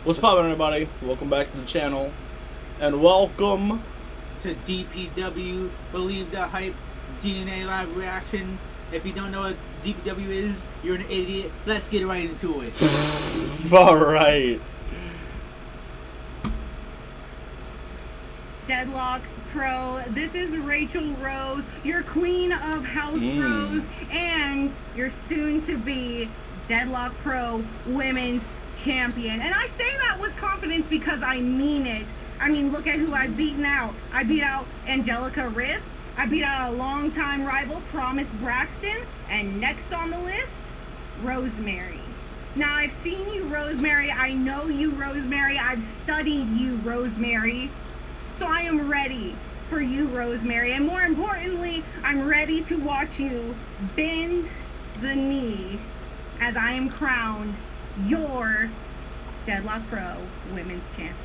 What's poppin', everybody? Welcome back to the channel, and welcome to DPW, Believe the Hype, DNA Live Reaction. If you don't know what DPW is, you're an idiot. Let's get right into it. Alright. Deadlock Pro. This is Rachel Rose, your queen of House Rose, and your soon-to-be Deadlock Pro Women's Champion. And I say that with confidence because I mean it. I mean, look at who I've beaten out. I beat out Angelica Risk. I beat out a longtime rival, Promise Braxton. And next on the list, Rosemary. Now, I've seen you, Rosemary. I know you, Rosemary. I've studied you, Rosemary. So I am ready for you, Rosemary. And more importantly, I'm ready to watch you bend the knee as I am crowned your Deadlock Pro Women's Champion.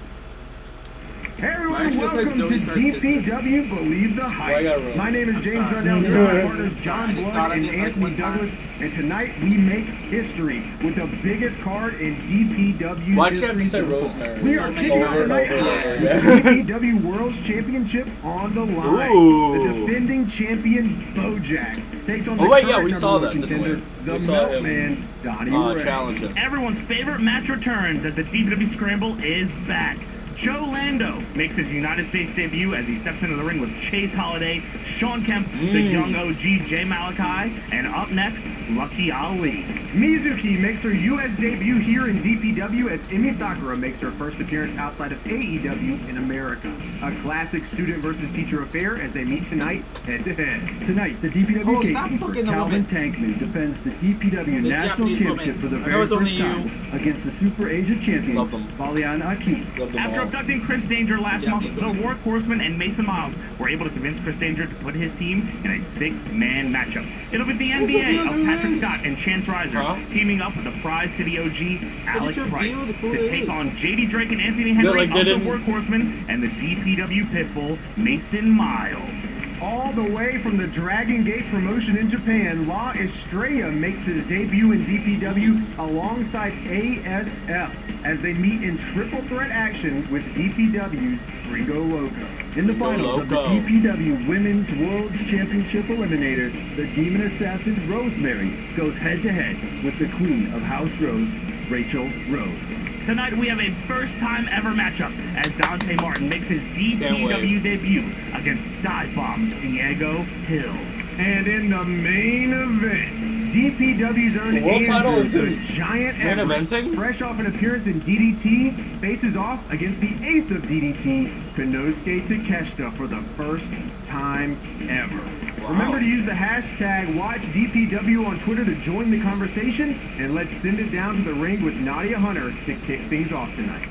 Hey everyone, welcome to DPW Believe the Hype. My name is James Ardell, here with my partners John Blood and Anthony Douglas, and tonight we make history with the biggest card in DPW Why'd you history. have to say Rosemary? We are kicking off the night with the DPW World's Championship on the line. Ooh. The defending champion Bojack takes on the we current saw number that, one contender, didn't the we saw him Milkman, Donnie Ray. challenging. Everyone's favorite match returns as the DPW Scramble is back. Joe Lando makes his United States debut as he steps into the ring with Chase Holiday, Sean Kemp, the young OG Jay Malachi, and up next, Lucky Ali. Mizuki makes her U.S. debut here in DPW as Emi Sakura makes her first appearance outside of AEW in America. A classic student versus teacher affair as they meet tonight, head-to-head. Tonight, the DPW gatekeeper, Calvin Tankman, defends the DPW National Japanese Championship for the woman. very first time against the Super Asia champion, Love them. Valiana Aki. Love them After all. abducting Chris Danger last month, the Work Horseman and Mason Miles were able to convince Chris Danger to put his team in a 6-man matchup. It'll be the NBA of Patrick Scott and Chance Riser teaming up with the Prize City OG Alec Price to take on JD Drake and Anthony Henry of the Work Horseman and the DPW Pitbull Mason Miles. All the way from the Dragon Gate promotion in Japan, La Estrella makes his debut in DPW alongside ASF as they meet in triple threat action with DPW's Gringo Loco. In the finals of the DPW Women's World's Championship Eliminator, the Demon Assassin Rosemary goes head-to-head with the Queen of House Rose, Rachel Rose. Tonight we have a first-time ever matchup as Dante Martin makes his DPW debut against Dive Bomb Diego Hill. And in the main event, DPW's own Andrew, the Giant Everett, fresh off an appearance in DDT, faces off against the ace of DDT, Konosuke Takeshita, for the first time ever. Wow. Remember to use the hashtag WatchDPW on Twitter to join the conversation, and let's send it down to the ring with Nadia Hunter to kick things off tonight.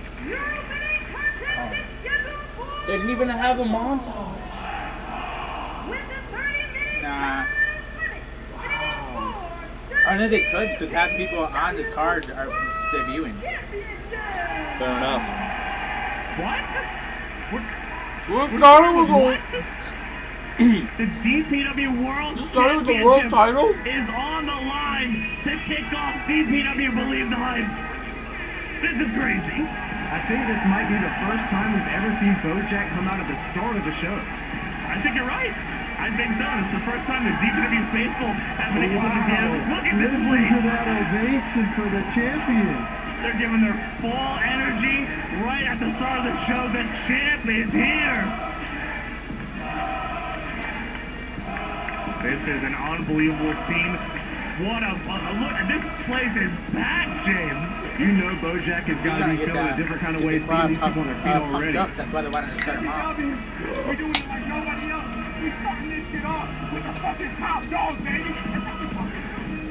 They didn't even have a montage. Nah. I know they could, because half the people on this card are debuting. Fair enough. What? The DPW World Championship title is on the line to kick off DPW Believe the Hype. This is crazy. I think this might be the first time we've ever seen Bojack come out at the start of the show. I think you're right. I think so. It's the first time the DPW faithful have been able to give. Look at this place. Listen to that ovation for the champion. They're giving their full energy right at the start of the show. The champ is here. This is an unbelievable scene. What a look! This place is packed, James. You know Bojack has got to be feeling a different kind of way seeing these people on their feet already. That's why they wanted to set them off. We're doing it like nobody else. We starting this shit off with the fucking top dog, baby.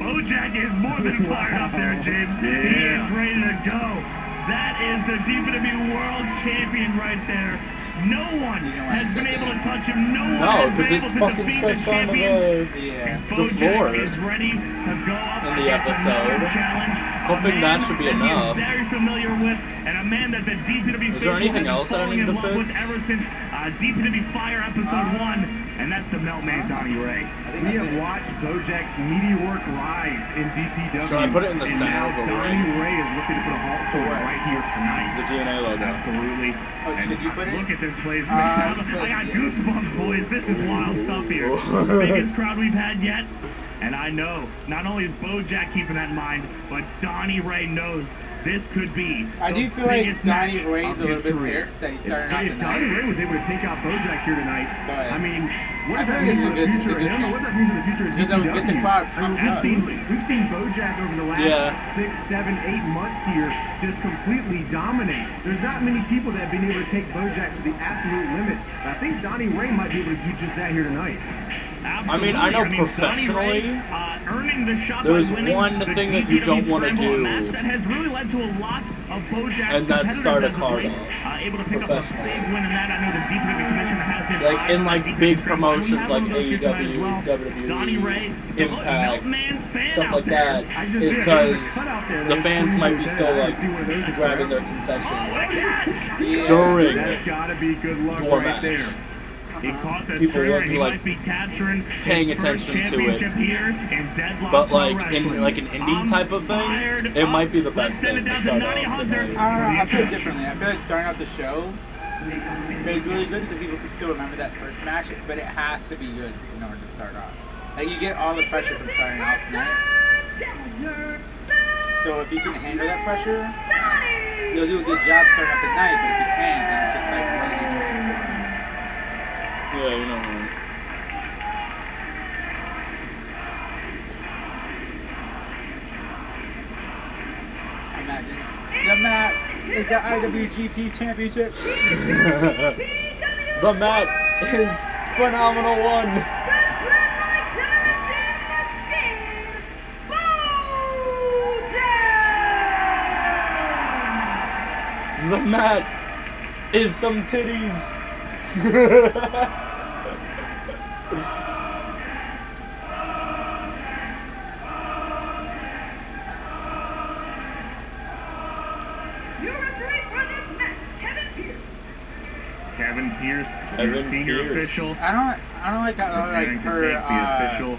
Bojack is more than fired up there, James. He is ready to go. That is the DPW World Champion right there. No one has been able to touch him. No one has been able to defeat the champion. And Bojack is ready to go up in the against another episode. challenge. Hoping that should be enough. He's very familiar with, and a man that the DPW Is there anything else that I need to fix? Ever since DPW Fire episode 1. and that's the Meltman Donnie Ray. We have watched Bojack's meteoric rise in DPW. Should I put it in the and center now of the Donnie ring? Ray is looking to put a halt to it right here tonight. The DNA logo. Absolutely. Oh, And should you put it? look at this place, man. I got goosebumps, boys. This is wild stuff here. Biggest crowd we've had yet. And I know, not only is Bojack keeping that in mind, but Donnie Ray knows this could be I do feel like Donnie Ray's a little bit pissed that he's starting out the If Donnie night. Ray was able to take out Bojack here tonight, But I mean, what I does that think mean it's for a the good- future of it's a him? good Or what does that mean for the future of Get the DPW? crowd I mean, pumped up. we've seen Bojack over the last Yeah. 6, 7, 8 months here just completely dominate. There's not many people that have been able to take Bojack to the absolute limit. I think Donnie Ray might be able to do just that here tonight. Absolutely. I know Donnie professionally, Ray, earning the shot there's by winning one the thing that you don't DPW wanna Scramble, a do, match that has really led to a lot of Bojack's and that's start a competitors as of card late, off. able to pick up a Professionally. big win in that. I know the DPW Commission has his Like, eyes in, on like, the DPW big Scramble, and we promotions have like one of those here tonight as AEW, well. WWE, Donnie Ray, the Impact, Meltman's fan stuff out like there. that, I just is did. because There's a cutout there. the There's fans three might moves be there. so, I like, see where those are grabbing their Oh, concessions what a catch! Yeah. during That's got to be good luck War right match. there. He caught the People stringer. won't be, He like, might be capturing paying his first attention to it. championship here in Deadlock But, Pro like, Wrestling. in, like, an indie I'm type of thing, fired it up. might be the Let's best send thing it to down start to Nutty off the Hunter. night. I don't know. I feel it differently. I feel like starting out the show is really good because people can still remember that first match, but it has to be good in order to start off. Like, you get all the pressure from starting off tonight. So if you can handle that pressure, you'll do a good job starting off the night. But if you can't, then it's just like, what are you doing? Yeah, you know what I mean. Imagine the mat is the IWGP Championship. The mat is phenomenal one. That's red light demolition machine, Bojack! The mat is some titties. Your referee for this match, Kevin Pierce. Kevin Pierce, Kevin your senior Pierce. official. I don't like how like Preparing to her take the official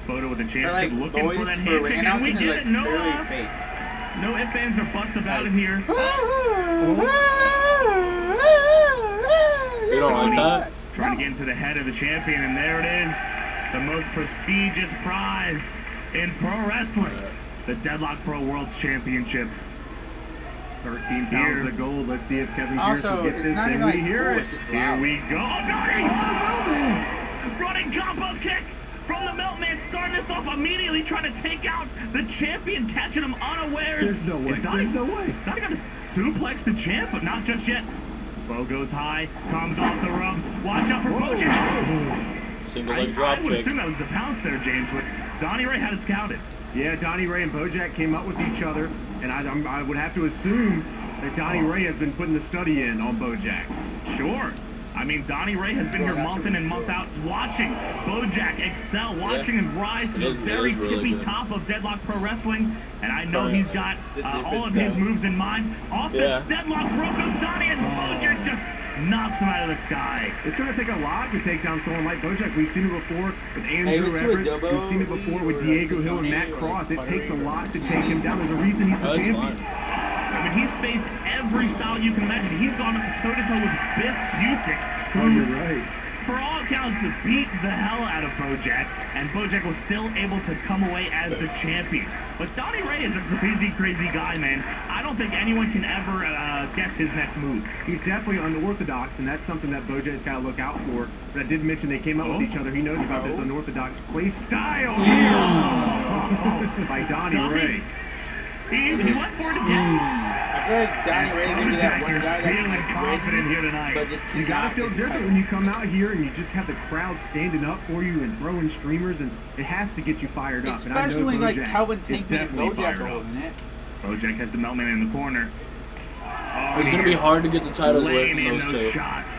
photo with the her like championship, looking voice for that for handshake, ring and we announcing is get like it. No, clearly fake. no ifs, ands, or buts about it here. You don't like that? Trying to get into the head of the champion, and there it is. The most prestigious prize in pro wrestling. The Deadlock Pro World's Championship. 13 pounds of gold. Let's see if Kevin Pierce Also, will get it's this, not and even we like hear cool, it. it's just Here loud. we go. Donnie! Running combo kick from the Meltman, starting this off immediately, trying to take out the champion, catching him unawares. There's no way. Is Donnie, There's no way. Donnie got to suplex the champ, but not just yet. Bo goes high, comes off the ropes. Watch out for Bojack. Single I leg drop would kick. assume that was the pounce there, James, but Donnie Ray had it scouted. Yeah, Donnie Ray and Bojack came up with each other, and I would have to assume that Donnie Ray has been putting the study in on Bojack. Sure. I mean, Donnie Ray has been here month in and month out watching Bojack excel, watching him rise to the It is very really tippy good. top of Deadlock Pro Wrestling. And I know Currently. he's got all of his moves in mind. Off Yeah. this Deadlock Pro goes Donnie, and Bojack just knocks him out of the sky. It's going to take a lot to take down someone like Bojack. We've seen it before with Hey, Andrew let's do a Everett. double. We've seen it before with Diego Hill and Matt Cross. It takes a lot to take him down. There's a reason he's the That's champion. fine. I mean, he's faced every style you can imagine. He's gone toe-to-toe with Biff Busick, Oh, who, you're right. for all accounts, beat the hell out of Bojack, and Bojack was still able to come away as the champion. But Donnie Ray is a crazy, crazy guy, man. I don't think anyone can ever guess his next move. He's definitely unorthodox, and that's something that Bojack's got to look out for. But I did mention they came up with each other. He knows about this unorthodox play style here by Donnie Ray. He went for it again. I feel like Donnie Ray can be that Bojack one is guy that feeling can like confident here win, tonight. but just You gotta cannot feel get different tired. when you come out here and you just have the crowd standing up for you and throwing streamers, and it has to get you fired up. And I Especially know when like Bojack Calvin is Tankman and definitely Bojack fired are up. holding it. Bojack has the Meltman in the corner. Oh, It's gonna be hard to get the titles away laying from in those those two. shots.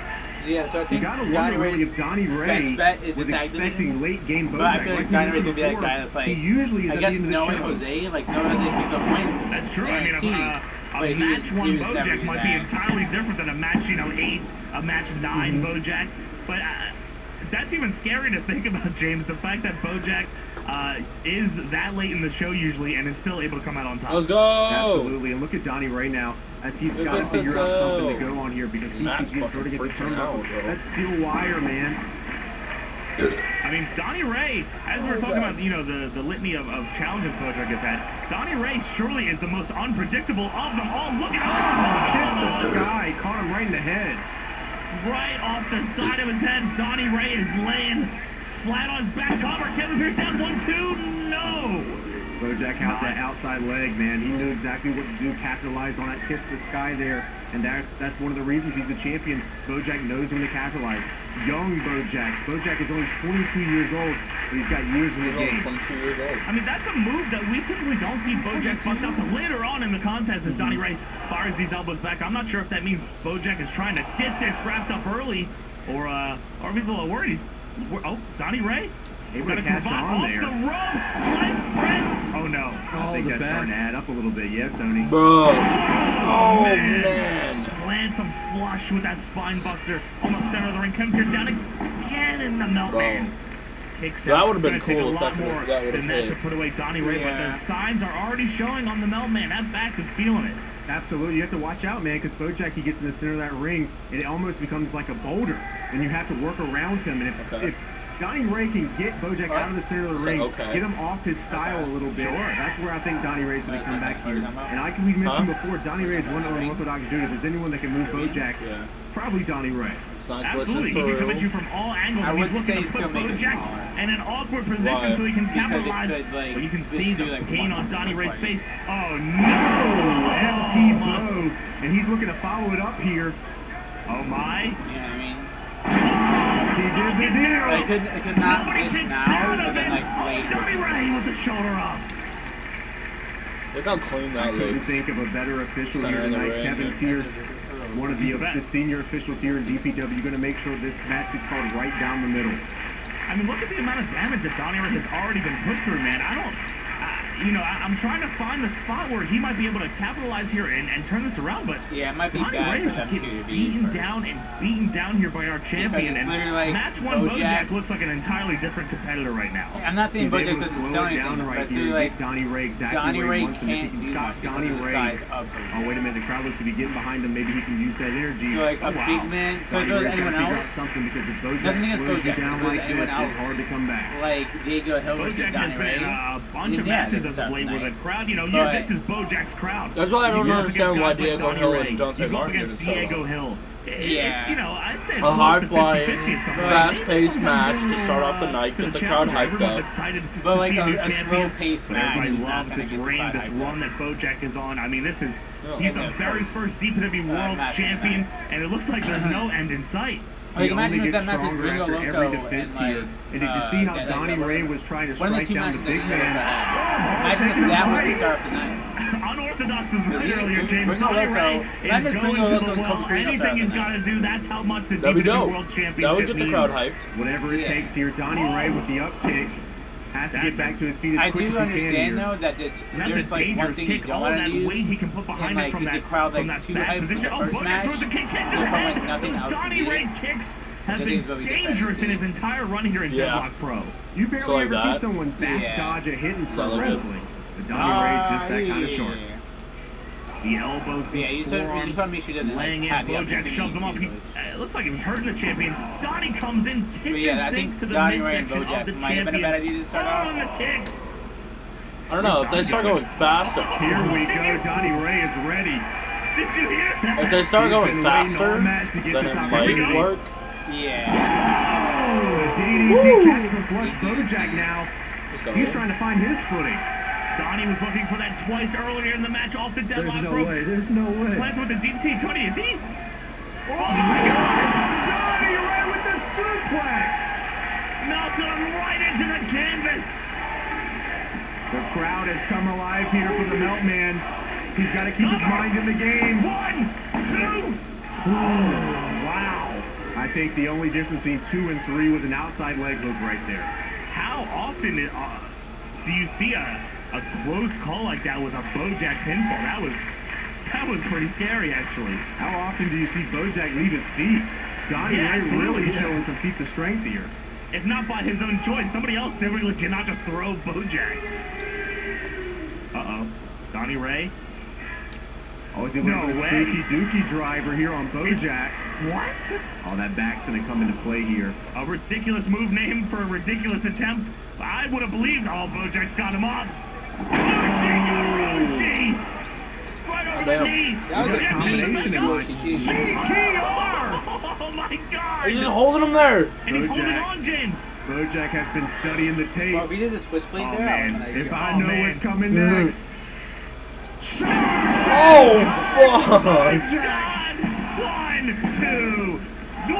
Yeah, so I You think gotta Donnie wonder really Ray. if Donnie Ray best bet is was the tag division. expecting late game Bojack. But I feel like we Donnie Ray mentioned could be that before, guy that's like, he usually is I at guess the end of the knowing show. Jose, like knowing that they pick up wins. That's true. I mean, guaranteed. a But he match was- one he was never Bojack might be that. entirely different than a match, 8, a match 9 Mm-hmm. Bojack. But that's even scary to think about, James. The fact that Bojack is that late in the show usually and is still able to come out on top. Let's go. Absolutely. And look at Donnie Ray now, as he's got to figure out something to go on here because he Matt's keeps fucking getting freaking out, bro. That's steel wire, man. I mean, Donnie Ray, as we were talking about, you know, the litany of challenges Bojack has had, Donnie Ray surely is the most unpredictable of them all. Look at Kiss the sky, caught him right in the head. right off the side of his head. Donnie Ray is laying flat on his back. Cover. Kevin Pierce down 1-2. No. Bojack out that outside leg, man. He knew exactly what to do, capitalize on that kiss the sky there. And that's one of the reasons he's a champion. Bojack knows when to capitalize. Young Bojack. Bojack is only 22 years old, but he's got years in the game. 22 years old. I mean, that's a move that we typically don't see Bojack bust out to later on in the contest as Donnie Ray fires these elbows back. I'm not sure if that means Bojack is trying to get this wrapped up early or if he's a little worried. Oh, Donnie Ray? Able to catch on off there. the rope, sliced bread. Oh no. I think that's starting to add up a little bit, yeah, Tony. Bro. Oh, man. Lands him flush with that spine buster. Almost center of the ring. Kevin Pierce down again in the Meltman. Kicks That out. would have been It's gonna cool take if a lot that more would have than that to hit. put away Donnie Ray, but Yeah. the signs are already showing on the Meltman. That back is feeling it. Absolutely. You have to watch out, man, because Bojack, he gets in the center of that ring, and it almost becomes like a boulder, and you have to work around him. And if Donnie Ray can get Bojack out of the center of the ring, get him off his style a little bit, that's where I think Donnie Ray's going to come back here. And we mentioned before, Donnie Ray is one unorthodox dude. If there's anyone that can move Bojack, probably Donnie Ray. It's not Absolutely, he can come at you from all angles. I And he's would looking say to put still make it Bojack smaller. in an awkward position Why? so he can Because it capitalize. could, like, But you can this see do, the like, pain one, on Donnie Ray's twice. face. Oh no! ST blow, and he's looking to follow it up here. Oh my! You know what I mean? He did the deal. I could not Nobody miss kicks now, out but of then it. like Oh, later. Donnie Ray with the shoulder up. Look how clean I that couldn't looks. think of a better official Center here of the tonight. ring. Kevin Pierce, one of the He's the best. senior officials here in DPW, going to make sure this match is called right down the middle. I mean, look at the amount of damage that Donnie Ray has already been put through, man. I'm trying to find the spot where he might be able to capitalize here and turn this around, but Yeah, it might be Donnie bad Ray for is just them getting to be beaten first. down and beaten down here by our champion. it's And literally like match one Bojack- Bojack looks like an entirely different competitor right now. I'm not saying He's able Bojack to doesn't slow sell it down anything, right but here through to like get Donnie Ray exactly Donnie where Ray he wants him. If he can't can do stop much because Donnie of the Ray. side of him. Oh, wait a minute. The crowd looks to be getting behind him. Maybe he can use that energy. So like a Oh, wow. big man, so Donnie if it was Ray's anyone got to figure out else, something because if Nothing Bojack against slows you Bojack, down but like anyone this, else, it's hard to come back. like Diego Hill versus Bojack Donnie has Ray. been a bunch of Yeah, matches it's as of late where the crowd, this is Bojack's crowd. That's why I don't You go up understand against why guys like Diego Donnie Hill Ray, and Dante you go up Martin against didn't sell Diego out. Hill. Yeah. It's, I'd say it's A close to high-flying, 50-50 at some point. fast-paced Maybe match sometimes to start off the night, to get the challenge. crowd hyped Everyone's up. excited But to like see a new a champion. slow-paced But match everybody is not loves gonna this get the reign, crowd this hyped run up. that Bojack is on. I mean, he's the Yeah, very first DPW World match Champion, and it looks like there's no end in sight. Like He imagine only if that gets match with stronger Gringo after Loco every defense and here. like, And did you see how yeah, Donnie like, Ray was trying to one of the strike two down matches the that big Gringo man? had. Imagine if that was the start of the night. Unorthodox was right Yeah, earlier, James. Gringo Donnie Loco. Ray is Imagine going Gringo to Loco the come well. free Anything outside he's the got to do. That's how much the That'd be DPW dope. World Championship That would get the crowd means. hyped. Whatever it Yeah. takes here, Donnie Ray with the up kick has to get back to his feet as I quick do as he can understand here. though that it's That's a there's like one dangerous thing you kick. don't All of want that to do. weight he can put behind and, it like, from get that, the crowd, from like, that too back hyped for position. the Oh, first Bojack match. throws a kick to the There's probably head. nothing Those else to Donnie do. Ray kicks have Which I been think is what we get dangerous in better his entire run here in Yeah. Deadlock Pro. You barely So like ever see that? someone back Yeah. dodge a hit in pro That look good? wrestling. But Donnie Ray's just that kind of short. He elbows Yeah, these you just forearms, want to make sure that laying in. have the Bojack opportunity shoves him off. He, to, it looks like he was hurting the champion. Donnie comes in, But kitchen yeah, I sink think to the Donnie Ray and midsection of Bojack the might have been a champion. bad idea to start off. On the kicks. I don't know, if they start going faster, Here we go. Donnie Ray is ready. Did you hear that? if they start He's going been waiting faster, all match to get then the it top might of the work. Yeah. Oh, DDT catches the flush Bojack now. Let's go. He's trying to find his footing. Donnie was looking for that twice earlier in the match off the There's deadlock no rope. way. There's no way. Plans with the DDT. Tony, is he? Oh my God! Donnie Ray with the suplex. Melted him right into the canvas. The crowd has come alive here for the Meltman. He's got to keep his mind in the game. 1, 2. Oh, wow. I think the only difference between 2 and 3 was an outside leg hook right there. How often do you see a close call like that with a Bojack pinfall? That was pretty scary, actually. How often do you see Bojack leave his feet? Donnie Yeah, Ray really absolutely. showing some feats of strength here. If not by his own choice, somebody else typically cannot just throw Bojack. Uh-oh. Donnie Ray? Oh, is he looking No for the way. spooky dookie driver here on Bojack? What? Oh, that back's gonna come into play here. A ridiculous move name for a ridiculous attempt. I would have believed all Bojack's got him up. Roshi! Right over the Damn. knee! That was a combination in my GTR! Oh my god! He's just holding him there. And he's holding Bojack. on, James! Bojack has been studying the tapes. Well, if he did the switchblade Oh, there, man. I If would I Oh, know man. what's coming next. Oh, fuck. Bojack! God! 1, 2, the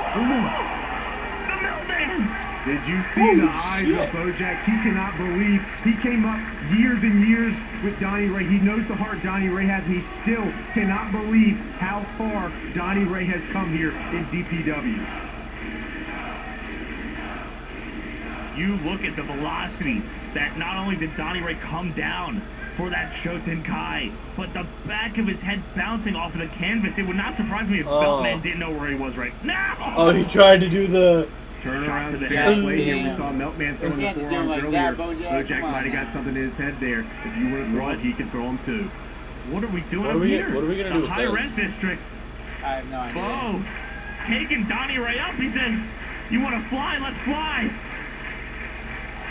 Milkman! Did you see Holy the eyes shit. of Bojack? He cannot believe. He came up years and years with Donnie Ray. He knows the heart Donnie Ray has, and he still cannot believe how far Donnie Ray has come here in DPW. You look at the velocity that not only did Donnie Ray come down for that Shotenkai, but the back of his head bouncing off of the canvas. It would not surprise me if Oh. Beltman didn't know where he was right now. Oh, he tried to do the. Turn Shot around to the spin head. play here. We Yeah. saw Meltman throwing the can't do forearms like earlier. that, Bojack. Come on might have got now. something in his head there. If you want to throw What? him, he can throw him too. What are we doing What are up we- here? what are we gonna the do with high this? rent district. I have no idea. Bo, taking Donnie Ray up. He says, "You want to fly? Let's fly."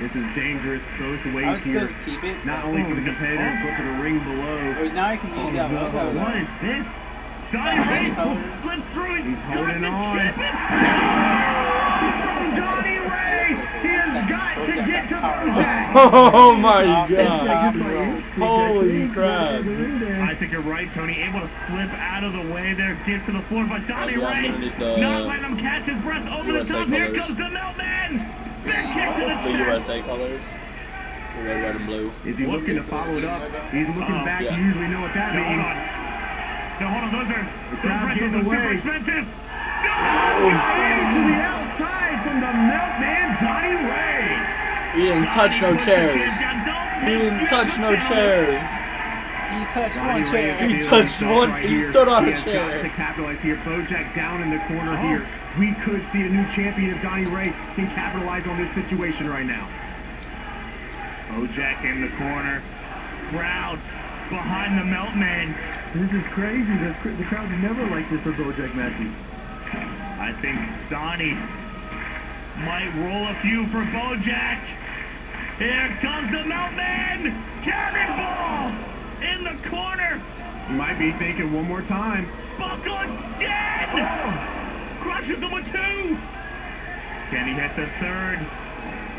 This is dangerous both I would ways still here. keep it. Not only for the competitors, but for the ring below. Wait, now I can use that logo. though. What is this? Donnie Ray colors. slips through. He's holding got the on. chip. From Donnie Ray! He has got to get to Bojack! Oh my Off the god. top rope. Holy crap. I think you're right, Tony. Able to slip out of the way there, get to the floor, but Donnie Yeah, I'm Ray gonna need the not letting him catch his breath over USA the top. Here colors. comes the Meltman. Big kick to the The chest. USA colors. Red, white, and blue. Is he looking to follow it up? He's looking Oh, back. yeah. You usually know what that No, hold means. on. No, hold on. Those crowd rentals getting are super away. expensive. Hands to the outside from the Meltman, Donnie Ray. He didn't touch no chairs. He He didn't touch no chairs. He touched Donnie one Ray chair. is He feeling touched himself one- right he here. stood on a He has chair. got to capitalize here. Bojack down in the corner Oh. here. We could see a new champion if Donnie Ray can capitalize on this situation right now. Bojack in the corner. Crowd behind the Meltman. This is crazy. The crowd's never like this for Bojack matches. I think Donnie might roll a few for Bojack. Here comes the Meltman! Cannonball! In the corner! You might be thinking one more time. Buckle again! Crushes him with 2! Can he hit the third?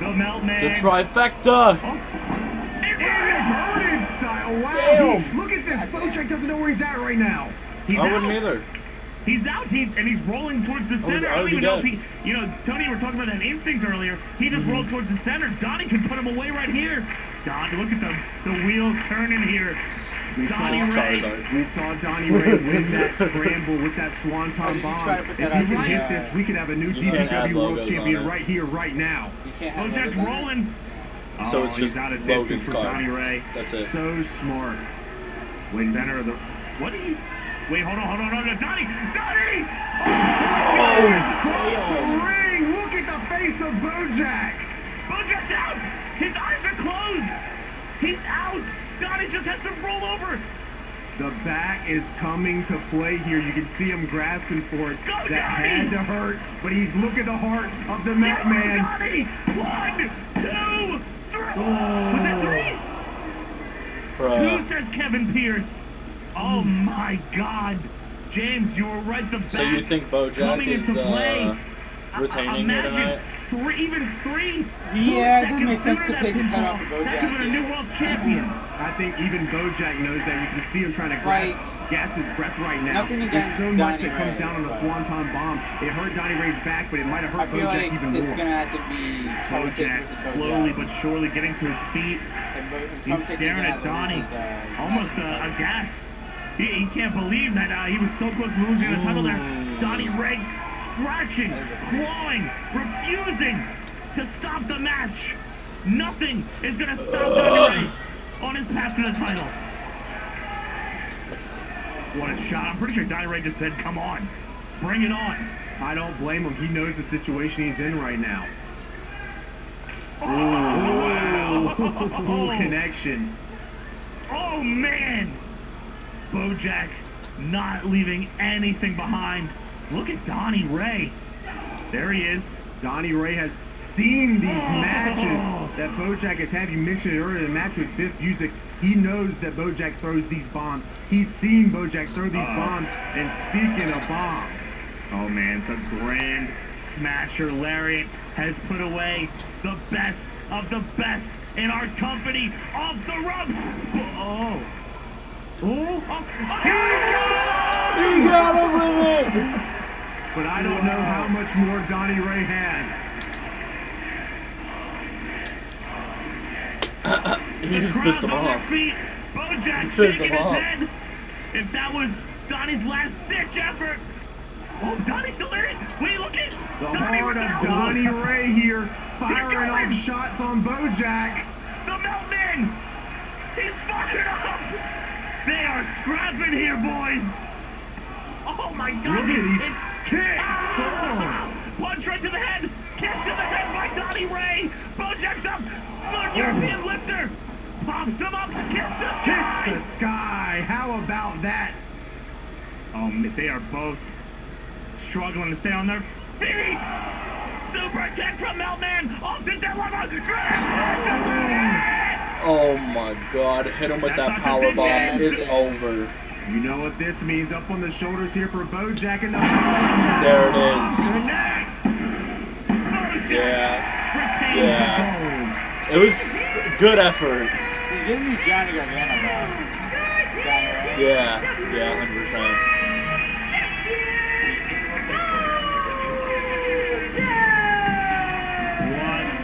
The Meltman. The trifecta. Inverted style. Wow. Damn. Look at this. Bojack doesn't know where he's at right now. He's I out. wouldn't either. He's out, and he's rolling towards the center. I I don't would even be know if dead. he, Tony, we were talking about that instinct earlier. He just rolled towards the center. Donnie can put him away right here. Donnie, look at the wheels turning here. We Donnie saw, Ray. Charizard. we saw Donnie Ray win that scramble with that Swanton Why did you bomb. try to put If that you on can the, hit this, we could have a new You can't add DPW World logos Champion on it. right here, right now. You can't have Bojack's logos on it. rolling. So Oh, it's he's just out of distance Logan's for car. Donnie Ray. That's it. So smart. Wait, center of the. What are you? Wait, hold on. Donnie! Across the ring. Look at the face of Bojack. Bojack's out! His eyes are closed! He's out! Donnie just has to roll over! The back is coming to play here. You can see him grasping for it. Go, That Donnie! had to hurt, but he's look at the heart of the Get him, Meltman. Donnie! 1, 2, 3! Was that 3? 2 Bruh. says Kevin Pierce. Oh my God. James, you were right. The back So you think Bojack coming is into play. retaining here Imagine tonight? 3, even 3. Yeah, it doesn't 2 make seconds sense to sooner, take the that title off pinfall, of that could have been a Bojack. new world champion. I think even Bojack knows that. You can see him trying to gasp his breath right now. Nothing There's against so much Donnie that comes Ray, down on a but- Swanton bomb. It hurt Donnie Ray's back, but it might have I hurt feel Bojack like even it's more. gonna have to be Bojack slowly but surely getting to his feet. He's staring at Donnie, almost aghast. He can't believe that he was so close to losing the title there. Donnie Ray scratching, clawing, refusing to stop the match. Nothing is going to stop Donnie Ray on his path to the title. What a shot. I'm pretty sure Donnie Ray just said, come on, bring it on. I don't blame him. He knows the situation he's in right now. Full connection. Oh, man. Bojack not leaving anything behind. Look at Donnie Ray. There he is. Donnie Ray has seen these matches that Bojack has had. You mentioned it earlier, the match with Biff Busick. He knows that Bojack throws these bombs. He's seen Bojack throw these bombs. And speaking of bombs, oh man, the Grand Smasher Lariat has put away the best of the best in our company of the Rubs. Oh. oh, He got him with it. but I don't know how much more Donnie Ray has. He just crowd's pissed him on their off. feet. Bojack Pissed shaking him his off. head. If that was Donnie's last ditch effort. Oh, Donnie's still in it. Wait, look at The Donnie heart with of the Donnie elbows. Ray here, firing going. off shots on Bojack. The Meltman. He's fired up. They are scrapping here, boys. Oh my God! Look at these these kicks. kicks. Ah! Punch right to the head. Kick to the head by Donnie Ray. Bojack's up. The European lifter. Pops him up. Kiss the sky. Kiss the sky. How about that? Oh, they are both struggling to stay on their feet. Super kick from Meltman. Off the deadline. Oh my God! Hit him with that power bomb. It's over. You know what this means? Up on the shoulders here for Bojack and the There it is. Connects. Yeah. Retains Yeah. the gold. It was good effort. He's giving me Johnny Gargano, bro. Johnny Ray. Yeah. Yeah. 100%.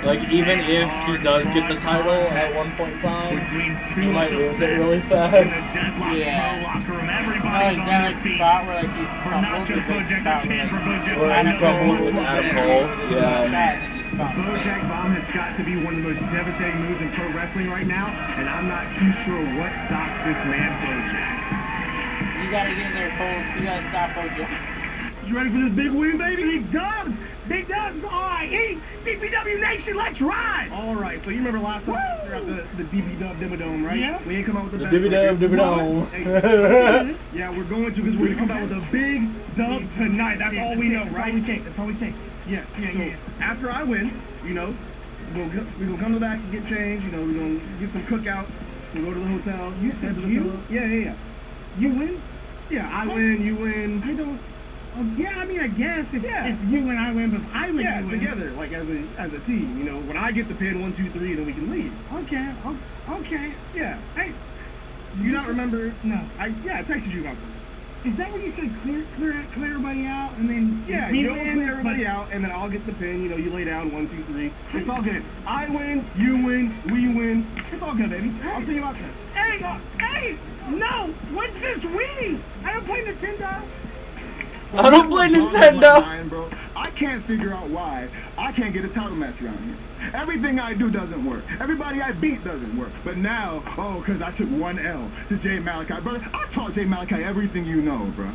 Like, even if he does get the title at one point in time, he might lose it really fast. Yeah. Locker room. I Everybody's like on that their like feet. spot where like he's For not crumbled, just like, Bojack, spot a chant for where, like, Bojack. Or Adam he crumbled Cole. with Adam Cole. Yeah. The Bojack bomb has got to be one of the most devastating moves in pro wrestling right now, and I'm not too sure what stops this man Bojack. You gotta get in there, Coles. You gotta stop Bojack. You ready for this big win, baby? Big dubs! Big dubs! I.E. DPW Nation, let's ride! All right, so you remember last time we were at the DPW Dome, right? Yeah. We ain't come out with the The best record. Dibby-dub. Yeah, we're going to because we're gonna come out with a big dub tonight. That's all we know, right? That's all we take. Yeah. So after I win, you know, we're gonna come to the back and get changed. You know, we're gonna get some cookout. We'll go to the hotel. You said head to the you? pillow. Yeah. You win? Yeah, I win, you win. I don't... yeah, I mean, I guess if Yeah. you win, I win, but if I win, Yeah, you win. together, like as a team. You know, when I get the pin, 1, 2, 3, then we can leave. Okay, okay. Yeah. Hey, Do you not remember? no. I texted you about this. Is that what you said? Clear everybody out, and then Yeah, me you'll win, clear everybody but- out, and then I'll get the pin. You know, you lay down 1, 2, 3. It's all good. I win, you win, we win. It's all good, baby. I'll see you out there. Hey, no! What's this we? I don't play Nintendo. I don't play Nintendo. Bro. I can't figure out why I can't get a title match around here. Everything I do doesn't work. Everybody I beat doesn't work. But now, because I took 1 L to Jay Malachi. Brother, I taught Jay Malachi everything you know, bro.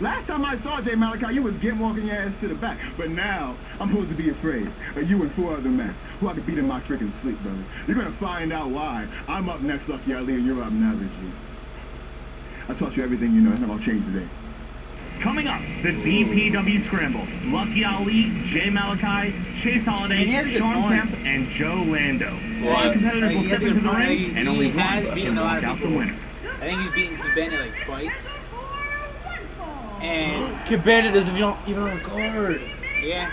Last time I saw Jay Malachi, you was walking your ass to the back. But now, I'm supposed to be afraid of you and 4 other men who I could beat in my freaking sleep, brother. You're going to find out why. I'm up next, Lucky Ali, and you're up Navage. I taught you everything you know. It's not going to change today. Coming up, the DPW Scramble. Lucky Ali, Jay Malachi, Chase Holiday, And he has a good Sean point. Kemp, and Joe Lando. Yeah. All competitors Like, will he step has a into good the point. ring, He and only has one beaten can a lot walk of out the people. winner. I think he's beaten Kid Bandit like twice. And Kid Bandit isn't even on the card. yeah.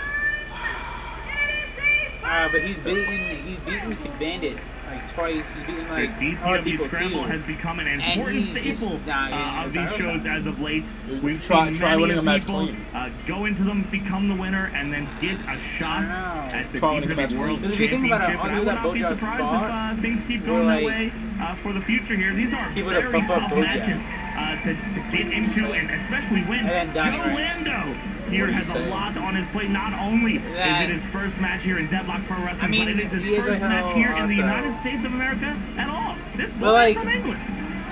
But he's beaten Kid Bandit like twice. He's beaten The like other DPW people Scramble too. has become an And important he's just staple not getting of the these title shows shot. as of late. Dude, We've try seen many winning a of match people clean. go into them, become the winner, and then get a shot I know. at the Try winning a match DPW World clean. Because if you think Championship. about it, And I would that not be Bojack surprised fought, if things keep we're going that like- way for the future here. These are He would've very bumped up tough Bojack. matches to get into and especially win. And then Donnie Joe Ray. Lando here What are you has a saying? lot on his plate. Not only is That- it his first match here in Deadlock Pro Wrestling, I mean, but it is his Diego first match here in the also- United States of America at all. This But, boy like- from England.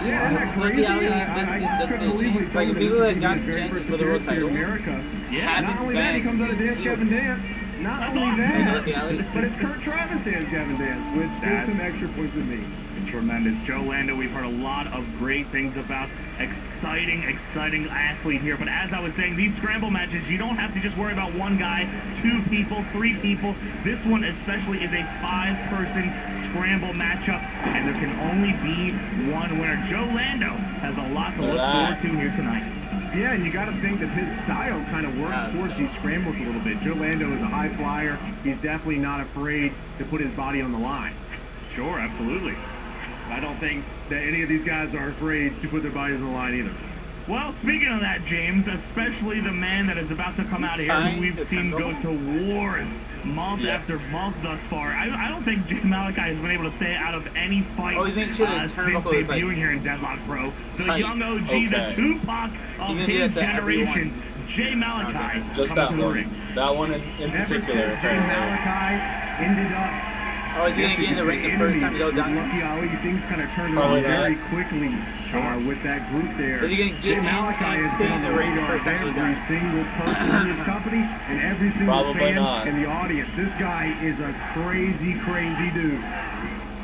Yeah, isn't that crazy? Lucky Ali I just couldn't believe we like told people him that this got is the his very chances first for the world appearance here in title. America. Yeah. Not only that, he comes out of Dance Gavin Dance. Not That's only awesome. Lucky Ali. that, but it's Kurt Travis Dance Gavin Dance, which gives him extra points with me. Tremendous. Joe Lando, we've heard a lot of great things about. Exciting athlete here. But as I was saying, these scramble matches, you don't have to just worry about one guy, 2 people, 3 people. This one especially is a 5-person scramble matchup, and there can only be one winner. Joe Lando has a lot to look forward to here tonight. Yeah, and you got to think that his style kind of works towards these scrambles a little bit. Joe Lando is a high flyer. He's definitely not afraid to put his body on the line. Sure, absolutely. I don't think that any of these guys are afraid to put their bodies on the line either. Well, speaking of that, James, especially the man that is about to come out of here, who we've seen go to wars month after month thus far. I don't think Jay Malachi has been able to stay out of any fight since debuting here in Deadlock Pro. The young OG, the Tupac of his generation, Jay Malachi, just comes that to the one. ring. That one in Ever particular. since Jay Malachi ended up Oh, he didn't get in the ring the first time he go down. Lucky Ali, things kind of turned Probably around very not. quickly with that group there. But you're gonna Jay get Malachi in and has stay been on in the the ring the radar first of time he every does. single person in this company and every single Probably fan not. in the audience. This guy is a crazy dude.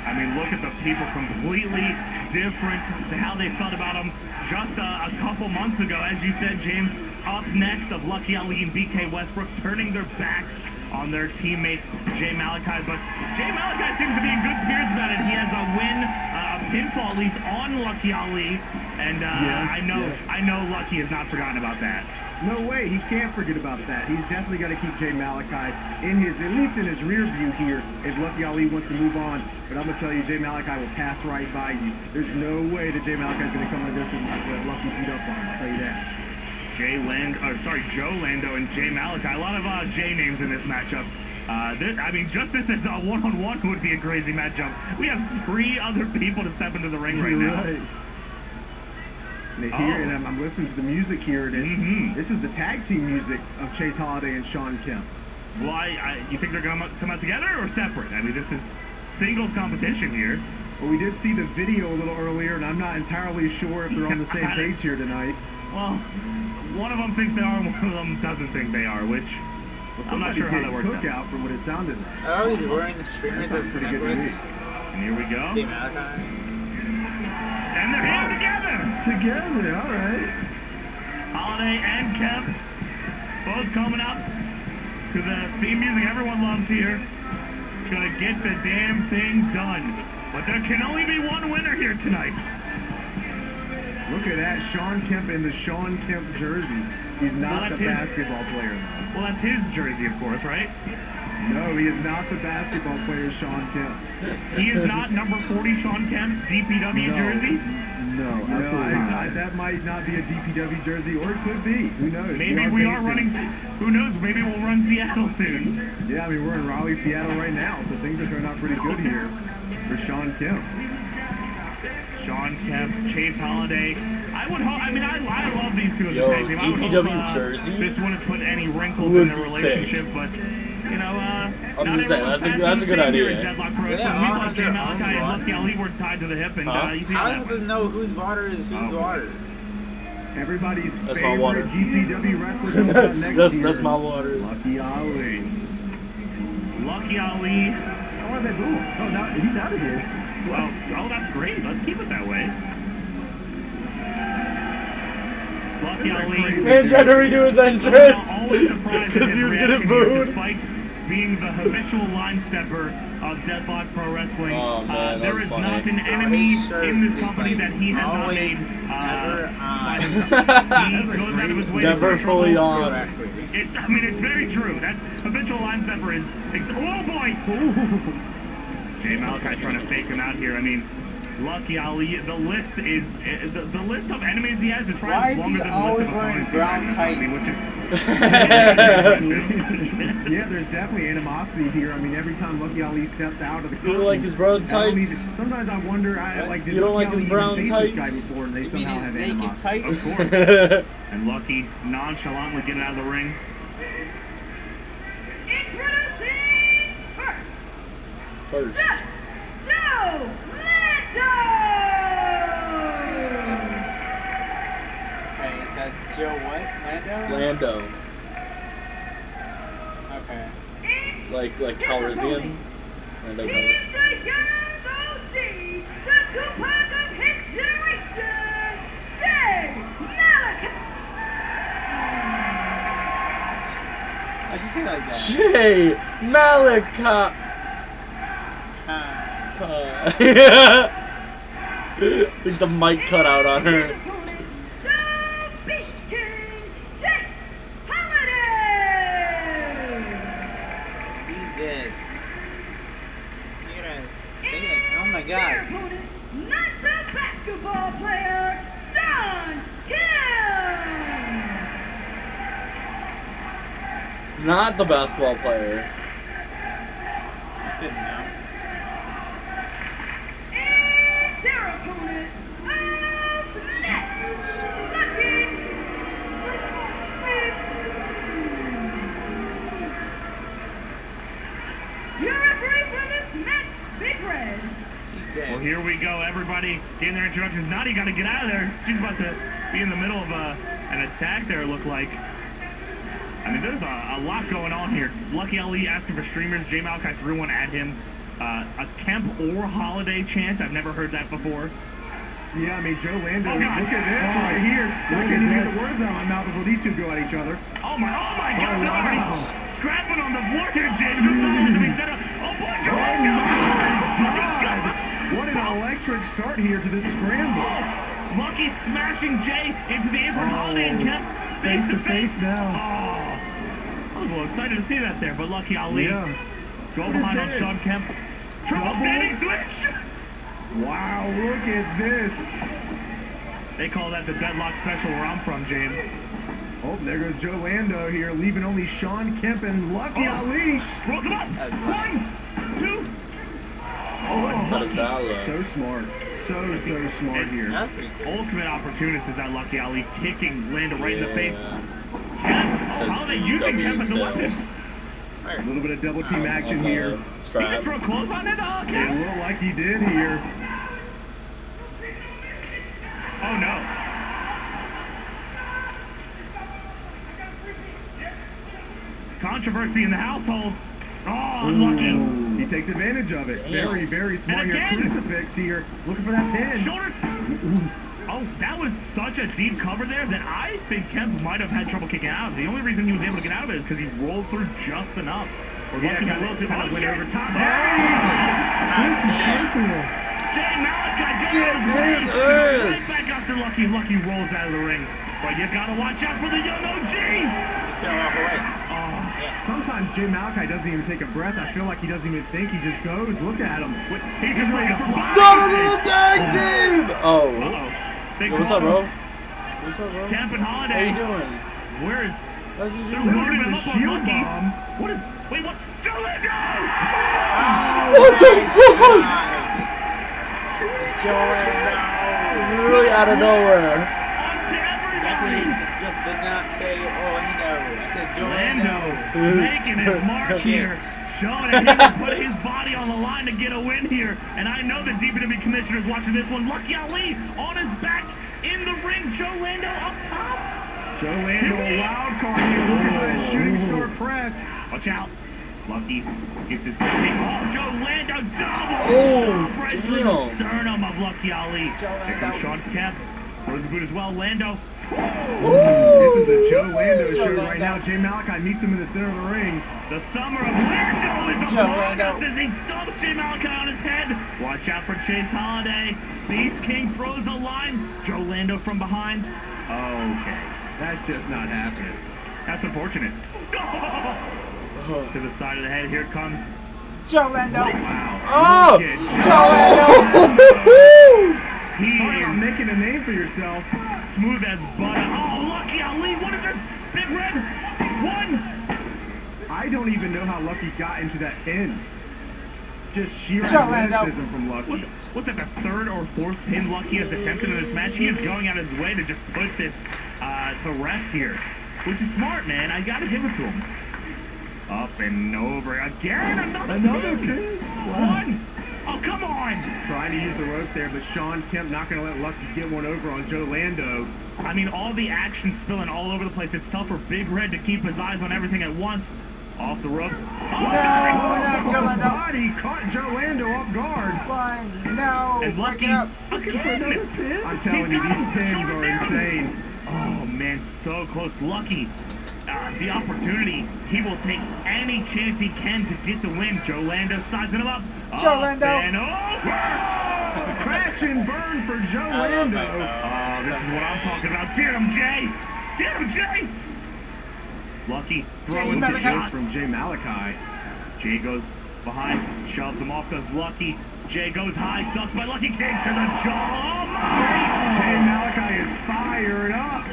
I mean, look at the people, completely different to how they felt about him just a couple months ago. As you said, James, up next of Lucky Ali and BK Westbrook turning their backs on their teammate Jay Malachi. But Jay Malachi seems to be in good spirits about it. He has a win, a pinfall at least on Lucky Ali. And I know Lucky has not forgotten about that. No way, he can't forget about that. He's definitely got to keep Jay Malachi in his, at least in his rear view here, if Lucky Ali wants to move on. But I'm gonna tell you, Jay Malachi will pass right by you. There's no way that Jay Malachi is gonna come into this one and Lucky beat up on him. I'll tell you that. Joe Lando and Jay Malachi. A lot of J names in this matchup. I mean, just this as a one-on-one would be a crazy matchup. We have 3 other people to step into the ring right now. And I'm listening to the music here, and this is the tag team music of Chase Holiday and Sean Kemp. Well, you think they're going to come out together or separate? I mean, this is singles competition here. Well, we did see the video a little earlier, and I'm not entirely sure if they're on the same page here tonight. Well, one of them thinks they are, and one of them doesn't think they are, which I'm not sure how that works out. Cookout from what it sounded like. Oh, he's wearing the streamers as pretty good to me. necklace. And here we go. Jay Malachi. And they're here together. Together, all right. Holiday and Kemp both coming up to the theme music everyone loves here. Gonna get the damn thing done. But there can only be one winner here tonight. Look at that, Sean Kemp in the Sean Kemp jersey. He's not the basketball player. Well, that's his jersey, of course, right? No, he is not the basketball player, Sean Kemp. He is not number 40 Sean Kemp, DPW jersey? No, absolutely not. That might not be a DPW jersey, or it could be. Who knows? Maybe we are running. Who knows? Maybe we'll run Seattle soon. Yeah, I mean, we're in Raleigh, Seattle right now, so things are turning out pretty good here for Sean Kemp. Sean Kemp, Chase Holiday. I would hope. I mean, I love these two as a tag team. I would DPW hope, jerseys. This wouldn't put any wrinkles in their relationship, but you know, I'm just saying that's a good idea. Deadlock Pro. So we thought Jay Malachi and Lucky Ali were tied to the hip, and you see how How that does went. it know whose water is whose water? Everybody's That's my favorite water. DPW wrestler comes out next year. That's my water. Lucky Ali. Lucky Ali. Why are they booing? Oh, no, he's out of here. Well, oh, that's great. Let's keep it that way. Lucky Ali. Man tried to redo his entrance because he was getting booed. Despite being the habitual line stepper of Deadlock Pro Wrestling, Oh, man, there that is was not funny. an enemy in this company that he has not made. He goes out of his way to Never start fully trouble. on. I mean, it's very true. That's habitual line stepper is. Oh boy! Jay Malachi trying to fake him out here. I mean, Lucky Ali. The list is the list of enemies he has is probably longer than the list of opponents he's had in this company, which is. Yeah, there's definitely animosity here. I mean, every time Lucky Ali steps out of the You curtain, don't like his brown tights? Sometimes I wonder, did You don't Lucky like Ali his brown even face this guy tights? before and they You mean somehow his have naked animosity? tights? Of course. And Lucky nonchalantly getting out of the ring. Introducing First. Joe Lando! As Joe what? Lando? Lando. Okay. Like Calrissian. Lando He's Calrissian. the young OG, the Tupac of his generation, Jay Malachi. I should say it like that. Jay Malika. I think the mic cut out on her. The Beast King, Chase Holiday. Jesus. You're gonna say that? Oh my Their god. opponent, not the basketball player, Sean Kim. Not the basketball player. Didn't know. And their opponent, up next, Lucky. Your referee for this match, Big Red. Jesus. Well, here we go, everybody. Getting their introductions. Naughty got to get out of there. She's about to be in the middle of an attack there, look like. I mean, there's a lot going on here. Lucky Ali asking for streamers. Jay Malachi threw one at him. A Kemp or Holiday chant. I've never heard that before. Yeah, I mean, Joe Lando, Oh, God. look at this right here. I can't even get the words out of my mouth before these two go at each other. Oh my God, wow. they're already scrapping on the floor here, James. There's not to be set up. Oh boy, Joe Lando! God, what an electric start here to this scramble. Lucky smashing Jay into the apron. Holiday and Kemp face to face now. Oh, I was a little excited to see that there, but Lucky Ali go What behind is on this? Sean Kemp. Triple Double? standing switch. Wow, look at this. They call that the deadlock special where I'm from, James. Oh, there goes Joe Lando here, leaving only Sean Kemp and Lucky Ali. Rolls him up. 1, 2. How does that look? So smart. So smart here. That's pretty cool. Ultimate opportunist is that Lucky Ali kicking Lando right in the face. Yeah. Kemp, Says how are they using DPW Kemp as a still. weapon? A little bit of double team action here. He just Strap. throw clothes on it, It Kemp? looked like he did here. Oh no. Controversy in the household. Oh, unlucky. He takes advantage of it. Damn. Very smart And here. again. Crucifix here, looking for that pin. Shoulders. Oh, that was such a deep cover there that I think Kemp might have had trouble kicking out. The only reason he was able to get out of it is because he rolled through just enough. Or lucky a little too much. went over top. Oh, This is personal. Jay Malachi Get goes his right ass. back after Lucky. Lucky rolls out of the ring. But you gotta watch out for the young OG. Just gonna walk away. Oh, Sometimes Jay Malachi doesn't even take a breath. I feel like he doesn't even think. He just goes. Look at him. he just ready to fly. Go to the tag team! Oh. Uh-oh. They Yo, what's caught up, bro? him. What's up, bro? Camp and How Holiday. you doing? Where is... How's you They're doing? Look loading at him the up on shield Lucky. bomb. What is... Wait, what? Joe Lando! What the fuck? Joe Lando. Literally out of nowhere. On to Definitely everybody! just did not say Orlando. I said Joe Lando Lando. making his mark here. Showing that he can put his body on the line to get a win here. And I know the DPW commissioner's watching this one. Lucky Ali on his back in the ring. Joe Lando up top. Joe Lando, a wild card here. Look at that shooting star press. Watch out. Lucky gets his kick off. Joe Lando double Oh, stop right through the damn. sternum of Lucky Ali. Joe There Lando. goes Sean Kemp. Throws the boot as well. Lando. This is the Joe Lando Joe show Lando. right now. Jay Malachi meets him in the center of the ring. The summer of Lando is Joe upon Lando. us as he dumps Jay Malachi on his head. Watch out for Chase Holiday. Beast King throws a line. Joe Lando from behind. Okay. That's just not happening. That's unfortunate. To the side of the head. Here it comes. Joe Lando. Wow. Oh! Look at Joe Lando! He Talk about is making a name for yourself. smooth as butter. Oh, Lucky Ali. What is this? Big Red. 1. I don't even know how Lucky got into that pin. Just sheer Joe Lando. athleticism from Lucky. Was that the 3rd or 4th pin Lucky has attempted in this match? He is going out of his way to just put this to rest here, which is smart, man. I gotta give it to him. Up and over again. Another pin. 1, Oh, come on! Trying to use the ropes there, but Sean Kemp not going to let Lucky get one over on Joe Lando. I mean, all the action spilling all over the place. It's tough for Big Red to keep his eyes on everything at once. Off the ropes. Oh, Joe Lando. Body caught Joe Lando off guard. Fine. No. and Break Lucky it up. again. I'm telling you, these pins are insane. Oh, man, so close. Lucky. The opportunity. He will take any chance he can to get the win. Joe Lando sizing him up. Joe Up Lando. and over. Crash and burn for Joe Lando. Oh, this is what I'm talking about. Get him, Jay. Get him, Jay. Lucky throwing the Malachi. shots From Jay Malachi. Jay goes behind, shoves him off, does Lucky. Jay goes high, ducks by Lucky, kick to the jaw. Jay Malachi is fired up.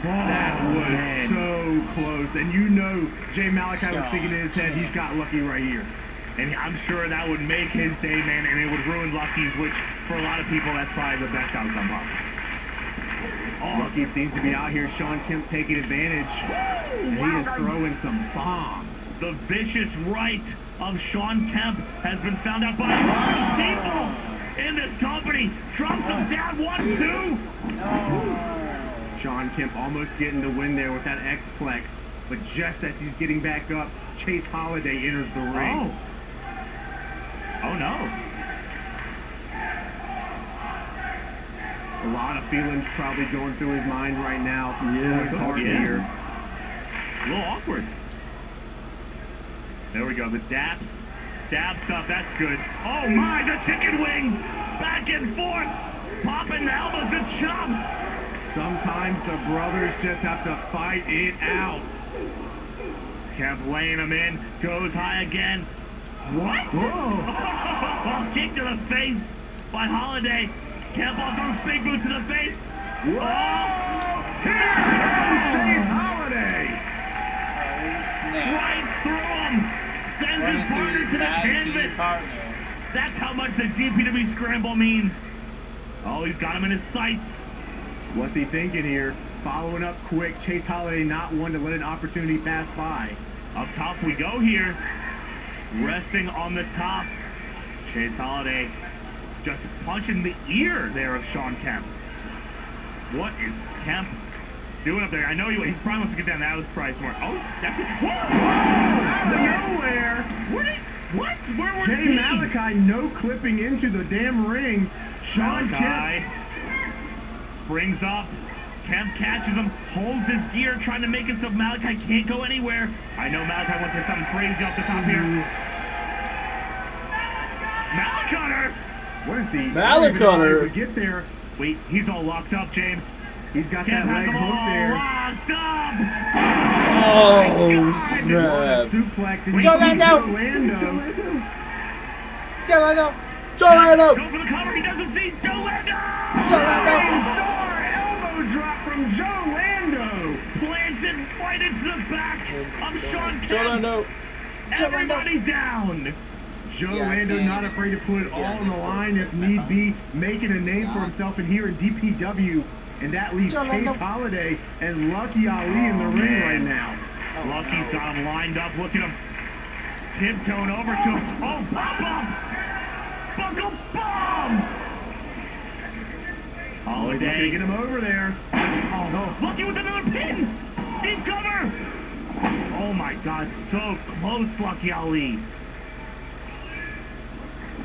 That was so close. And you know Jay Malachi was thinking in his head, he's got Lucky right here. And I'm sure that would make his day, man, and it would ruin Lucky's, which for a lot of people, that's probably the best outcome possible. Lucky seems to be out here. Sean Kemp taking advantage. And he is throwing some bombs. The vicious right of Sean Kemp has been found out by a lot of people in this company. Drops him down, 1-2. Sean Kemp almost getting the win there with that X-Plex. But just as he's getting back up, Chase Holiday enters the ring. Oh no. A lot of feelings probably going through his mind right now. Yeah, it's hard here. A little awkward. There we go. The daps. Daps up. That's good. Oh my, the chicken wings. Back and forth. Popping the elbows, the chops. Sometimes the brothers just have to fight it out. Kemp laying him in. Goes high again. What? Whoa. Kick to the face by Holiday. Kemp off throws big boot to the face. Whoa. Here comes Chase Holiday. Right through him. Sends his partner to the canvas. That's how much the DPW scramble means. Oh, he's got him in his sights. What's he thinking here? Following up quick. Chase Holiday not one to let an opportunity pass by. Up top we go here. Resting on the top. Chase Holiday just punching the ear there of Sean Kemp. What is Kemp doing up there? I know he probably wants to get down. That was probably smart. Oh, that's it. Whoa! Out of nowhere! Where was Jay he? Malachi no clipping into the damn ring. Sean Malachi Kemp. springs up. Kemp catches him, holds his gear, trying to make it so Malachi can't go anywhere. I know Malachi wants to hit something crazy off the top here. Malachi! What is he? Malachi. We get there. Wait, he's all locked up, James. He's got Kemp that has leg him all hook there. locked up. Oh, A snap. suplex and Joe you see Lando. Joe Lando. Joe Lando. Go for the cover, he doesn't see Joe Lando! Star elbow drop from Joe Lando. Planted right into the back of Sean Joe Kemp. Lando. Everybody's down. Joe Yeah, Lando can't not even afraid to put it all get on the this line if need be, making a name for himself in here in DPW. And that leaves Joe Chase Lando. Holiday and Lucky Ali in the ring right now. Lucky's got him lined up. Look at him tiptoeing over to him. Oh, pop up! Buckle bomb! Looking to Holiday. get him over there. Oh, no. Lucky with another pin! Deep cover! Oh my God, so close, Lucky Ali.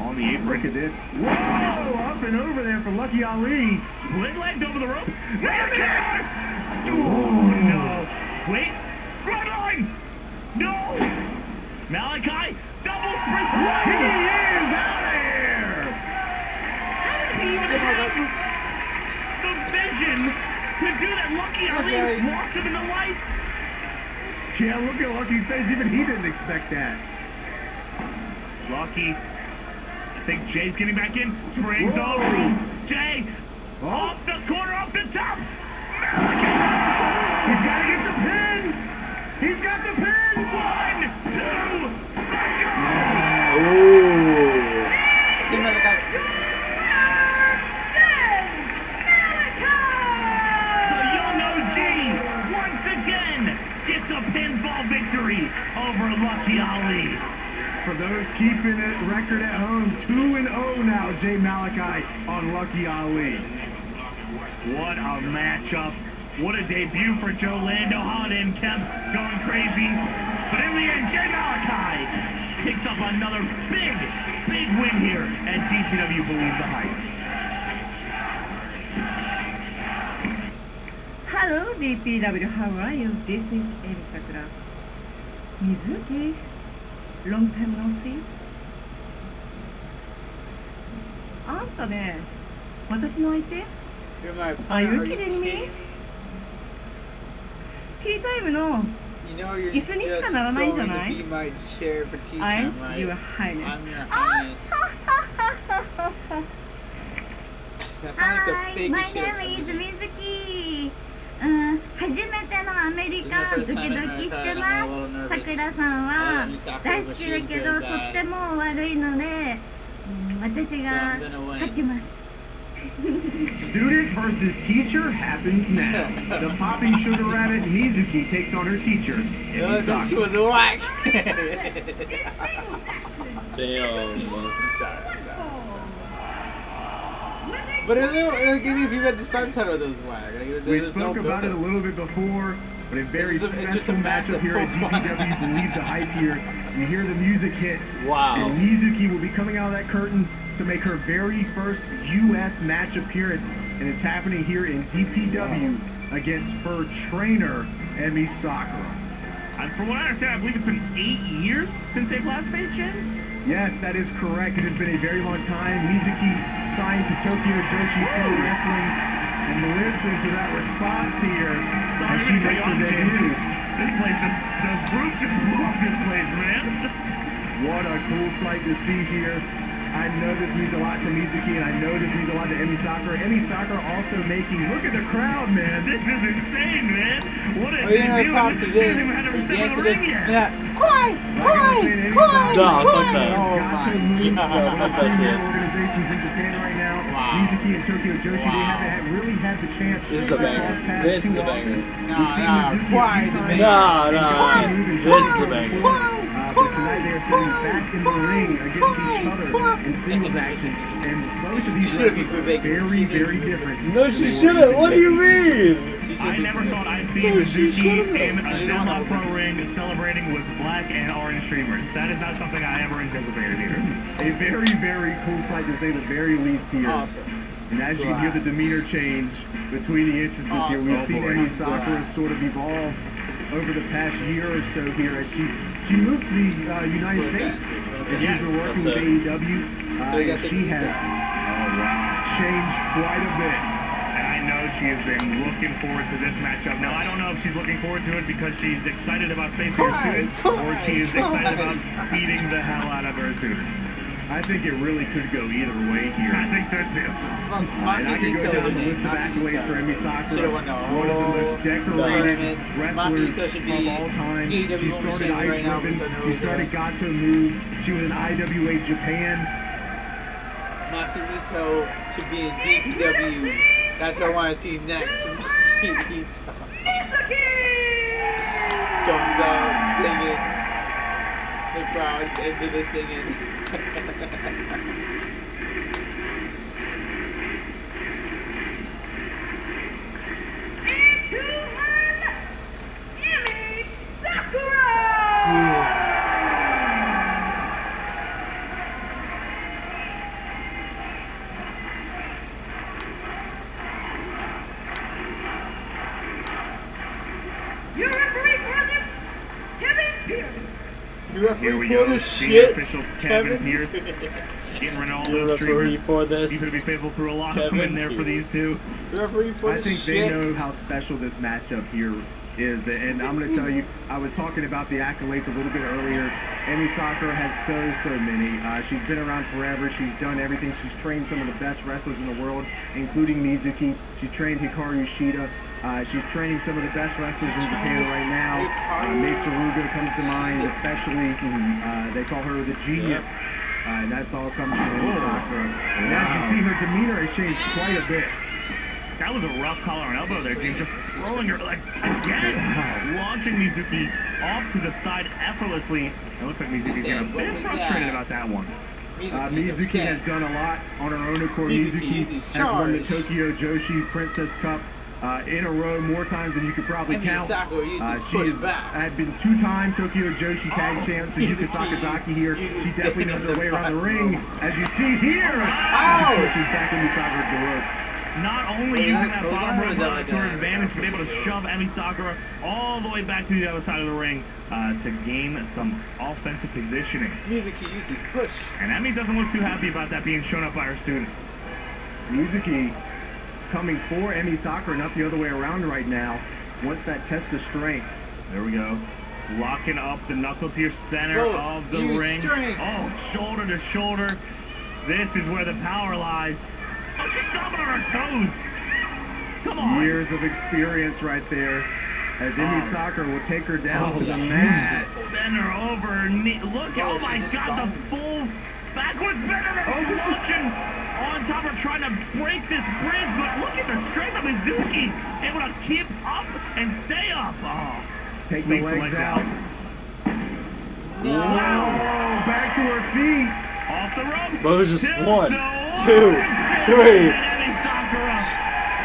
On the apron. Look at this. Whoa! Up and over there for Lucky Ali. Split legged over the ropes. Malachi! Oh, no. Wait. Run line! No! Malachi, double sprint. He is out of here! How did he even have the vision to do that? Lucky Ali lost him in the lights. Yeah, look at Lucky's face. Even he didn't expect that. Lucky. I think Jay's getting back in. Springs Whoa. over. Jay. Oh. Off the corner, off the top. He's got to get the pin. He's got the pin. 1, 2, let's go. Ooh. The young OG once again gets a pinfall victory. over Lucky Ali. For those keeping it record at home, 2-0 now, Jay Malachi on Lucky Ali. What a matchup. What a debut for Joe Lando. Holiday and Kev going crazy. But in the end, Jay Malachi picks up another big win here at DPW Believe the Hype. Hello DPW, how are you? This is Emi Sakura. Mizuki, long time no see. あんたね、私の相手 You're my Are you partner, kidding me? ティータイムの You know you're 椅子にしかならないんじゃない just going to be my chair for tea I'm time, right? your highness. I'm your highness. That sounds like the Hi, fakest my shit name I've is ever seen. Mizuki. 初めてのアメリカ、ドキドキしてます。さくらさんは大好きだけど、とっても悪いので、私が勝ちます。Student versus teacher happens now. The popping sugar rabbit Mizuki takes on her teacher, She Emisaki. was whack. Damn. But it'll give you if you read the subtitle of those whack. Like, We there's spoke no about it a build-up. little bit before, but a very It's just a special match matchup that here at pulls one. DPW. Believe the Hype here. You hear the music hit. Wow. And Mizuki will be coming out of that curtain to make her very first U.S. match appearance, and it's happening here in DPW against her trainer, Emi Sakura. And from what I understand, I believe it's been 8 years since they've last faced, James? Yes, that is correct. It has been a very long time. Mizuki signed to Tokyo Joshi Pro Wrestling, and listen to that response here as she makes her debut. This place just, the roof just blew off this place, man. What a cool sight to see here. I know this means a lot to Mizuki, and I know this means a lot to Emi Sakura. Emi Sakura also making, look at the crowd, man. This is insane, man. What a Oh, yeah, debut. props to She this. hasn't even had to step in the ring yet. Yeah. Like I was saying, Emi Sakura Nah, fuck that. has Oh got to my move God. one of the Fuck that premier shit. organizations in Japan right now. Wow. Mizuki and Tokyo Joshi, they haven't really had the chance This is to a banger. cross paths This is too a banger. often. Nah, We've seen nah, Mizuki why a is few it times Nah, and move and this is show a banger. But tonight they are standing back in the ring against each other in singles action, and both of these She should've been wrestlers are quick. very, very different. No, she shouldn't. What do you mean? I never thought I'd see Oh, she Mizuki should've. in a Deadlock Pro ring celebrating with black and orange streamers. That is not something I ever anticipated here. A very, very cool sight to say the very least here. Awesome. And as you can hear the demeanor change between the entrances here, we've seen Emi Sakura sort of evolve over the past year or so here as she moves to the United States. And she's been working with that's AEW. So you got And the she has changed quite a bit. And I know she has been looking forward to this matchup. Now, I don't know if she's looking forward to it because she's excited about facing her student, or she is excited about beating the hell out of her student. I think it really could go either way here. I think so too. And I could go down the list of accolades for Emi Sakura, one of the most decorated wrestlers of all time. She started Ice Ribbon, she started Gato Move, she was in IWA Japan. Makito should be in DPW. That's what I want to see next. Makito comes out singing. The crowd's into the singing. It's one Emi Sakura. Your referee for this, Kevin Pierce. You Here referee we for go. the Senior shit. official Kevin Pierce. Getting rid of all The those referee streamers. for this. He's going to be faithful through a lot of them in there for these two. You referee for I the think shit. they know how special this matchup here is, and I'm going to tell you, I was talking about the accolades a little bit earlier. Emi Sakura has so many. She's been around forever. She's done everything. She's trained some of the best wrestlers in the world, including Mizuki. She trained Hikaru Shida. She's training some of the best wrestlers in Japan right now. Mei Saruga comes to mind, especially. They call her the genius. And that's all comes from Emi Sakura. And as you see, her demeanor has changed quite a bit. That was a rough collar and elbow there, James. Just throwing her, like, again, launching Mizuki off to the side effortlessly. It looks like Mizuki's getting a bit frustrated about that one. Mizuki has done a lot on her own accord. Mizuki has won the Tokyo Joshi Princess Cup in a row more times than you could probably count. She had been 2-time Tokyo Joshi Tag Champ, so Yuka Sakazaki here. She definitely knows her way around the ring, as you see here. She's back in Misakura to the ropes. Not only using that bottom rope to her advantage, but able to shove Emi Sakura all the way back to the other side of the ring to gain some offensive positioning. Mizuki uses push. And Emi doesn't look too happy about that being shown up by her student. Mizuki coming for Emi Sakura, not the other way around right now. Wants that test of strength. There we go. Locking up the knuckles here, center of the ring. Strength. Oh, shoulder to shoulder. This is where the power lies. Oh, she's stomping on her toes. Come on. Years of experience right there. As Emi Sakura will take her down to the mat. Bend her over her knee. Look, oh my God, the full backwards bend of her motion on top of trying to break this bridge. But look at the strength of Mizuki. Able to keep up and stay up. Oh, take the legs out. Wow, back to her feet. Off the ropes. But it was just 1, 2, 3. Emi Sakura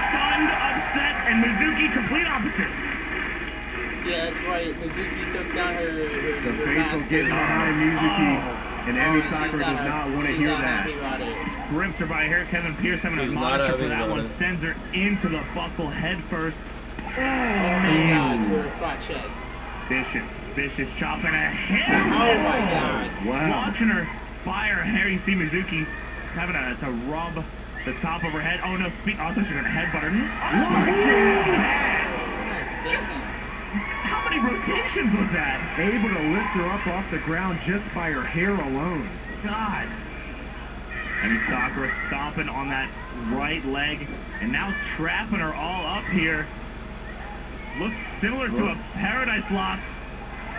stunned, upset, and Mizuki complete opposite. Yeah, that's right. Mizuki took down her The faithful getting behind Mizuki, and Emi Sakura does not want to hear that. Just grips her by her hair. Kevin Pierce having a monster for that one. Sends her into the buckle head first. Oh, man. To her flat chest. Vicious chopping a hair. Oh my God. Wow. Launching her by her hair. You see Mizuki having to rub the top of her head. Oh no, I thought she was going to headbutt her. How many rotations was that? Able to lift her up off the ground just by her hair alone. God. Emi Sakura stomping on that right leg and now trapping her all up here. Looks similar to a Paradise Lock.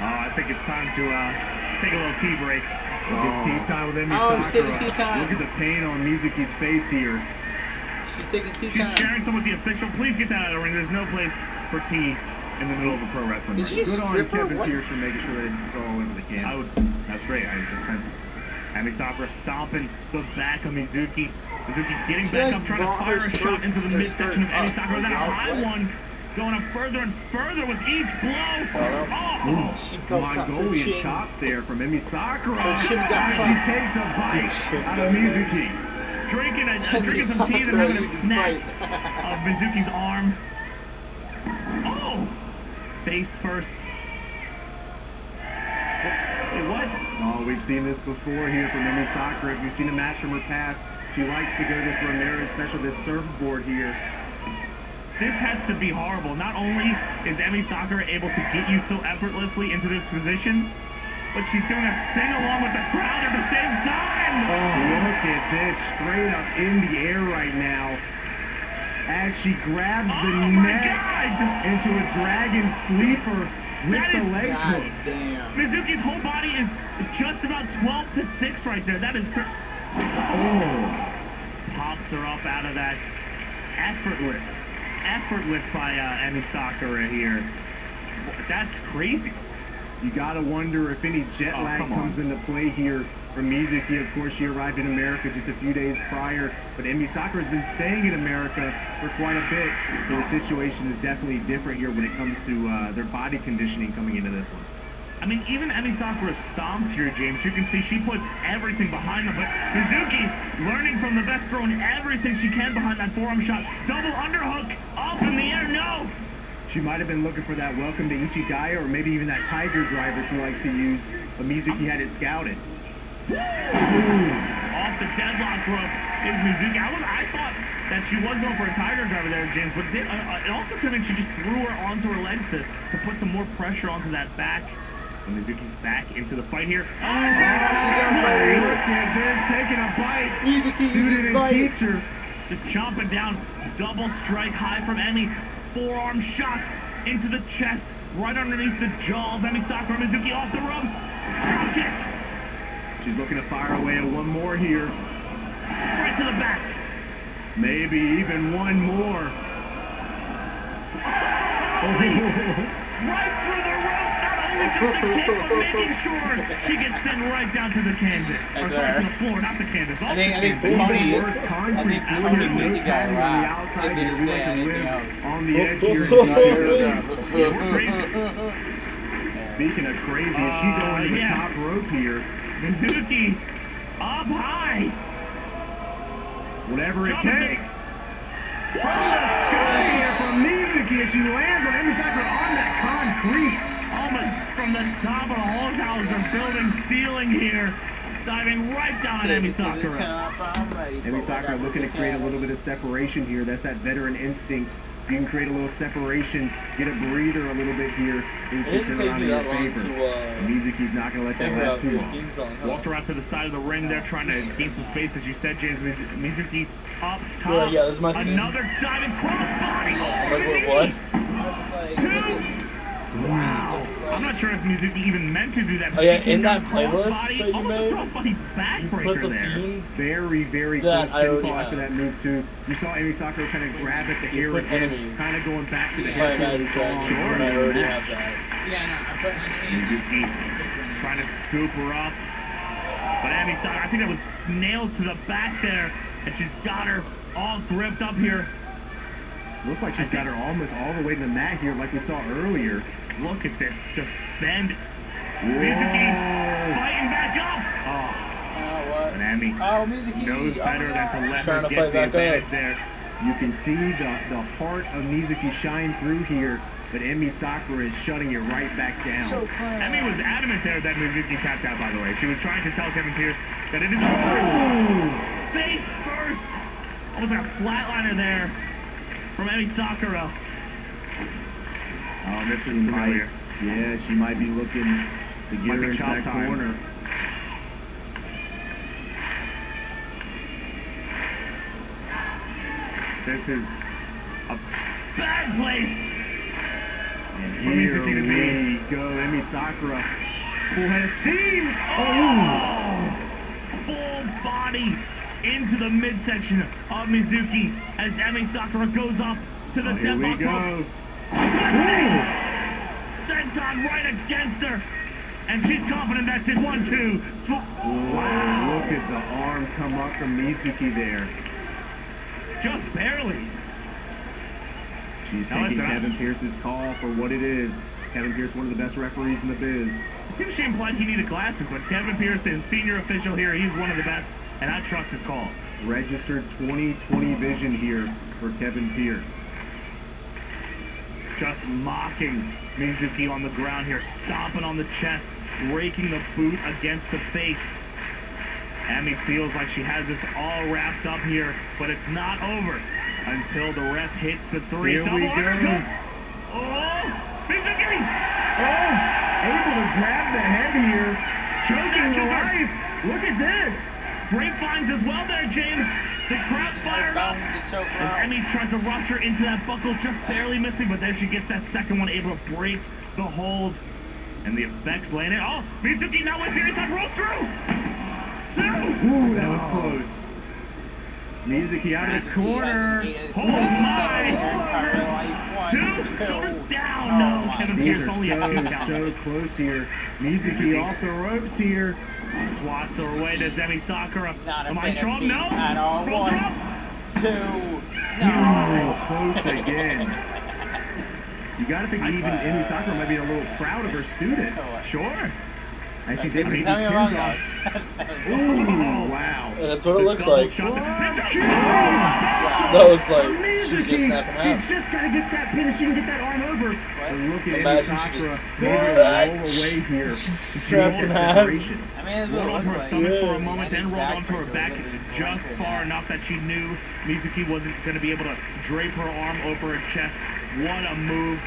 Oh, I think it's time to take a little tea break. Look at tea time with Emi Sakura. Look at the pain on Mizuki's face here. She's sharing some with the official. Please get that out of the ring. There's no place for tea in the middle of a pro wrestling ring. Good on Kevin Pierce for making sure they didn't go all over the can. That's great. It's expensive. Emi Sakura stomping the back of Mizuki. Mizuki getting back up, trying to fire a shot into the midsection of Emi Sakura. Then a high one going up further and further with each blow. Mongolian chops there from Emi Sakura. She takes a bite out of Mizuki. Drinking some tea and having a snack of Mizuki's arm. Oh! Face first. Wait, what? Oh, we've seen this before here from Emi Sakura. If you've seen a match from her past, she likes to go this Romero special, this surfboard here. This has to be horrible. Not only is Emi Sakura able to get you so effortlessly into this position, but she's doing a sing-along with the crowd at the same time! Oh, look at this, straight up in the air right now. As she grabs the neck into a dragon sleeper with the legs hooked. Mizuki's whole body is just about 12-6 right there. That is pops her up out of that. Effortless by Emi Sakura here. That's crazy. You gotta wonder if any jet lag comes into play here for Mizuki. Of course, she arrived in America just a few days prior, but Emi Sakura has been staying in America for quite a bit. So the situation is definitely different here when it comes to their body conditioning coming into this one. I mean, even Emi Sakura stomps here, James. You can see she puts everything behind them, but Mizuki learning from the best, throwing everything she can behind that forearm shot. Double underhook, up in the air, no! She might have been looking for that welcome to Ichigaya, or maybe even that tiger driver she likes to use, but Mizuki had it scouted. Off the deadlock rope is Mizuki. I thought that she was going for a tiger driver there, James, but it also could have been she just threw her onto her legs to put some more pressure onto that back. And Mizuki's back into the fight here. Look at this, taking a bite. Student and teacher. Just chomping down. Double strike high from Emi. Forearm shots into the chest, right underneath the jaw of Emi Sakura. Mizuki off the ropes. Drop kick. She's looking to fire away at one more here. Right to the back. Maybe even one more. Right through the ropes, not only just the kick, but making sure she gets sent right down to the canvas. Or sorry, to the floor, not the canvas. I think Tony, Tony Tony got on the robbed. outside They here. We didn't like say to anything live else. on the edge here. Yeah, we're crazy. Speaking of crazy, is she going to the yeah. top rope here? Mizuki up high. Whatever it Jumping to- takes. Scoop here from Mizuki as she lands on Emi Sakura on that concrete. Almost from the top of the Holzhauser building ceiling here. Diving right down on Emi Sakura. Emi Sakura looking to create a little bit of separation here. That's that veteran instinct. You can create a little separation, get a breather a little bit here, and It didn't turn take around you in your that long favor. to Mizuki's not going to let that figure last out too your long. theme song. Huh? Walked around to the side of the ring there, trying to gain some space, as you said, James. Mizuki up top. Yeah, that's my thing. Another diving crossbody. Like, what? Two. Wow. I'm not sure if Mizuki even meant to do that. Oh, yeah, She did in that a playlist crossbody, that you almost made, a crossbody You put backbreaker the there. theme. Very, very That close I already pinfall after have. that move too. You saw Emi Sakura kind of grab at the air put again, enemies. kind of going back to the My head. bad, distraction, and I already have that. Yeah, no, I put Mizuki trying to scoop her up. But Emi Sakura, I think that was nails to the back there, and she's got her all gripped up here. Looks like she's got her almost all the way to the mat here, like we saw earlier. Look at this, just bend. Mizuki fighting back up. Oh, what? and Emi Mizuki knows better than to let Trying her to get fight the back advantage up. there. You can see the heart of Mizuki shine through here, but Emi Sakura is shutting it right back down. Emi was adamant there that Mizuki tapped out, by the way. She was trying to tell Kevin Pierce that it is face first. Almost like a flatliner there from Emi Sakura. Oh, this is familiar. Yeah, she might be looking to get Might her be into chop that time. corner. This is a bad place And for Mizuki to here be. we go, Emi Sakura. Full head of steam. Oh! Full body into the midsection of Mizuki as Emi Sakura goes up to the Here we deadlock rope. go. Twisting! Senton right against her. And she's confident that's it. 1, 2, 4. Wow. Look at the arm come up from Mizuki there. Just barely. She's Now taking listen, Kevin Pierce's call for what it is. Kevin Pierce, one of the best referees in the biz. It seems she implied he needed glasses, but Kevin Pierce is senior official here. He's one of the best, and I trust his call. Registered 20/20 vision here for Kevin Pierce. Just mocking Mizuki on the ground here, stomping on the chest, raking the boot against the face. Emi feels like she has this all wrapped up here, but it's not over until the ref hits the 3. Here we Double go. undercut. Oh, Mizuki! Oh, able to grab the head here, choking the Snatches her. life. Look at this. Grapevines as well there, James. The crowd's fired up. As Emi tries to rush her into that buckle, just barely missing, but then she gets that second one, able to break the hold. And the effects laying it. Oh, Mizuki not wasting any time, rolls through. 2. Ooh, that was close. Mizuki out of the corner. Oh my! 2, shoulders down. No, Kevin These Pierce are only at 2 count. so close here. Mizuki off the ropes here. Swats her away to Emi Sakura. Not a Am I fan of strong? me No. at all. Rolls her 1, up. 2. Oh, close again. You gotta think even Emi Sakura might be a little proud of her student. Sure. As she's able to get Tell these me pins wrong, off. Ooh, wow. And that's what it looks like. Shot to Mizuki. That looks like she's just Mizuki, snapping out. she's just gotta get that pin if she can get that arm over. But look at Emi Imagine she Sakura just- maybe roll away here. Snaps in half. Separation. I mean, it's Rolled what it onto her looks stomach like. for a moment, then rolled Back onto her breaker back was just right far there. enough that she knew Mizuki wasn't going to be able to drape her arm over her chest. What a move.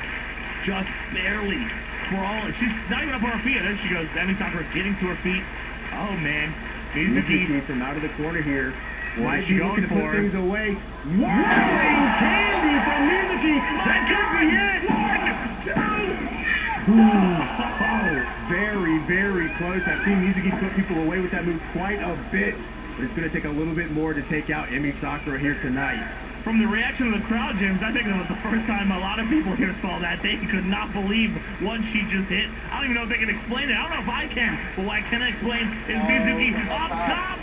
Just barely crawling. She's not even up on her feet. There she goes. Emi Sakura getting to her feet. Oh, man. Mizuki. Mizuki from out of the corner here. What Might is she be going looking to put for? things away. Whirling candy from Mizuki. That could be it. 1, 2. Oh, very, very close. I've seen Mizuki put people away with that move quite a bit. but it's going to take a little bit more to take out Emi Sakura here tonight. From the reaction of the crowd, James, I think it was the first time a lot of people here saw that. They could not believe what she just hit. I don't even know if they can explain it. I don't know if I can, but what I can explain is Mizuki up top.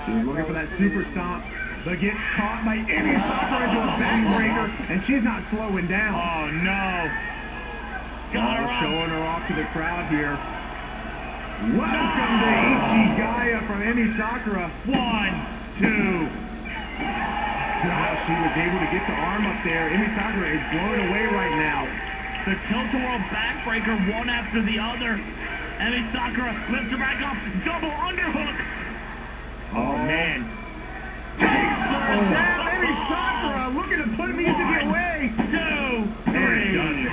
She's looking for that super stomp, but gets caught by Emi Sakura into a backbreaker, and she's not slowing down. Oh, no. Got her showing her off to the crowd here. Welcome to Ichigaya from Emi Sakura. 1, 2. She was able to get the arm up there. Emi Sakura is blown away right now. The tilt-a-whirl backbreaker, one after the other. Emi Sakura lifts her back up. Double underhooks. Oh, man. Takes her down. Emi Sakura looking to put Mizuki away. 2, 3. And does it.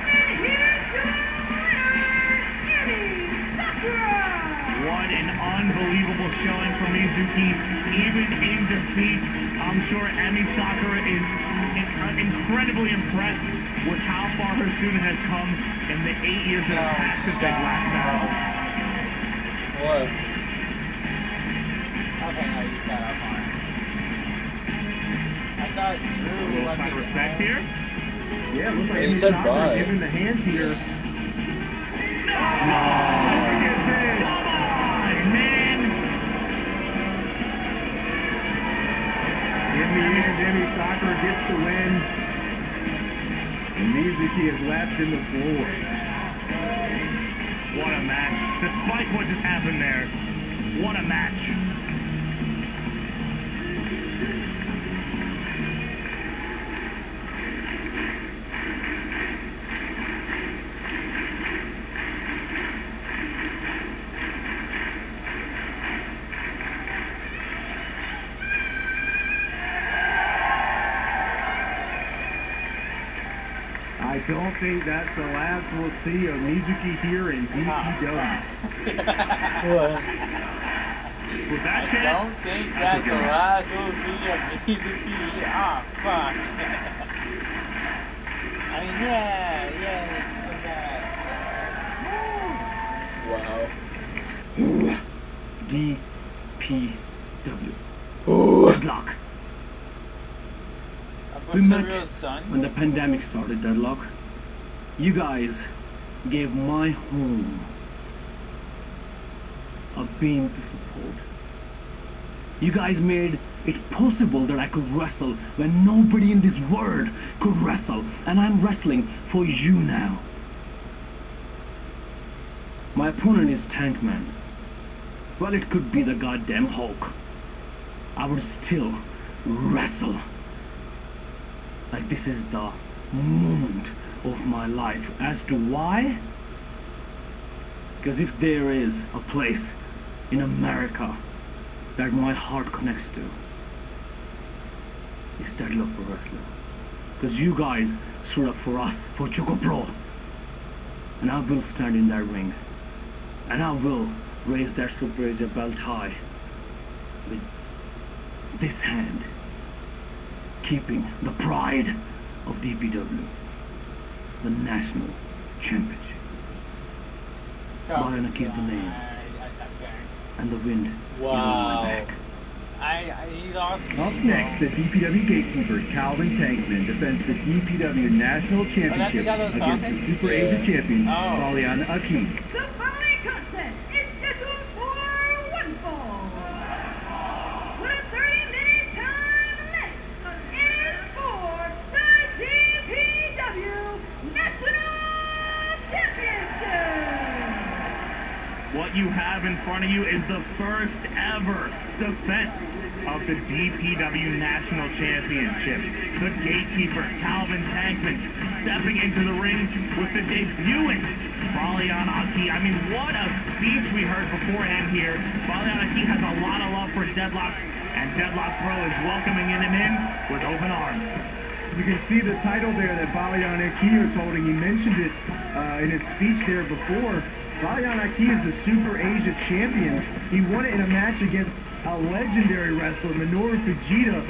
And here's your winner, Emi Sakura. What an unbelievable showing from Mizuki. Even in defeat, I'm sure Emi Sakura is incredibly impressed with how far her student has come in the 8 years that have passed since they last battled. What? Okay, no, you got up on it. I thought Drew A little sign of respect here. Yeah, it looks like He Emi said Sakura bye. giving the hands here. No! Look at this. Come on, man! Emi Sakura gets the win. And Mizuki is left in the floor. What a match. Despite what just happened there, what a match. I don't think that's the last we'll see of Mizuki here in DPW. What? With that I chant, don't think that's the last we'll see of Mizuki. Ah, fuck. I mean, yeah, Wow. DPW. Ooh. Deadlock. We We met real son. when the pandemic started, Deadlock. You guys gave my home a beam to support. You guys made it possible that I could wrestle when nobody in this world could wrestle, and I'm wrestling for you now. My opponent is Tankman. Well, it could be the goddamn Hulk. I would still wrestle. Like this is the moment of my life. As to why? Because if there is a place in America that my heart connects to, it's Deadlock Pro Wrestling. Because you guys stood up for us, for Choco Pro. And I will stand in that ring. And I will raise that Super Asia belt high with this hand, keeping the pride of DPW, the national championship. Bionic is the name, and the wind is on my back. He lost me. Up next, the DPW gatekeeper, Calvin Tankman, defends the DPW National Championship guy that was against talking? the Super Asia champion, Oh. Valiana Aki. The following contest is scheduled for one fall. With a 30-minute time limit, it is for the DPW National Championship. What you have in front of you is the first ever defense of the DPW National Championship. The gatekeeper, Calvin Tankman, stepping into the ring with the debuting Valiana Aki. I mean, what a speech we heard beforehand here. Valiana Aki has a lot of love for Deadlock, and Deadlock Pro is welcoming him in with open arms. You can see the title there that Valiana Aki is holding. He mentioned it in his speech there before. Valiana Aki is the Super Asia champion. He won it in a match against a legendary wrestler, Minoru Fujita,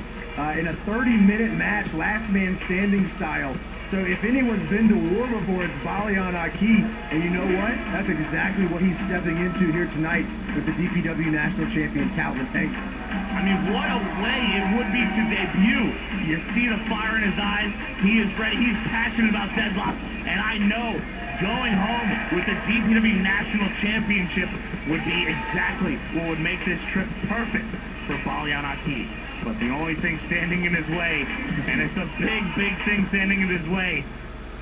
in a 30-minute match, last man standing style. So if anyone's been to war before, it's Balian Aki, and you know what? That's exactly what he's stepping into here tonight with the DPW National Champion Calvin Tankman. I mean, what a way it would be to debut. You see the fire in his eyes. He is ready. He's passionate about Deadlock, and I know going home with the DPW National Championship would be exactly what would make this trip perfect for Balian Aki. But the only thing standing in his way, and it's a big, big thing standing in his way,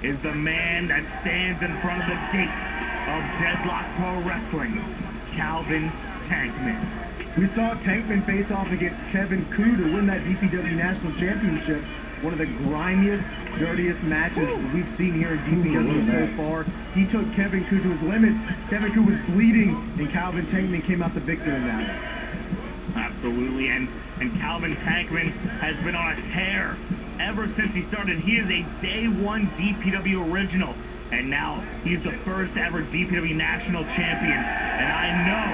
is the man that stands in front of the gates of Deadlock Pro Wrestling, Calvin Tankman. We saw Tankman face off against Kevin Koo to win that DPW National Championship. One of the grimiest, dirtiest matches we've seen here in DPW so far. He took Kevin Koo to his limits. Kevin Koo was bleeding, and Calvin Tankman came out the victor in that. Absolutely, and Calvin Tankman has been on a tear ever since he started. He is a day one DPW original, and now he's the first ever DPW National Champion. And I know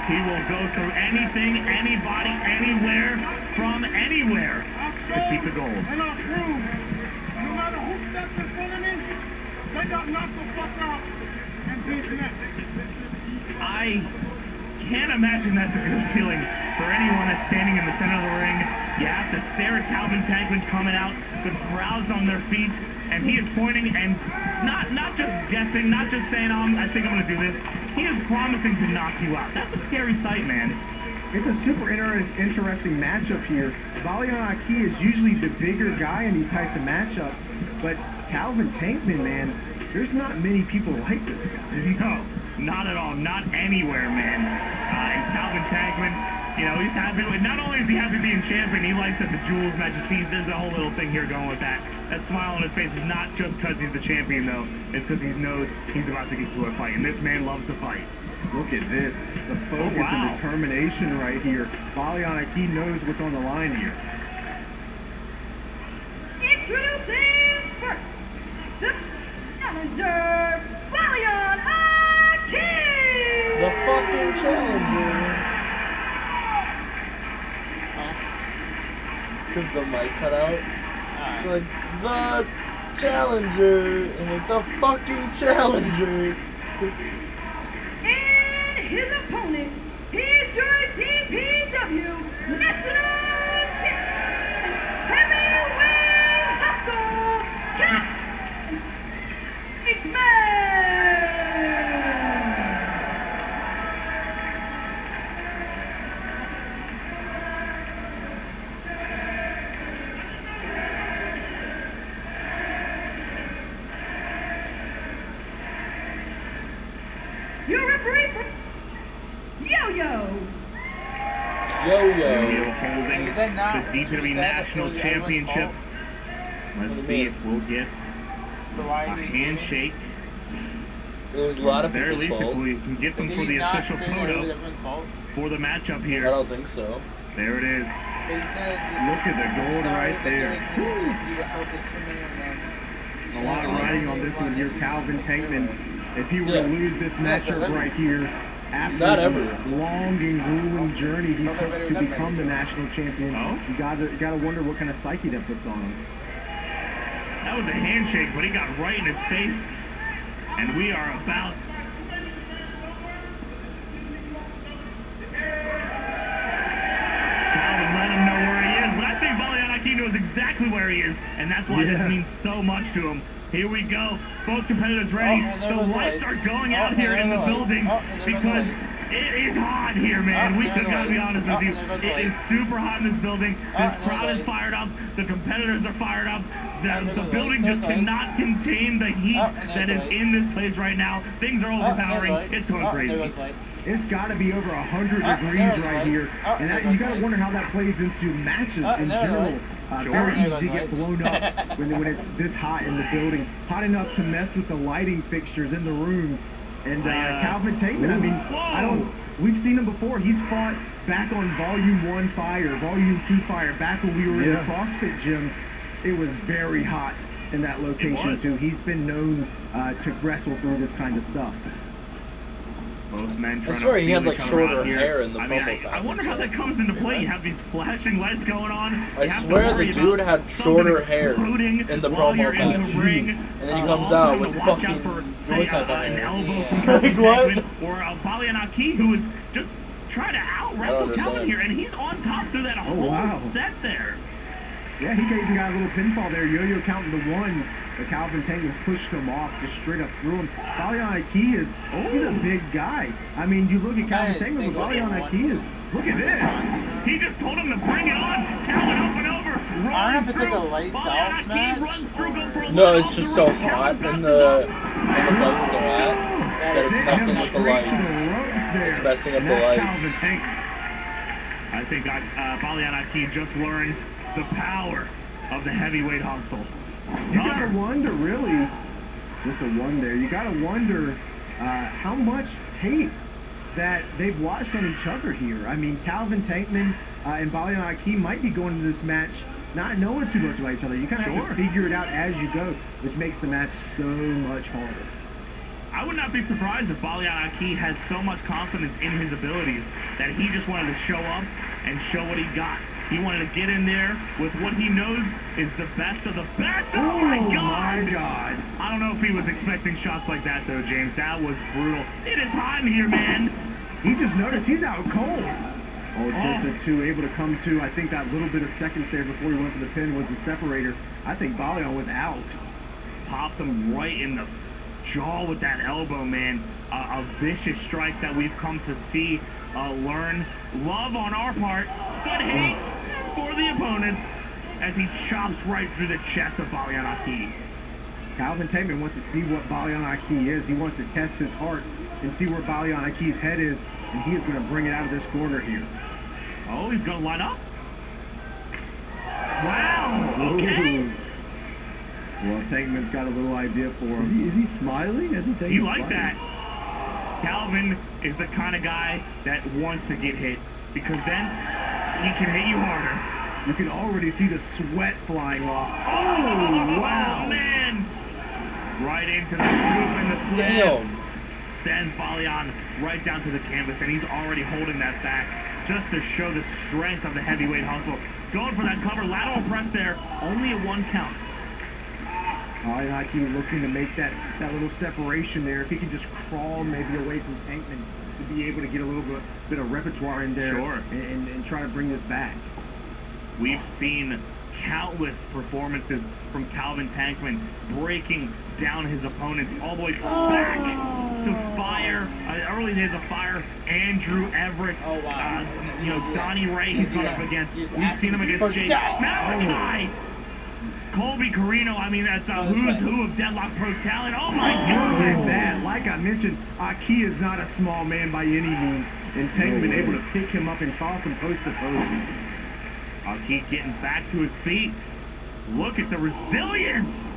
he will go through anything, anybody, anywhere, from anywhere to keep the gold. And I'll prove, no matter who steps in front of me, they got knocked the fuck out, and he's next. I can't imagine that's a good feeling for anyone that's standing in the center of the ring. You have to stare at Calvin Tankman coming out, the crowd's on their feet, and he is pointing and not just guessing, not just saying, I think I'm gonna do this. He is promising to knock you out. That's a scary sight, man. It's a super interesting matchup here. Balian Aki is usually the bigger guy in these types of matchups, but Calvin Tankman, man, there's not many people like this guy. No, not at all, not anywhere, man. And Calvin Tankman, you know, he's happy with, not only is he happy being champion, he likes that the Jewels matches team. There's a whole little thing here going with that. That smile on his face is not just because he's the champion, though. It's because he knows he's about to get to a fight, and this man loves to fight. Look at this, the focus and determination right here. Balian Aki knows what's on the line here. Introducing first, the challenger, Balian Aki! The fucking challenger. Because the mic cut out. It's like, the challenger. And like, the fucking challenger. And his opponent, he's your DPW National Champion, Heavyweight Hustle, Calvin Tankman! Your referee, Yo-Yo! Yo-Yo holding the DPW National Championship. Let's see if we'll get a handshake. It was a lot of At the very least, fault. if we can get them for the official photo for the matchup I here. don't think so. There it is. Look at the gold right there. A lot of riding on this one here. Calvin Tankman, if he were to lose this matchup right here, after the long and grueling journey he took to become the national champion, you gotta wonder what kind of psyche that puts on him. That was a handshake, but he got right in his face. And we are about Calvin let him know where he is, but I think Balian Aki knows exactly where he is, and that's why this means so much to him. Here we go. Both competitors ready. The lights are going out here in the building because it is hot here, man. We gotta be honest with you. It is super hot in this building. This crowd is fired up. The competitors are fired up. The building just cannot contain the heat that is in this place right now. Things are overpowering. It's going crazy. It's got to be over 100 degrees right here, and that, you got to wonder how that plays into matches in general. Very easy to get blown up when it's this hot in the building. Hot enough to mess with the lighting fixtures in the room. And Calvin Tankman, I mean, we've seen him before. He's fought back on Volume 1 Fire, Volume 2 Fire, back when we were in the CrossFit gym. It was very hot in that location too. He's been known to wrestle through this kind of stuff. Both men trying swear to he had, feel like, each other shorter out here. hair in the I mean, promo I wonder how that comes into play. You have these flashing lights going on. I You have to swear worry the dude about had something shorter hair exploding in the while promo you're in match. the ring. And then he comes Also out to with watch fucking out for, say, Joy type of an hair. elbow from Like, Calvin what? Tankman or Balianaki, who is just trying to out-wrestle Calvin understand. here, and he's on top through that whole wow. set there. Yeah, he even got a little pinfall there. Yo-Yo counting the one. But Calvin Tankman pushed him off, just straight up through him. Balianaki he's a big guy. I mean, you look at Calvin Tankman, but Balianaki is, look at this. He just told him to bring it on. Calvin up and over. I don't know if it's like a lights out match. Runs through, go for a No, line it's off just the so ropes. hot Calvin in bounces the off. place that they're at that it's Sitting messing him with the straight to lights. the ropes there. It's messing up And the that's lights. Calvin Tankman. I think Balianaki just learned the power of the heavyweight hustle. You gotta wonder, really, just a one there. You gotta wonder how much tape that they've watched on each other here. I mean, Calvin Tankman and Balianaki might be going into this match not knowing too much about each other. You kind of have to figure it out as you go, which makes the match so much harder. I would not be surprised if Balianaki has so much confidence in his abilities that he just wanted to show up and show what he got. He wanted to get in there with what he knows is the best of the best. Oh my God! My God. I don't know if he was expecting shots like that though, James. That was brutal. It is hot in here, man. He just noticed he's out cold. Oh, just a two, able to come to. I think that little bit of seconds there before he went for the pin was the separator. I think Balian was out. Popped him right in the jaw with that elbow, man. A vicious strike that we've come to see, learn, love on our part, but hate for the opponents as he chops right through the chest of Balianaki. Calvin Tankman wants to see what Balianaki is. He wants to test his heart and see where Balianaki's head is, and he is going to bring it out of this corner here. Oh, he's going to line up? Wow, okay. Ooh. Well, Tankman's got a little idea for him. Is he smiling? I think He liked that. Calvin is the kind of guy that wants to get hit because then he can hit you harder. You can already see the sweat flying off. Oh, wow. Man. Right into the swoop and the slam. Damn. Sends Balian right down to the canvas, and he's already holding that back just to show the strength of the heavyweight hustle. Going for that cover, lateral press there, only a 1 count. Balianaki looking to make that little separation there. If he can just crawl maybe away from Tankman to be able to get a little bit of repertoire in there. Sure. And try to bring this back. We've seen countless performances from Calvin Tankman breaking down his opponents all the way back to Fire, early days of Fire, Andrew Everett, Donnie Ray he's gone up against. We've seen him against Jake Malachi. Colby Carino, I mean, that's a who's who of Deadlock Pro talent. Oh my God! Look at that. Like I mentioned, Aki is not a small man by any means. And Tankman able to pick him up and toss him post to post. Aki getting back to his feet. Look at the resilience.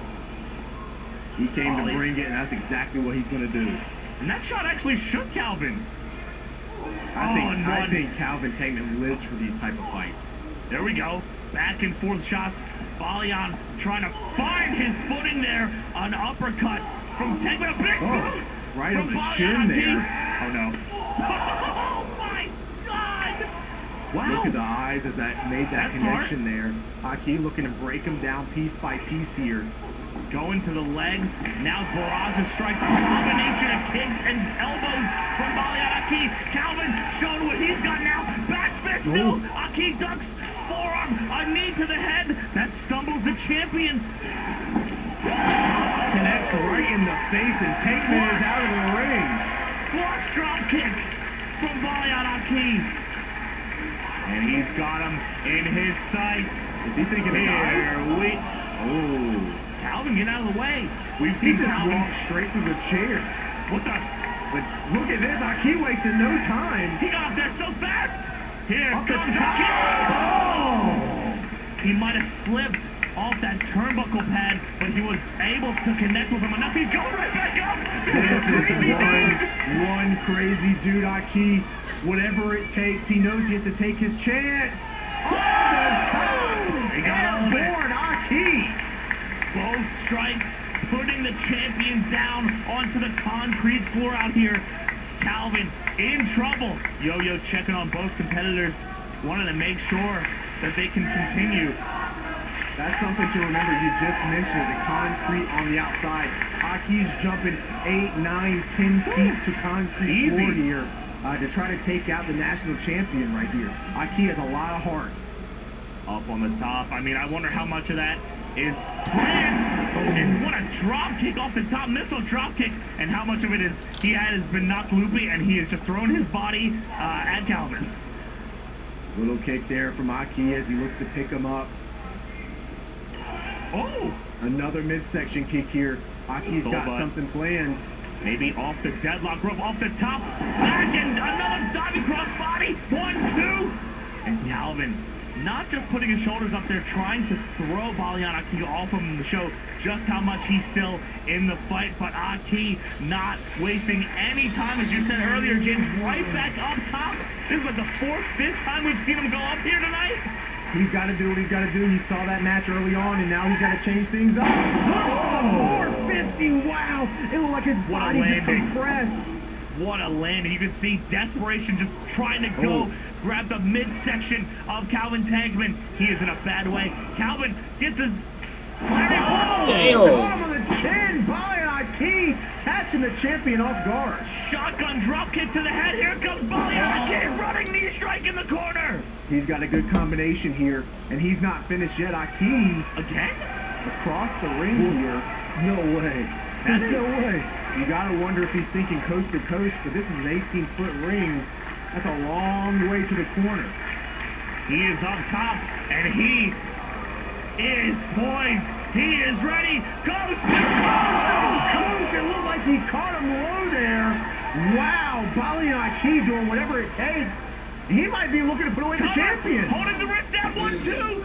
He came to bring it, and that's exactly what he's going to do. And that shot actually shook Calvin. I think Calvin Tankman lives for these type of fights. There we go. Back and forth shots. Balian trying to find his footing there. An uppercut from Tankman. A big boot right from on the Balian chin there. Oh no. Oh my God. Wow. Look at the eyes as that made that That's connection there. Aki looking to break him down piece by piece here. Going to the legs. Now Barraza strikes a combination of kicks and elbows from Balianaki. Calvin showing what he's got now. Back fist still. Aki ducks forearm. A knee to the head. That stumbles the champion. Connects right in the face, and Tankman is out of the ring. Flush drop kick from Balianaki. And he's got him in his sights. Is he thinking of dive? Calvin, get out of the way. We've He seen just Calvin walked straight through the chairs. What the? But look at this. Aki wasted no time. He got up there so fast. Here Off the comes top. Aki. Oh! He might have slipped off that turnbuckle pad, but he was able to connect with him enough. He's going right back up. This is crazy, dude. one crazy dude, Aki. Whatever it takes, he knows he has to take his chance. Oh, the toe! He got all of it. Airborne, Aki. Both strikes putting the champion down onto the concrete floor out here. Calvin in trouble. Yo-Yo checking on both competitors, wanting to make sure that they can continue. That's something to remember. You just mentioned the concrete on the outside. Aki's jumping 8, 9, 10 feet to concrete floor here to try to take out the national champion right here. Aki has a lot of heart. Up on the top. I mean, I wonder how much of that is planned. And what a drop kick off the top, missile drop kick. And how much of it is he has been knocked loopy and he has just thrown his body at Calvin. Little kick there from Aki as he looks to pick him up. Oh! Another midsection kick here. Aki's got something planned. Maybe off the deadlock rope, off the top. Back and another diving cross body. 1, 2. And Calvin not just putting his shoulders up there, trying to throw Balian Aki off of him to show just how much he's still in the fight. But Aki not wasting any time, as you said earlier, James, right back up top. This is like the 4th, 5th time we've seen him go up here tonight. He's got to do what he's got to do. He saw that match early on, and now he's got to change things up. Looks for 450. Wow. It looked like his body just compressed. What a landing. You can see desperation just trying to go grab the midsection of Calvin Tankman. He is in a bad way. Calvin gets his... Damn. Caught him on the chin. Balian Aki catching the champion off guard. Shotgun drop kick to the head. Here comes Balian Aki running knee strike in the corner. He's got a good combination here, and he's not finished yet. Aki again across the ring here. No way. There's no way. You gotta wonder if he's thinking coast to coast, but this is an 18-foot ring. That's a long way to the corner. He is up top, and he is poised. He is ready. Coast to coast. It looked like he caught him low there. Wow, Balian Aki doing whatever it takes. He might be looking to put away the champion. Holding the wrist down, 1, 2.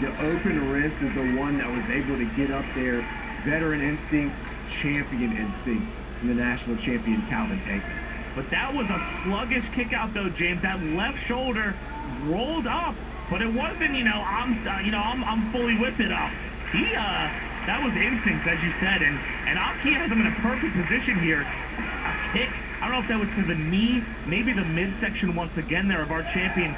The open wrist is the one that was able to get up there. Veteran instincts, champion instincts, and the national champion Calvin Tankman. But that was a sluggish kick out though, James. That left shoulder rolled up, but it wasn't, I'm fully with it up. That was instincts, as you said, and Aki has him in a perfect position here. A kick. I don't know if that was to the knee, maybe the midsection once again there of our champion,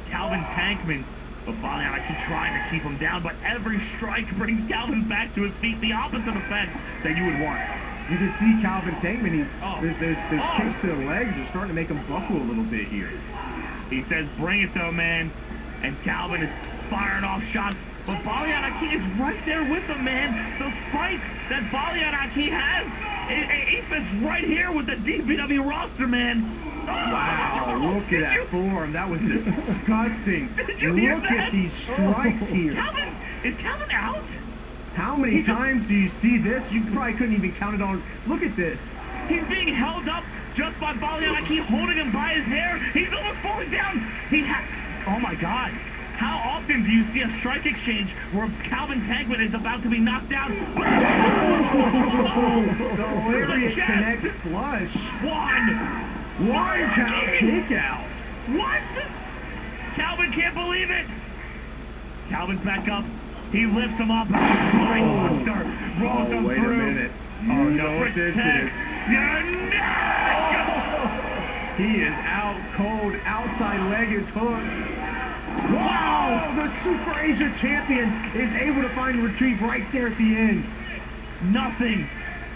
Calvin Tankman. But Balian Aki trying to keep him down, but every strike brings Calvin back to his feet. The opposite effect that you would want. You can see Calvin Tankman, there's kicks to the legs are starting to make him buckle a little bit here. He says, bring it though, man. And Calvin is firing off shots, but Balian Aki is right there with him, man. The fight that Balian Aki has, he fits right here with the DPW roster, man. Wow, look at that form. That was disgusting. Did you hear that? Look at these strikes here. Is Calvin out? How many times do you see this? You probably couldn't even count it on. Look at this. He's being held up just by Balian Aki, holding him by his hair. He's almost falling down. Oh my God. How often do you see a strike exchange where Calvin Tankman is about to be knocked down? The lariat connects flush. One count kick out. What? Calvin can't believe it. Calvin's back up. He lifts him up. Spine monster rolls him wait through. Wait a minute. You know what this is. Your neck. He is out cold. Outside leg is hooked. Wow! The Super Asia champion is able to find retrieve right there at the end. Nothing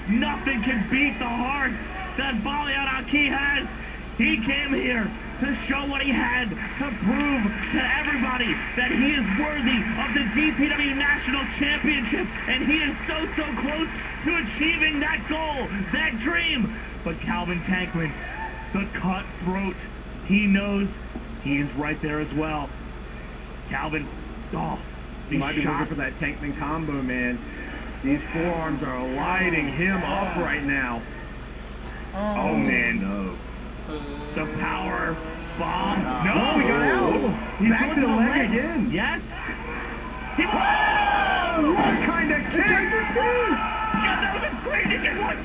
can beat the heart that Balian Aki has. He came here to show what he had, to prove to everybody that he is worthy of the DPW National Championship, and he is so close to achieving that goal, that dream. But Calvin Tankman, the cutthroat, he knows he is right there as well. Calvin, he might be looking for that Tankman combo, man. These forearms are lighting him up right now. Oh man, no. The power bomb. No, he got out. He's back to the leg again. Yes. What kind of kick? God, that was a crazy kick. 1,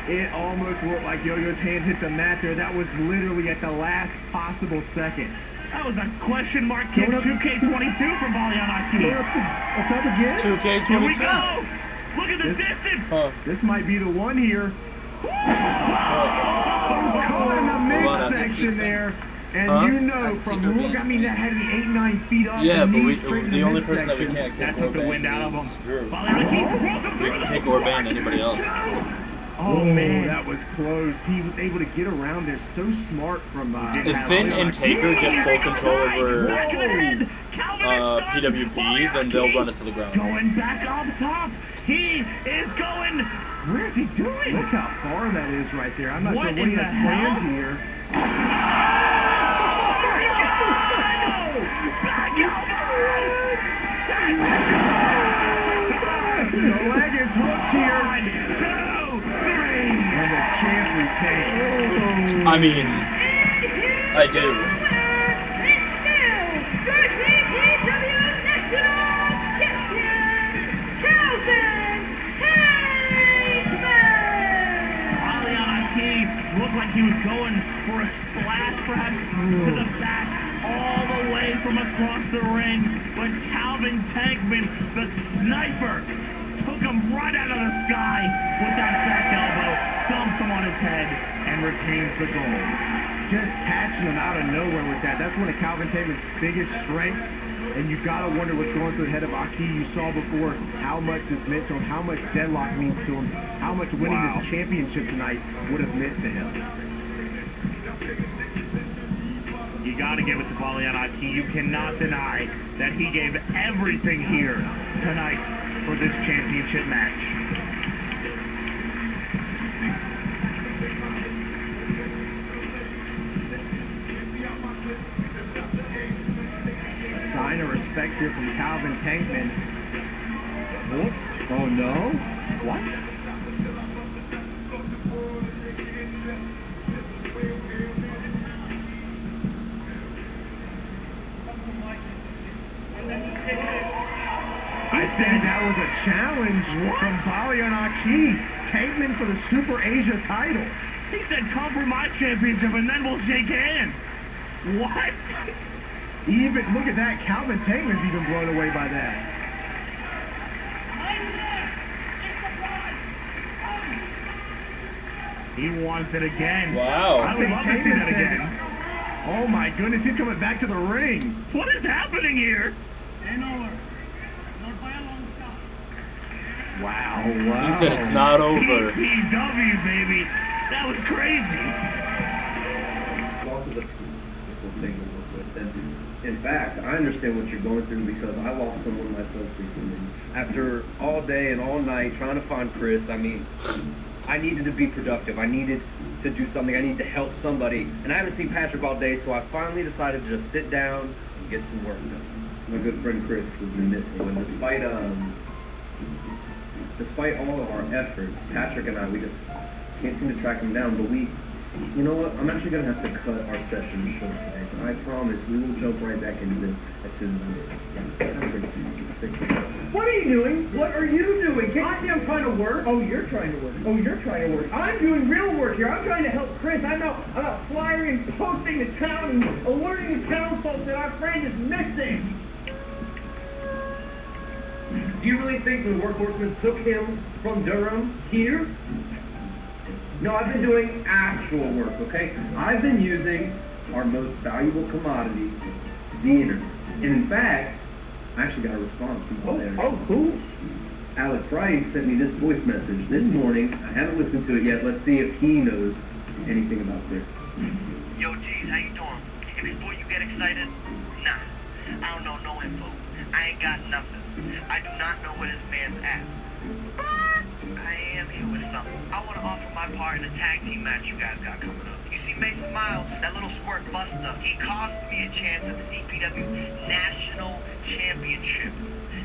2. It almost looked like Yo-Yo's hand hit the mat there. That was literally at the last possible second. That was a question mark kick. 2K22 from Balian Aki. Up again? 2K22. Here we go. Look at the distance. This might be the one here. Caught in the midsection there. And you know, from look, I mean, that had to be 8, 9 feet up. Yeah, and but knees straight in the only person that we midsection. can't That kick or took the wind out of ban him. is Drew. Balianaki rolls him We through can the kick or ban anybody else. Oh man, that was close. He was able to get around there. So smart from. If Finn and Taker get full control over Back of the head. Calvin is stunned. PWP, then they'll run it to the ground. Going back off top. He is going. Where's he doing? Look how far that is right there. I'm not What sure what in he the has hell? planned here. The leg is hooked here. 1, 2, 3. And the champ retains. I mean, I do. It's still the DPW National Champion, Calvin Tankman! Balianaki looked like he was going for a splash, perhaps to the back, all the way from across the ring. But Calvin Tankman, the sniper, took him right out of the sky with that back elbow, dumps him on his head, and retains the gold. Just catching him out of nowhere with that. That's one of Calvin Tankman's biggest strengths. And you gotta wonder what's going through the head of Aki. You saw before how much this meant to him, how much Deadlock means to him, how much winning this championship tonight would have meant to him. You got to give it to Balianaki. You cannot deny that he gave everything here tonight for this championship match. A sign of respect here from Calvin Tankman. Whoops. Oh no? What? I said that was a challenge from Balianaki. Tankman for the Super Asia title. He said, come for my championship and then we'll shake hands. What? Even, look at that. Calvin Tankman's even blown away by that. He wants it again. Wow. I would love to see that said, again. oh my goodness, he's coming back to the ring. What is happening here? Wow. He said it's not over. DPW, baby. That was crazy. Loss is a difficult thing to work with. And in fact, I understand what you're going through because I lost someone myself recently. After all day and all night trying to find Chris, I mean, I needed to be productive. I needed to do something. I needed to help somebody. And I haven't seen Patrick all day, so I finally decided to just sit down and get some work done. My good friend Chris has been missing. And despite all of our efforts, Patrick and I, we just can't seem to track him down. But you know what? I'm actually going to have to cut our session short today. But I promise we will jump right back into this as soon as I'm ready. What are you doing? What are you doing? Can't you see I'm trying to work? Oh, you're trying to work. Oh, you're trying to work. I'm doing real work here. I'm trying to help Chris. I'm out flyering, posting to town, and alerting the townfolk that our friend is missing. Do you really think the workhorseman took him from Durham here? No, I've been doing actual work, okay? I've been using our most valuable commodity, the internet. And in fact, I actually got a response from the internet. Oh, cool. Alec Price sent me this voice message this morning. I haven't listened to it yet. Let's see if he knows anything about Chris. Yo, G's, how you doing? And before you get excited, nah, I don't know no info. I ain't got nothing. I do not know where this man's at. But I am here with something. I want to offer my part in a tag team match you guys got coming up. You see, Mason Miles, that little squirt buster, he cost me a chance at the DPW National Championship.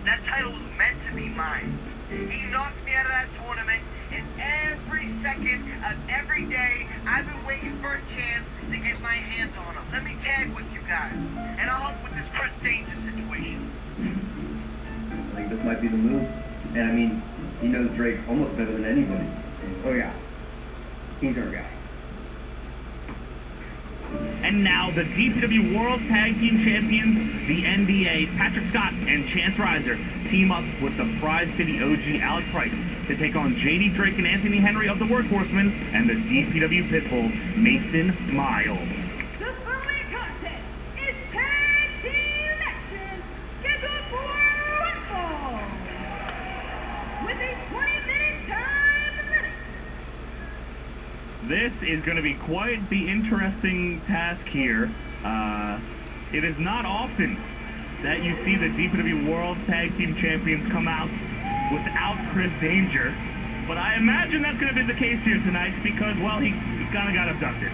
That title was meant to be mine. He knocked me out of that tournament, and every second of every day, I've been waiting for a chance to get my hands on him. Let me tag with you guys, and I'll help with this Chris Danger situation. I think this might be the move. And I mean, he knows Drake almost better than anybody. Oh, yeah. He's our guy. And now the DPW World Tag Team Champions, the NBA, Patrick Scott and Chance Reiser, team up with the Prize City OG Alec Price to take on JD Drake and Anthony Henry of the Workhorsemen and the DPW Pitbull, Mason Miles. The following contest is tag team action, scheduled for one fall, with a 20-minute time limit. This is going to be quite the interesting task here. It is not often that you see the DPW World's Tag Team Champions come out without Chris Danger, but I imagine that's going to be the case here tonight because, well, he kind of got abducted.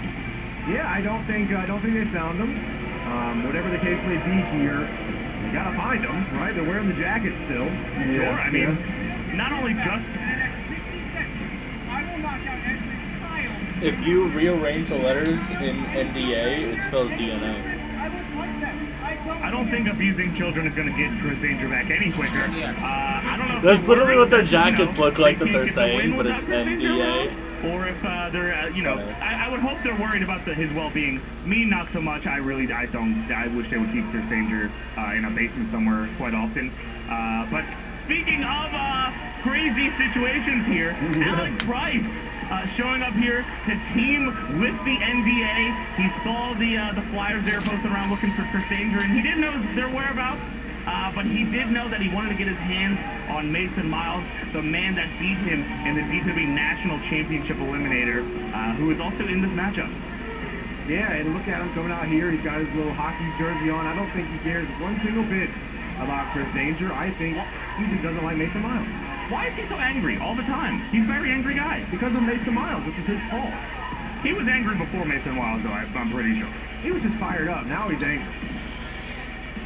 Yeah, I don't think they found him. Whatever the case may be here, they gotta find him, right? They're wearing the jacket still. Sure, I mean, not only just... If you rearrange the letters in NDA, it spells DNA. I don't think abusing children is going to get Chris Danger back any quicker. I don't know. That's literally what their jackets look like that they're saying, but it's NDA. Or if they're, I would hope they're worried about his well-being. Me, not so much. I wish they would keep Chris Danger in a basement somewhere quite often. But speaking of crazy situations here, Alec Price showing up here to team with the NBA. He saw the flyers there posted around looking for Chris Danger, and he didn't know their whereabouts. But he did know that he wanted to get his hands on Mason Miles, the man that beat him in the DPW National Championship Eliminator, who is also in this matchup. Yeah, and look at him coming out here. He's got his little hockey jersey on. I don't think he cares one single bit about Chris Danger. I think he just doesn't like Mason Miles. Why is he so angry all the time? He's a very angry guy. Because of Mason Miles. This is his fault. He was angry before Mason Miles, though, I'm pretty sure. He was just fired up. Now he's angry.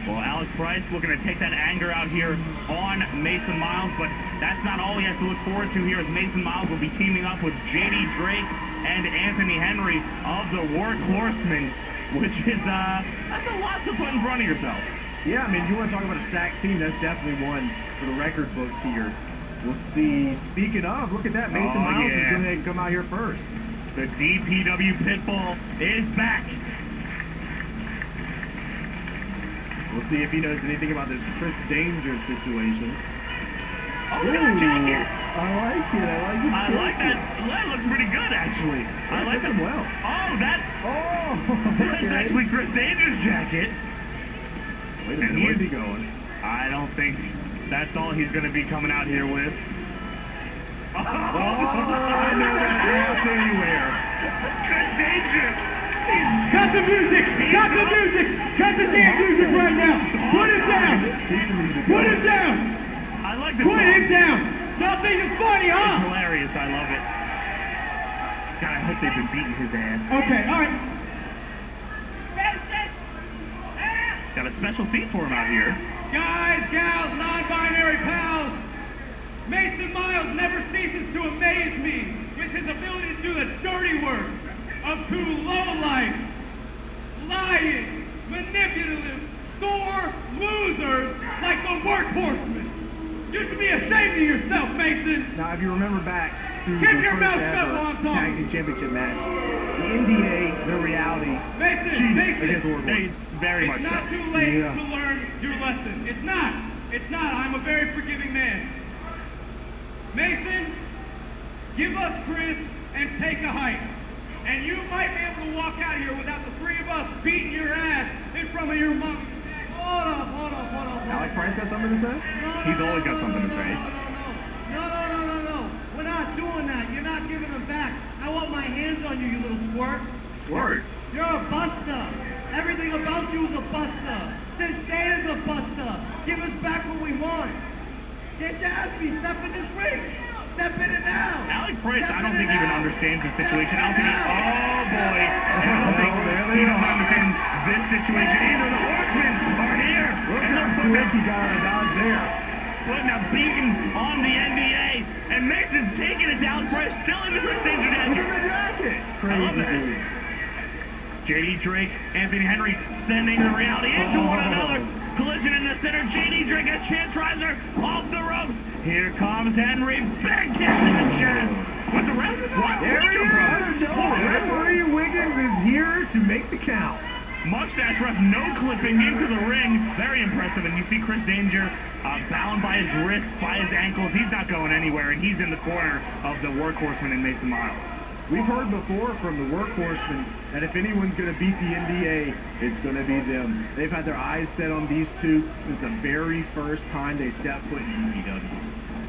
Well, Alec Price looking to take that anger out here on Mason Miles, but that's not all he has to look forward to here, as Mason Miles will be teaming up with JD Drake and Anthony Henry of the Workhorsemen, which is, that's a lot to put in front of yourself. Yeah, I mean, you want to talk about a stacked team, that's definitely one for the record books here. We'll see. Speaking of, look at that. Mason Miles is going to come out here first. The DPW Pitbull is back. We'll see if he knows anything about this Chris Danger situation. Oh, look at that jacket! I like it. I like that. That looks pretty good, actually. I like him well. Oh, that's actually Chris Danger's jacket. Wait a minute, where's he going? I don't think that's all he's going to be coming out here with. Oh, I know that ass anywhere. Chris Danger! Cut the music! Cut the music! Cut the damn music right now! Put it down! Put it down! I like this Put song. it down! Y'all think it's funny, huh? It's hilarious. I love it. God, I hope they've been beating his ass. Okay, alright. Got a special seat for him out here. Guys, gals, non-binary pals, Mason Miles never ceases to amaze me with his ability to do the dirty work of two low-life, lying, manipulative, sore losers like the Workhorsemen. You should be ashamed of yourself, Mason. Now, if you remember back to Keep the your first mouth shut ever while I'm talking. Tag Team Championship match, the NDA, the reality, Mason, against the Workhorsemen. Very much it's so. not too late to learn your lesson. It's not. It's not. I'm a very forgiving man. Mason, give us Chris and take a hike. And you might be able to walk out of here without the three of us beating your ass in front of your mom. Hold up. Alec Price got something to say? He's always got something to say. No. We're not doing that. You're not giving them back. I want my hands on you, you little squirt. Squirt? You're a buster. Everything about you is a buster. This say is a buster. Give us back what we want. Get your ass beat. Step in this ring. Step in it now. Alec Price, I don't think even understands the situation. I don't think I don't think he doesn't understand this situation either. The Horsemen are here. Look how quick he got out of dodge there. Putting a beating on the NDA. And Mason's taking it down. Price still in the Chris Danger jacket. He's in the jacket. I love that. JD Drake, Anthony Henry sending the reality into one another. Collision in the center. JD Drake has Chance Reiser off the ropes. Here comes Henry. Big kick to the chest. Was the ref? There he is! Referee Wiggins is here to make the count. Mustache ref no clipping into the ring. Very impressive. And you see Chris Danger bound by his wrists, by his ankles. He's not going anywhere, and he's in the corner of the Workhorseman and Mason Miles. We've heard before from the Workhorsemen that if anyone's going to beat the NBA, it's going to be them. They've had their eyes set on these two since the very first time they stepped foot in DPW.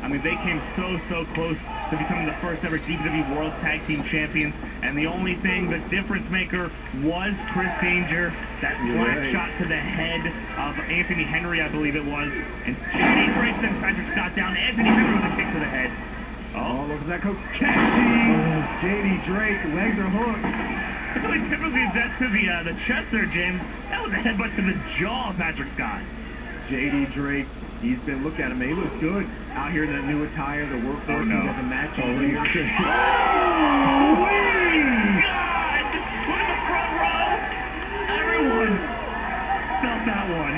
I mean, they came so close to becoming the first ever DPW World's Tag Team Champions, and the only thing, the difference maker, was Chris Danger. That flat shot to the head of Anthony Henry, I believe it was. And JD Drake sends Patrick Scott down. Anthony Henry with a kick to the head. Oh, look at that Kokeshi! JD Drake, legs are hooked. I feel like typically that's to the chest there, James. That was a headbutt to the jaw of Patrick Scott. JD Drake, he's been, look at him, he looks good out here in that new attire, the Workhorse, got the matching gear. God! Look at the front row! Everyone felt that one.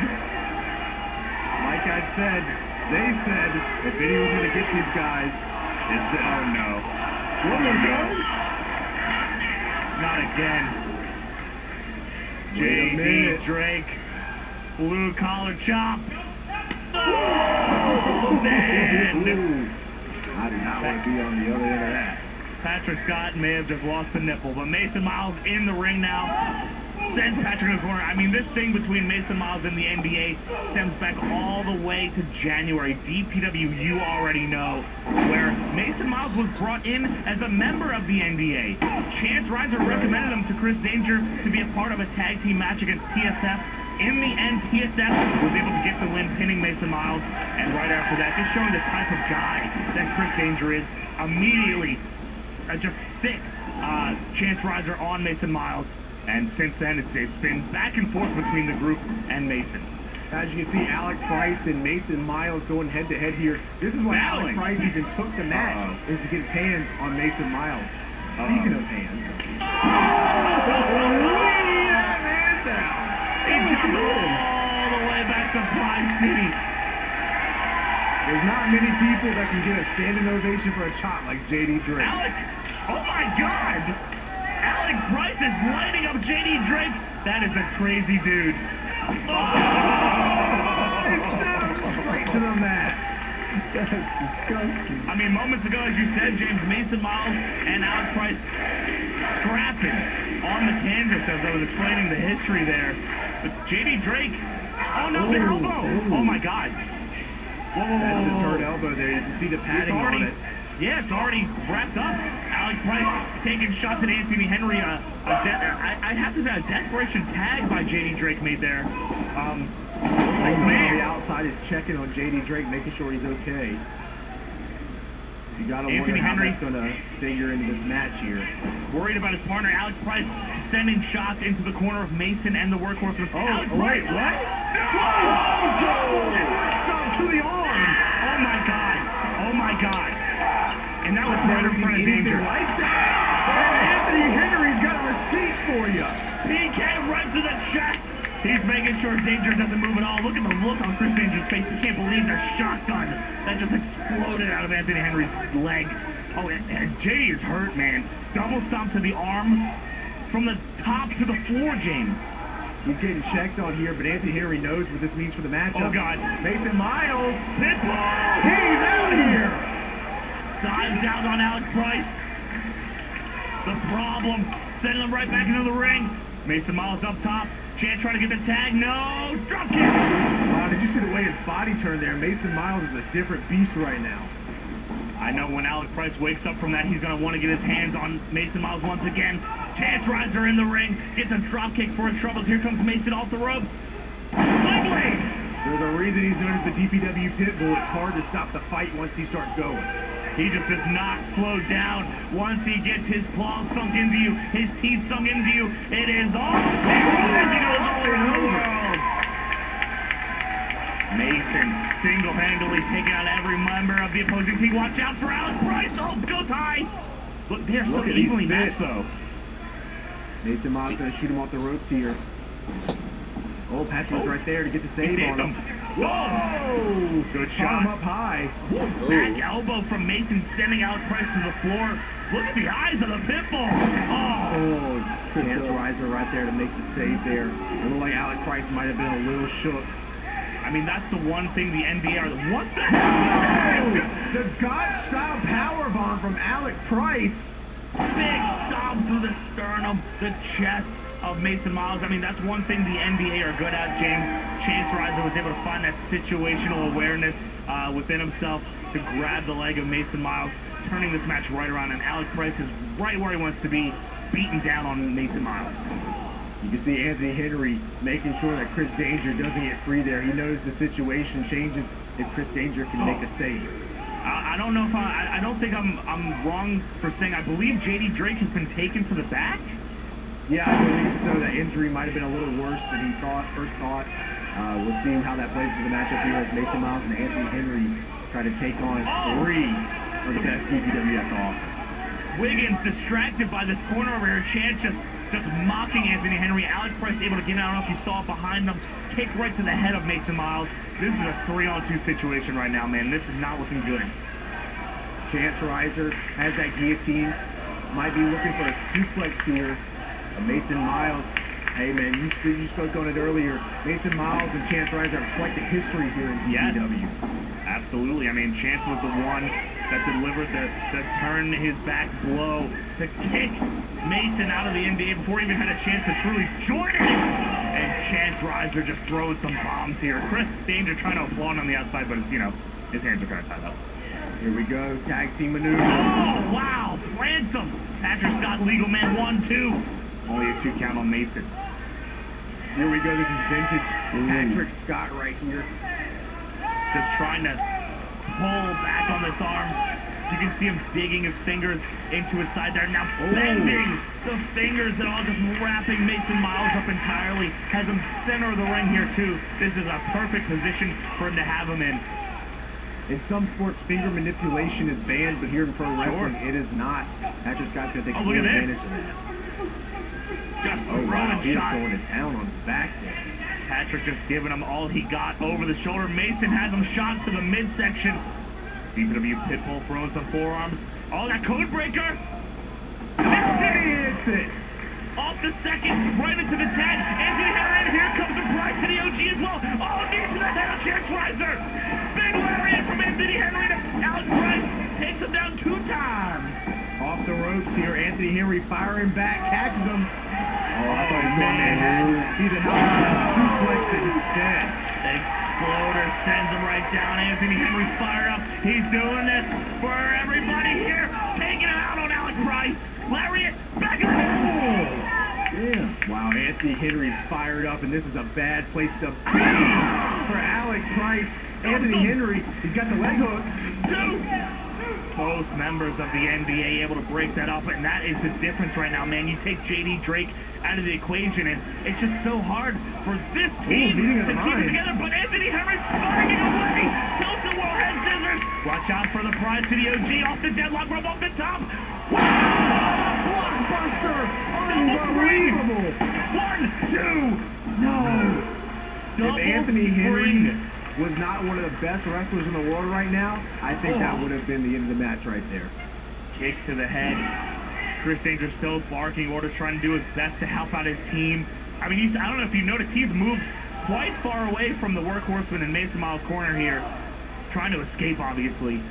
Like I said, they said, if anyone's gonna get these guys, it's the, oh no. What are we doing? Not again. JD Drake, blue collar chop. Oh, man! I do not want to be on the other end of that. Patrick Scott may have just lost the nipple, but Mason Miles in the ring now. Sends Patrick in the corner. I mean, this thing between Mason Miles and the NBA stems back all the way to January. DPW, you already know, where Mason Miles was brought in as a member of the NBA. Chance Riser recommended him to Chris Danger to be a part of a tag team match against TSF. In the end, TSF was able to get the win, pinning Mason Miles. And right after that, just showing the type of guy that Chris Danger is, immediately just sick Chance Riser on Mason Miles. And since then, it's been back and forth between the group and Mason. As you can see, Alec Price and Mason Miles going head-to-head here. This is why Alec Price even took the match, is to get his hands on Mason Miles. Speaking of hands. That man's down. He jumped all the way back to Price City. There's not many people that can get a standing ovation for a chop like JD Drake. Alec, oh my God! Alec Price is lighting up JD Drake. That is a crazy dude. Oh! He sent him straight to the mat. That's disgusting. I mean, moments ago, as you said, James, Mason Miles and Alec Price scrapping on the canvas as I was explaining the history there. But JD Drake, oh no, the elbow! Oh my God. Whoa, that's his hurt elbow there. You can see the padding on it. Yeah, it's already wrapped up. Alec Price taking shots at Anthony Henry. I'd have to say a desperation tag by JD Drake made there. Like someone on the outside is checking on JD Drake, making sure he's okay. You gotta wonder how that's gonna figure into this match here. Worried about his partner, Alec Price, sending shots into the corner of Mason and the Workhorseman. Alec Price! Wait, what? Oh, stop to the arm! Oh my God! Oh my God! And that was right in front of Danger. Like that. And Anthony Henry's got a receipt for you. PK right to the chest. He's making sure Danger doesn't move at all. Look at the look on Chris Danger's face. He can't believe the shotgun that just exploded out of Anthony Henry's leg. Oh, and JD is hurt, man. Double stomp to the arm from the top to the floor, James. He's getting checked on here, but Anthony Henry knows what this means for the matchup. Oh, God. Mason Miles. Pitbull! He's out here. Dives out on Alec Price. The problem, sending him right back into the ring. Mason Miles up top. Chance trying to get the tag. No! Drop kick! Wow, did you see the way his body turned there? Mason Miles is a different beast right now. I know when Alec Price wakes up from that, he's going to want to get his hands on Mason Miles once again. Chance Riser in the ring. Gets a drop kick for his troubles. Here comes Mason off the ropes. Sling blade! There's a reason he's known as the DPW Pitbull. It's hard to stop the fight once he starts going. He just does not slow down once he gets his claws sunk into you, his teeth sunk into you. It is all zero as he goes all around the world. Mason single-handedly taking out every member of the opposing team. Watch out for Alec Price. Oh, goes high. Look, they're so evenly matched, though. Mason Miles going to shoot him off the ropes here. Oh, Patrick's right there to get the save on him. Whoa! Good Caught shot. him up high. Back elbow from Mason, sending Alec Price to the floor. Look at the eyes of the pitbull. Oh, Chance Riser right there to make the save there. It looked like Alec Price might have been a little shook. I mean, that's the one thing the NBA are. What the hell was that? The God-style powerbomb from Alec Price. Big stomp through the sternum, the chest of Mason Miles. I mean, that's one thing the NBA are good at, James. Chance Riser was able to find that situational awareness within himself to grab the leg of Mason Miles, turning this match right around, and Alec Price is right where he wants to be, beating down on Mason Miles. You can see Anthony Henry making sure that Chris Danger doesn't get free there. He knows the situation changes if Chris Danger can make a save. I don't know if I don't think I'm wrong for saying I believe JD Drake has been taken to the back. Yeah, I believe so. That injury might have been a little worse than he first thought. We'll see how that plays into the matchup here as Mason Miles and Anthony Henry try to take on three of the best DPW has to offer. Wiggins distracted by this corner over here. Chance just mocking Anthony Henry. Alec Price able to get out. I don't know if you saw it behind him. Kicked right to the head of Mason Miles. This is a 3-on-2 situation right now, man. This is not looking good. Chance Riser has that guillotine. Might be looking for a suplex here. Mason Miles. Hey, man, you spoke on it earlier. Mason Miles and Chance Riser have quite the history here in DPW. Yes, absolutely. I mean, Chance was the one that delivered the turn his back blow to kick Mason out of the NBA before he even had a chance to truly join it. And Chance Riser just throwing some bombs here. Chris Danger trying to applaud on the outside, but his hands are kind of tied up. Here we go, tag team maneuver. Oh, wow, ransom. Patrick Scott, legal man, 1-2. Only a 2 count on Mason. Here we go, this is vintage Patrick Scott right here. Just trying to pull back on this arm. You can see him digging his fingers into his side there. Now bending the fingers and all, just wrapping Mason Miles up entirely. Has him center of the ring here too. This is a perfect position for him to have him in. In some sports, finger manipulation is banned, but here in pro wrestling, it is not. Patrick Scott's going to take full advantage of that. Just throwing He's shots. going to town on his back there. Patrick just giving him all he got over the shoulder. Mason has him shot to the midsection. DPW Pitbull throwing some forearms. Oh, that code breaker! Hits it! Off the second, right into the tag. Anthony Henry, and here comes the Price to the OG as well. Oh, knee to the head of Chance Riser. Big lariat from Anthony Henry to Alec Price. Takes him down 2 times. Off the ropes here, Anthony Henry firing back, catches him. Oh, I thought he was going Manhattan. He's a hell of a suplex instead. Exploder sends him right down. Anthony Henry's fired up. He's doing this for everybody here. Taking it out on Alec Price. Lariat, back in the Yeah. Wow, Anthony Henry's fired up, and this is a bad place to be for Alec Price. Anthony Henry, he's got the leg hooked. 2. Both members of the NBA able to break that up, and that is the difference right now, man. You take JD Drake out of the equation, and it's just so hard for this team to keep it together. But Anthony Henry's finding a way. Tilt-a-whirl head scissors. Watch out for the prize to the OG off the deadlock rope off the top. Blockbuster! Unbelievable! 1, 2. No. Double If Anthony spring. Henry was not one of the best wrestlers in the world right now, I think that would have been the end of the match right there. Kick to the head. Chris Danger still barking orders, trying to do his best to help out his team. I mean, I don't know if you noticed, he's moved quite far away from the Workhorseman in Mason Miles' corner here, trying to escape, obviously.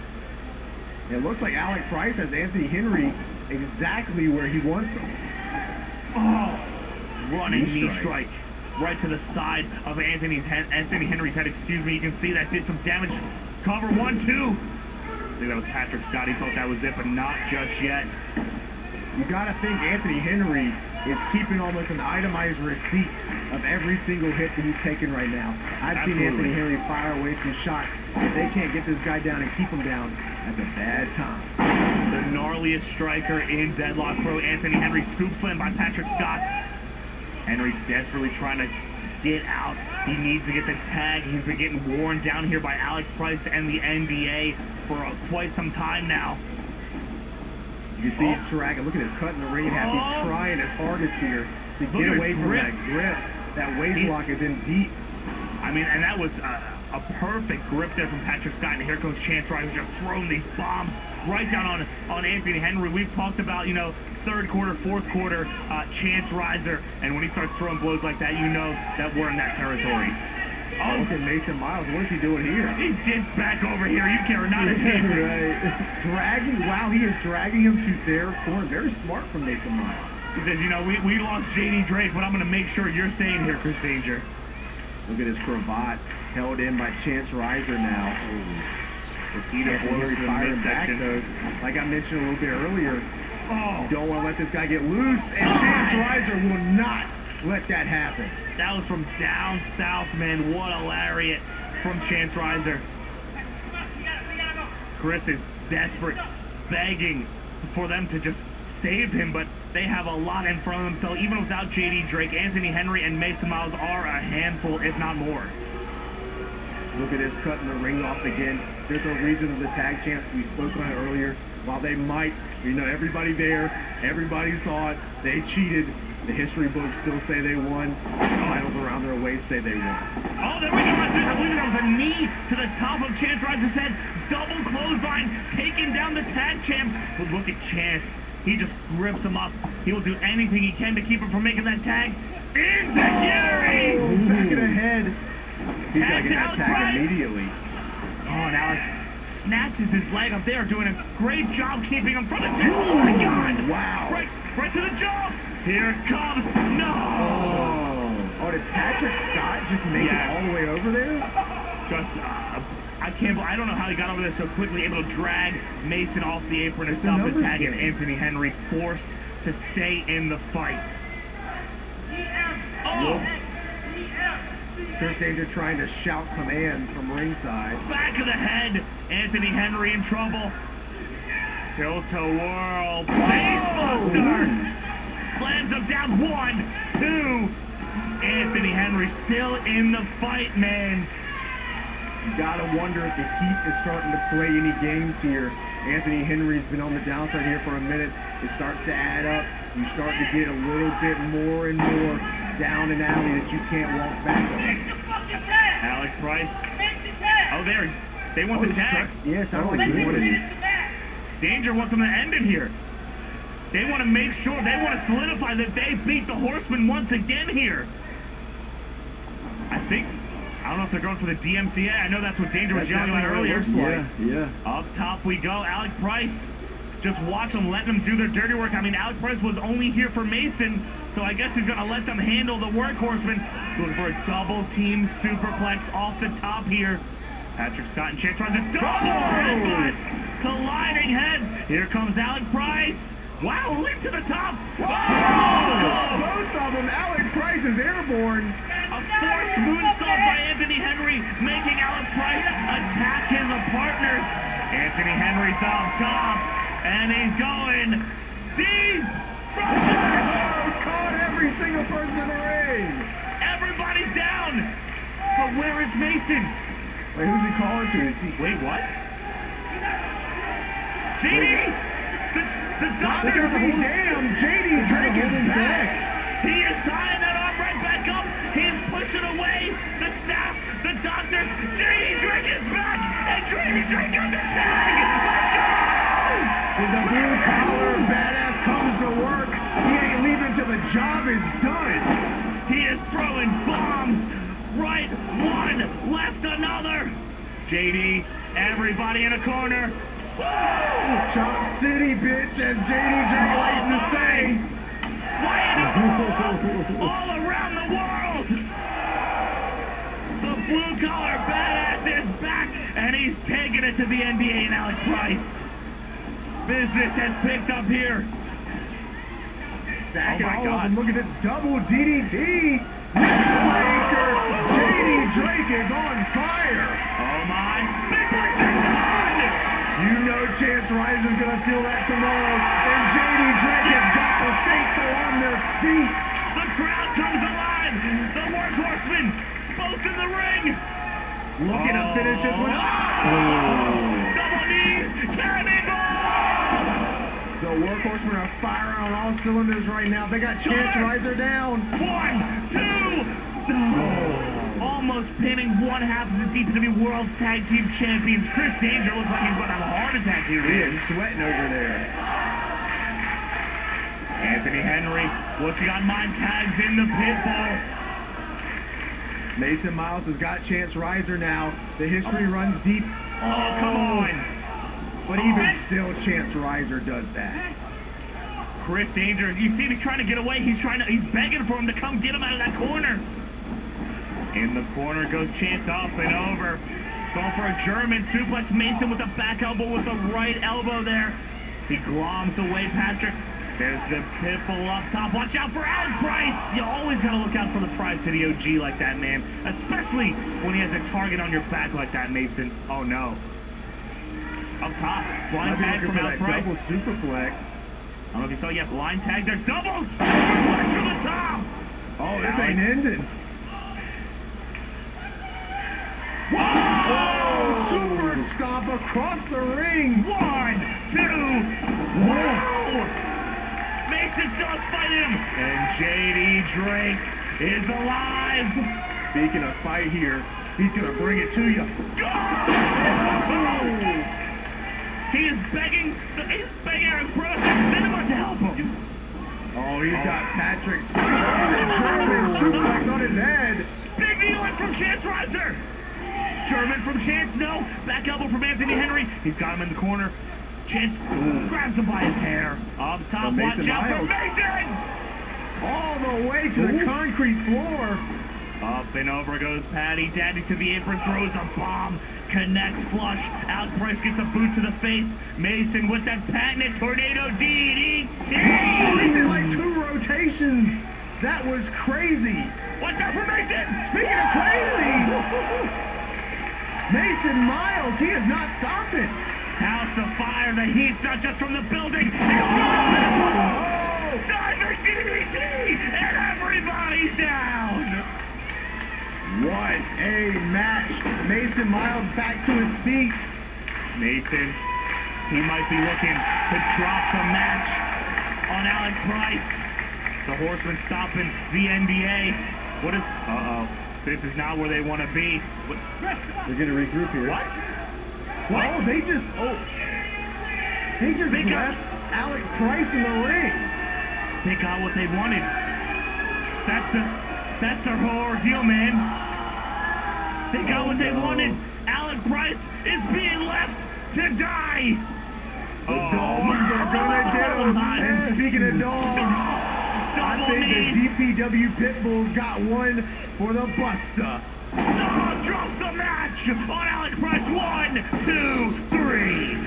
It looks like Alec Price has Anthony Henry exactly where he wants him. Oh, running knee strike right to the side of Anthony Henry's head. Excuse me. You can see that did some damage. Cover 1, 2. I think that was Patrick Scott. He thought that was it, but not just yet. You gotta think Anthony Henry is keeping almost an itemized receipt of every single hit that he's taking right now. I've seen Anthony Henry fire away some shots. If they can't get this guy down and keep him down, that's a bad time. The gnarliest striker in Deadlock Pro, Anthony Henry, scoop slam by Patrick Scott. Henry desperately trying to get out. He needs to get the tag. He's been getting worn down here by Alec Price and the NBA for quite some time now. You can see he's dragging. Look at his cut in the ring half. He's trying his hardest here to get away from that grip. That waist lock is in deep. I mean, and that was A perfect grip there from Patrick Scott, and here comes Chance Riser just throwing these bombs right down on Anthony Henry. We've talked about, you know, third quarter, fourth quarter, Chance Riser, and when he starts throwing blows like that, you know that we're in that territory. Oh, look at Mason Miles. What is he doing here? He's getting back over here. You care not his hand. Right. Dragging. Wow, he is dragging him to their corner. Very smart from Mason Miles. He says, you know, we lost JD Drake, but I'm going to make sure you're staying here, Chris Danger. Look at his cravat held in by Chance Riser now. He can't really fire back though. Like I mentioned a little bit earlier, don't want to let this guy get loose, and Chance Riser will not let that happen. That was from down south, man. What a lariat from Chance Riser. Chris is desperate, begging for them to just save him, but they have a lot in front of them. So even without JD Drake, Anthony Henry and Mason Miles are a handful, if not more. Look at this, cutting the ring off again. There's a reason of the tag champs. We spoke on it earlier. While they might, you know, everybody there, everybody saw it, they cheated. The history books still say they won. The titles around their waist say they won. Oh, there we go. I believe that was a knee to the top of Chance Riser's head. Double clothesline, taking down the tag champs. But look at Chance. He just grips him up. He will do anything he can to keep him from making that tag. Into Gary! Oh, back of the head. He's got to get that tag Price immediately. Oh, and Alec snatches his leg up. They are doing a great job keeping him from the table. Oh my God! Wow! Right to the jaw. Here it comes. No! Oh, did Patrick Scott just make it all the way over there? Just, I don't know how he got over there so quickly, able to drag Mason off the apron to stop the tag, and Anthony Henry forced to stay in the fight. Oh! Chris Danger trying to shout commands from ringside. Back of the head, Anthony Henry in trouble. Tilt-a-whirl, facebuster. Slams him down, 1, 2. Anthony Henry still in the fight, man. You gotta wonder if the heat is starting to play any games here. Anthony Henry's been on the downside here for a minute. It starts to add up. You start to get a little bit more and more down an alley that you can't walk back on. Alec Price. Oh, they want the tag. Yeah, sounded like he wanted it. Danger wants them to end it here. They want to make sure, they want to solidify that they beat the Horsemen once again here. I don't know if they're going for the DMCA. I know that's what Danger was yelling about earlier. Yeah. Up top we go. Alec Price. Just watch them, letting them do their dirty work. I mean, Alec Price was only here for Mason, so I guess he's going to let them handle the Workhorsemen. Looking for a double team superplex off the top here. Patrick Scott and Chance Riser. Double headbutt. Colliding heads. Here comes Alec Price. Wow, leap to the top. Both of them. Alec Price is airborne. A forced moonsault by Anthony Henry, making Alec Price attack his partners. Anthony Henry's up top, and he's going deep from finish. Caught every single person in the ring. Everybody's down. But where is Mason? Wait, who's he calling to? Wait, what? JD! The doctor's be damned. JD Drake is back. He is tying that arm right back up. He's pushing away the staff, the doctors. JD Drake is back, and JD Drake got the tag. Let's go! When the blue collar badass comes to work, he ain't leaving till the job is done. He is throwing bombs. Right one, left another. JD, everybody in a corner. Woo! Chop City, bitch, as JD Drake likes to say. All around the world. The blue collar badass is back, and he's taking it to the NBA and Alec Price. Business has picked up here. Stacking all of them. Look at this double DDT. Breaker. JD Drake is on fire. Oh my. Big boy Satan! You know Chance Riser's going to feel that tomorrow. And JD Drake has got the faithful on their feet. The crowd comes alive. The Workhorsemen, both in the ring. Looking to finish this one. Double knees. Cannonball. The Workhorsemen are firing on all cylinders right now. They got Chance Riser down. 1, 2. Almost pinning one one half of the DPW World's Tag Team Champions. Chris Danger looks like he's about to have a heart attack here. He is sweating over there. Anthony Henry, what's he got? Mind tags in the pit bull. Mason Miles has got Chance Riser now. The history runs deep. Oh, come on. But even still, Chance Riser does that. Chris Danger, you see him, he's trying to get away. He's begging for him to come get him out of that corner. In the corner goes Chance up and over. Going for a German suplex. Mason with the back elbow with the right elbow there. He gloms away Patrick. There's the pit bull up top. Watch out for Alec Price. You always got to look out for the Price City OG like that, man. Especially when he has a target on your back like that, Mason. Oh, no. Up top. Blind tag from Alec Price. Double superplex. I don't know if you saw yet. Blind tag there. Double superplex from the top. Oh, this ain't ending. Whoa! Super stomp across the ring. 1, 2. Whoa! Mason still is fighting him. And JD Drake is alive. Speaking of fight here, he's going to bring it to you. He is begging Eric Bros and Cinema to help him. Oh, he's got Patrick German suplex on his head. Big knee lift from Chance Riser. German from Chance, no. Back elbow from Anthony Henry. He's got him in the corner. Chance grabs him by his hair. Up top, watch out for Mason. All the way to the concrete floor. Up and over goes Patty. Daddy to the apron, throws a bomb. Connects flush. Alec Price gets a boot to the face. Mason with that patented tornado DDT. Oh, he did like 2 rotations. That was crazy. Watch out for Mason. Speaking of crazy, Mason Miles, he is not stopping. House of Fire, the heat's not just from the building, it's from the diving DDT, and everybody's down. What a match. Mason Miles back to his feet. Mason, he might be looking to drop the match on Alec Price. The Horsemen stopping the NBA. What is, this is not where they want to be. What? They're going to regroup here. What? Oh, they just left Alec Price in the ring. They got what they wanted. That's their whole ordeal, man. They got what they wanted. Alec Price is being left to die. The dogs are gonna get him. And speaking of dogs, I think the DPW Pitbulls got one for the Buster. Dog drops the match on Alec Price. 1, 2, 3.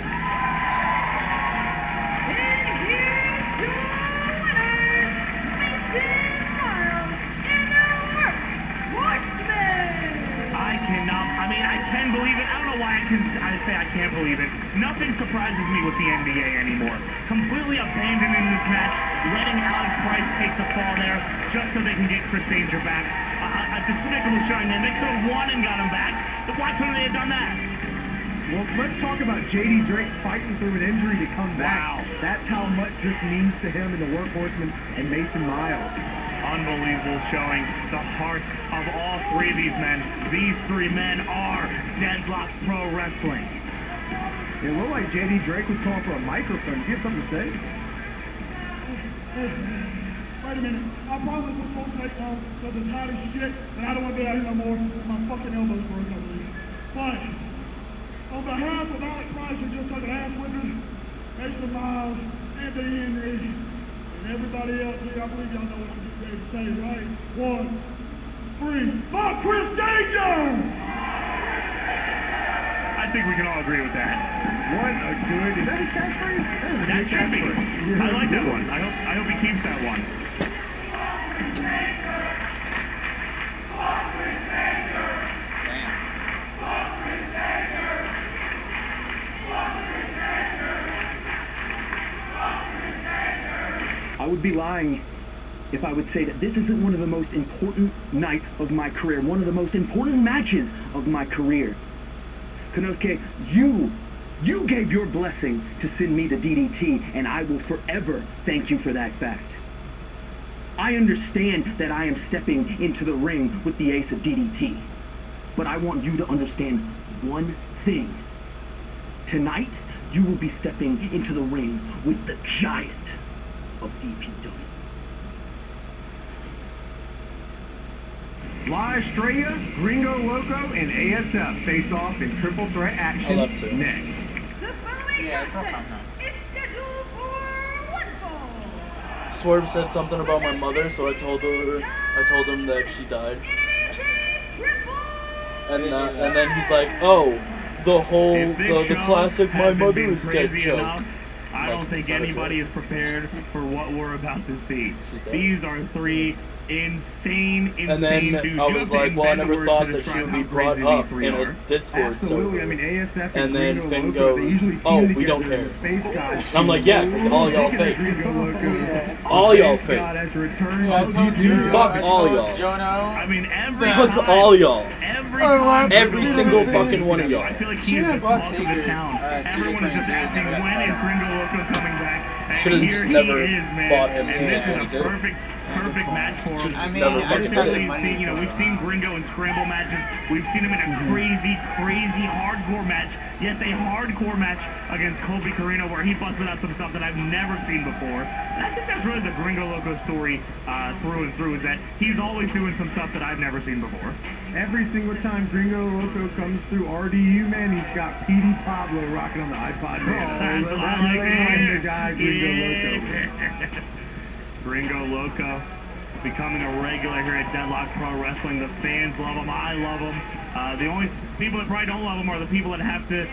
And here's your winners, Mason Miles and the Horsemen. I can believe it. I don't know why I'd say I can't believe it. Nothing surprises me with the NBA anymore. Completely abandoning this match, letting Alec Price take the fall there just so they can get Chris Danger back. A despicable showing, man. They could have won and got him back. Why couldn't they have done that? Well, let's talk about JD Drake fighting through an injury to come back. Wow. That's how much this means to him and the Workhorsemen and Mason Miles. Unbelievable showing. The heart of all 3 of these men. These 3 men are Deadlock Pro Wrestling. It looked like JD Drake was calling for a microphone. Does he have something to say? Wait a minute. I promise this won't take long because it's hot as shit and I don't want to be out here no more. My fucking elbow's broken, I believe. But on behalf of Alec Price, who just took an ass whipping, Mason Miles, Anthony Henry, and everybody else here, I believe y'all know what I'm getting ready to say, right? 1, 3, fuck Chris Danger! I think we can all agree with that. What a good, is that his catchphrase? That should be. I like that one. I hope he keeps that one. I would be lying if I would say that this isn't one of the most important nights of my career, one of the most important matches of my career. Konosuke, you gave your blessing to send me to DDT, and I will forever thank you for that fact. I understand that I am stepping into the ring with the ace of DDT. but I want you to understand one thing. Tonight, you will be stepping into the ring with the giant of DPW. La Estrella, Gringo Loco, and ASF face off in triple threat action I love to. next. Yeah, it's more common. Swerve said something about my mother, so I told him that she died. And then he's like, oh, the classic my mother is dead joke. I don't think anybody is prepared for what we're about to see. These are three insane And then dudes. I was like, well, I never thought that she would be brought up in a Discord Absolutely. server. I mean, ASF And then Gringo Finn Loco, they goes, usually oh, team we don't together care. as Space Gods. And I'm like, yeah, because all y'all fake. All y'all fake. Fuck all y'all. Jono. I mean, Fuck all y'all. Every single fucking one of y'all. I feel like he's the talk of the town. Everyone is just asking, when is Gringo Loco coming back? And Should've here just he never is, man. bought him And to this the is a perfect match for him. I mean, I Certainly seen, you know, we've seen Gringo in scramble matches. We've seen him in a crazy hardcore match. Yes, a hardcore match against Colby Carino where he busted out some stuff that I've never seen before. And I think that's really the Gringo Loco story through and through, is that he's always doing some stuff that I've never seen before. Every single time Gringo Loco comes through RDU, man, he's got PD Pablo rocking on the iPod. Man. That's what I like to hear. The guy, Gringo Loco. Gringo Loco becoming a regular here at Deadlock Pro Wrestling. The fans love him. I love him. The only people that probably don't love him are the people that have to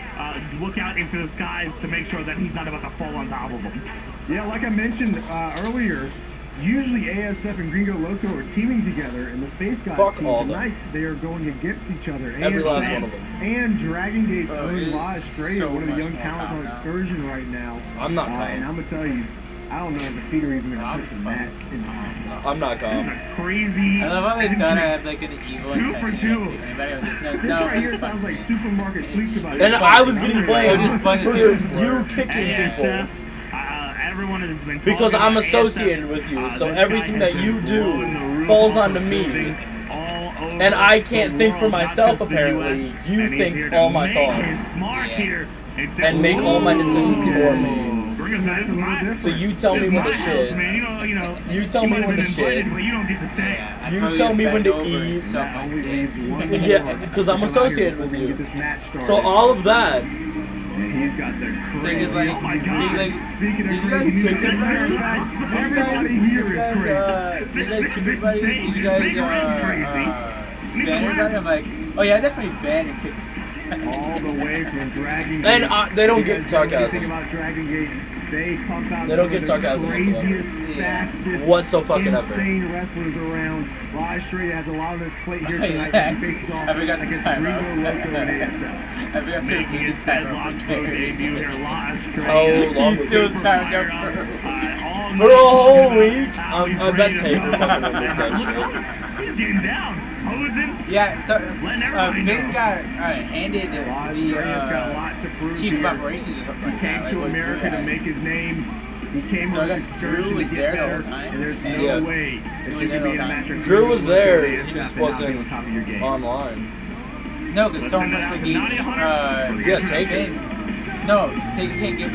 look out into the skies to make sure that he's not about to fall on top of them. Yeah, like I mentioned earlier, usually ASF and Gringo Loco are teaming together, and the Space Gods Fuck team all tonight, they are going against each other. Every last ASF one of them. And Dragon Gate's it own is La Estrella, so one of the much young more talents on calm now. Excursion right now. I'm not calm. And I'm going to tell you, I don't know if the feet are even going to touch the mat in the match. I'm not This is calm. a crazy I love how they thought I entrance. had like an evil 2 for 2. Anybody was just like, This no, right here it's sounds fine. like supermarket sweets about And it. I was getting blamed It's funny for too. you kicking people. ASF, everyone has been Because talking I'm about associated ASF. with you, This so guy everything has that you been do blowing the roof falls off onto of me. buildings all over And I the can't think for world, not myself, just the apparently. US. You And he's think here to all my make thoughts. his mark Yeah. here And make all my decisions for me. This is my, So you tell me this is when my to house, shit. man. You know. You tell me might have when to been shit. invited, but you don't get to stay. Yeah, I You told tell me to when bend to over and eat. suck That my only dick. leaves one Yeah, more because I'm to come out associated here with before we you. get this match started. So all of that. And he's got the Thing crazy. is like, Oh my God. Speaking did of you guys crazy kick music, it? matter of fact, everybody here is crazy. You guys This kick is anybody? insane. You guys Big Red's crazy. ban everybody? I'm like, oh yeah, I definitely ban and kick. All the way from Dragon Gate. And they don't You get guys know anything sarcasm. about Dragon Gate? They pump out They don't some get of sarcasm the whatsoever. craziest, fastest, Whatsoever. insane wrestlers around. La Estrella has a lot on his plate here tonight Yeah. as he faces off I forgot the against time Gringo out. Loco and ASL. I forgot to Making his read that Deadlock real Pro quick. debut here live. How long He's was still it? timed up for. For a whole week? I bet Taker fucking would make that shit. He's getting down. Hosing. Yeah, so Letting everybody Vin know. got handed La Estrella's got a the lot to prove chief here. of operations or something He like came that. to like what America Drew to had. make his name. He came So I on this guess excursion Drew to was get there the better, whole time. and there's no Yeah. way that He you was could be in there a the match whole with Drew was there, Gringo he Loco just and not be on wasn't top of your game. online. No, because someone must have gave. Yeah, Taker. No, Taker can't give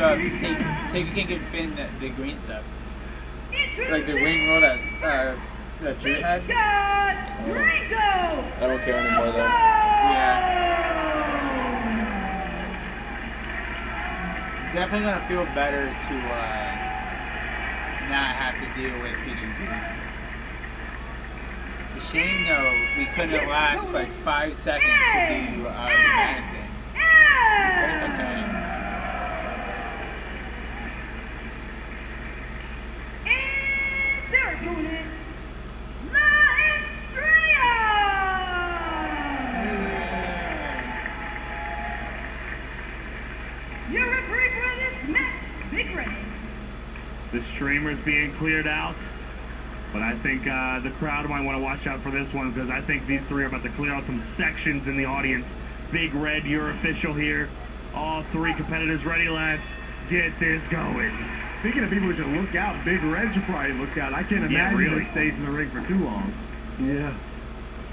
Taker can't give Finn the green stuff. Like the ring roll that Drew had. I don't care anymore though. Yeah. Definitely gonna feel better to not have to deal with PWB. The shame though, we couldn't last like 5 seconds to do the mannequin. But it's okay. And their opponent, La Estrella! Your referee for this match, Big Red. The streamer's being cleared out. But I think the crowd might want to watch out for this one because I think these three are about to clear out some sections in the audience. Big Red, your official here. All three competitors ready, lads. Get this going. Speaking of people who should look out, Big Red should probably look out. I can't Yeah, imagine really. this stays in the ring for too long. Yeah.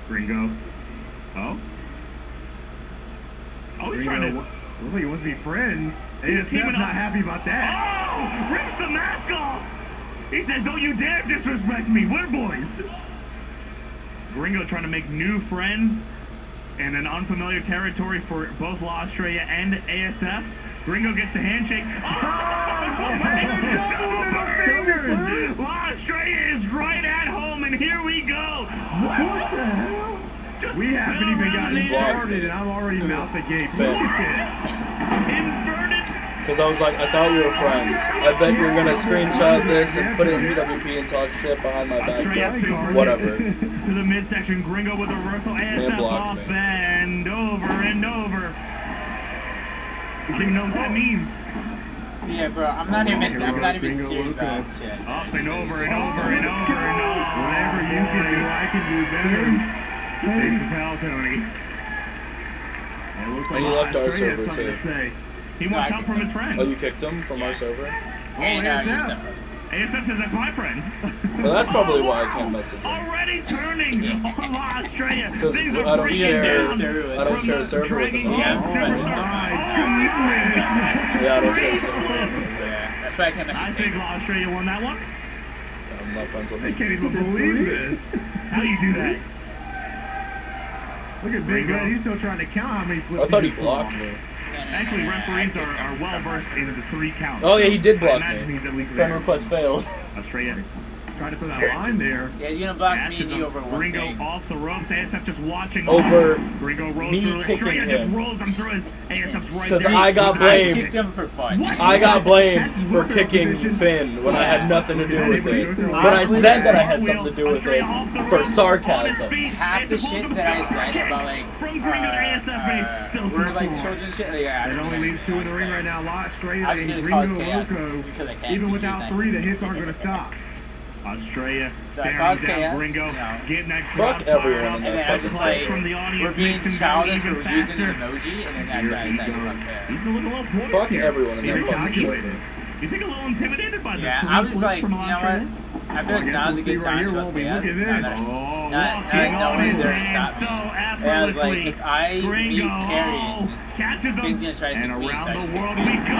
Gringo. Oh? Oh, he's trying to. Looks like he wants to be friends. He's ASF teaming not up. happy about that. Oh! Rips the mask off! He says, don't you dare disrespect me. We're boys. Gringo trying to make new friends in an unfamiliar territory for both La Estrella and ASF. Gringo gets the handshake. Oh! La Estrella is right at home, and here we go. What the hell? Just We haven't even gotten started, and I'm already mouth the gate. Look at Inverted. Because I was like, I thought we were friends. I bet you're gonna screenshot this and put it in PWP and talk shit behind my back. Whatever. To the midsection, Gringo with a reversal, ASF off me. and over and over. I don't even know what that means. Yeah, bro, I'm not even serious about shit. Up and over and over and over and over. Whatever you can do, I can do better. This is hell, Tony. It looks And he like left our Australia has server something too. to say. He wants help from his friend. Oh, you kicked him from our server? ASF says that's my friend. Well, that's probably why I can't message him. Already turning on La Estrella. Because Things I are don't breaking share, down I don't share a server with Dragon him. Gate Superstar. Yeah, I don't share a server with him. Yeah, that's why I can't I think La Estrella won that one. I'm not friends with I him. can't even believe this. How do you do that? Look at Big Red. He's still trying to count how many flips I thought he just blocked saw. me. Thankfully, referees are well versed in the 3 counts. Oh yeah, he did I block imagine me. he's at least Friend there. request failed. Australia. Trying to throw that line there. Yeah, you gonna block me Matches and you over him. one Gringo thing. off the ropes. ASF just watching. Over Gringo rolls me through. kicking Estrella just him. rolls him through his ASF's right Because there. I got I blamed. kicked him for fun. I got blamed for kicking Finn when I had nothing to do with it. But I said that I had something to do with it for sarcasm. Half the shit that I said about like from Gringo to ASF, we're like children shit. Yeah, It only leaves 2 in the ring right now. Lot straight I'm and gonna Gringo cause chaos Loco. because I can't Even use without that. 3, the hits aren't going to stop. Australia staring cause down chaos, Gringo, you know. getting that crowd Fuck everyone fired up. in And that then I fucking just Claps like, from the we're audience being makes him go childish even for using an faster. emoji, and then that guy's like, fuck that. He's a little poised Fuck here. everyone in Maybe that fucking calculated. server. You think a little intimidated by the Yeah, 3 I was flips like, you from know what? Australia? I feel like now's a good time to go Look at this. Oh, Not walking no on one's his there to hands stop so me. And I was like, effortlessly. if I beat Gringo Carrion, catches him, Finn's gonna try to and beat me, so I around just the kicked world him. we go,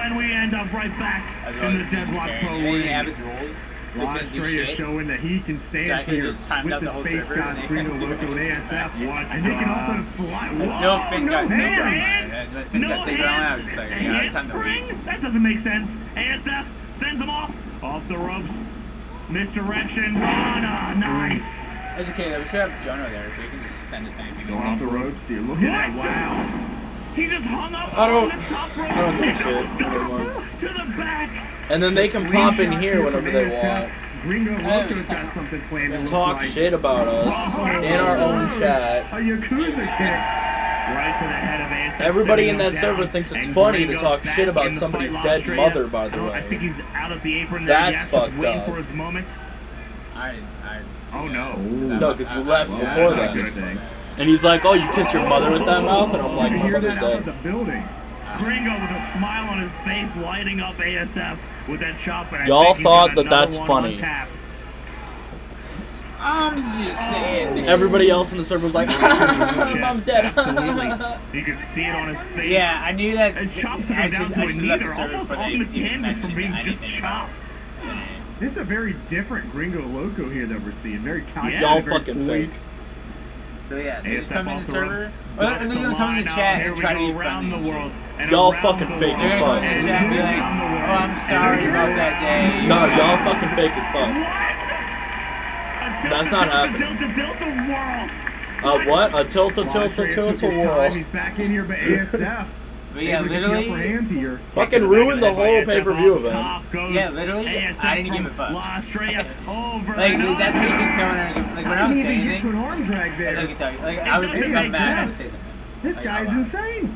and we end up right back in the Deadlock Pro And then you ring. have his rules. So Lot Finn do Australia shit. showing that he can So I stand could've here just timed with out the the whole space server gods, and Gringo then- Loco, and ASF. What And they can also fly. Until Whoa, Finn no got taken hands. out. When Finn No got taken out, I hands. was like, A yeah, it's hand time to leave. spring? That doesn't make sense. ASF sends him off the ropes. Misdirection. Rana, nice. That's okay though, we should have Jonah there so he can just send his anything. Going off the ropes here. Look at that. What? Wow. He just hung up I don't- on the top rope. I don't give a It goes shit down anymore. to the back. And then they can pop in Slingshot here to whenever from they ASF. want. Gringo Loco's got something planned. It And looks talk like. shit about us in our own chat. A Yakuza kick. Right to the head of ASF. Everybody in sending that him server down, thinks it's and funny to Gringo talk back shit about in the somebody's fight. dead Australia, mother, by the I way. think he's out of the apron there. That's Yes, just fucked waiting up. for his moment. Oh no. No, because you left before that's that. a good thing. And he's like, oh, you kiss your mother with that mouth? And I'm like, You my hear mother's that outside the dead. building. Gringo with a smile on his face, lighting up ASF with that chop. And I Y'all think he's thought got that another that's one funny. on tap. I'm just saying. Everybody else in the server was like, mom's dead. Absolutely. You could see it on his face. Yeah, I knew that. His chops I are down should- to I a should knee. left They're the server almost before on they the even canvas from mentioned being just anything about chopped. This is a very different Gringo Loco here that we're seeing. Very calculated. Y'all very fucking poised. fake. So yeah, they just ASF come in off the the server. ropes. Or they're gonna come in the chat and try to be around friendly. the world. And Y'all around fucking the fake world. as They're gonna fuck. come in the chat and be like, oh, I'm sorry about that day. No, y'all fucking fake as fuck. That's not happening. What? A tilt world. He's back in here, but ASF. But yeah, able to get the literally. upper hand here. Fucking ruined the whole pay-per-view event. Yeah, literally. I didn't give a fuck. Over Like and that's how you can tell when I like when I was didn't saying even get to anything. an arm drag there. That's how you can tell. Like I was doesn't if I'm make mad, I would sense. say something. This Like, guy's I'm insane.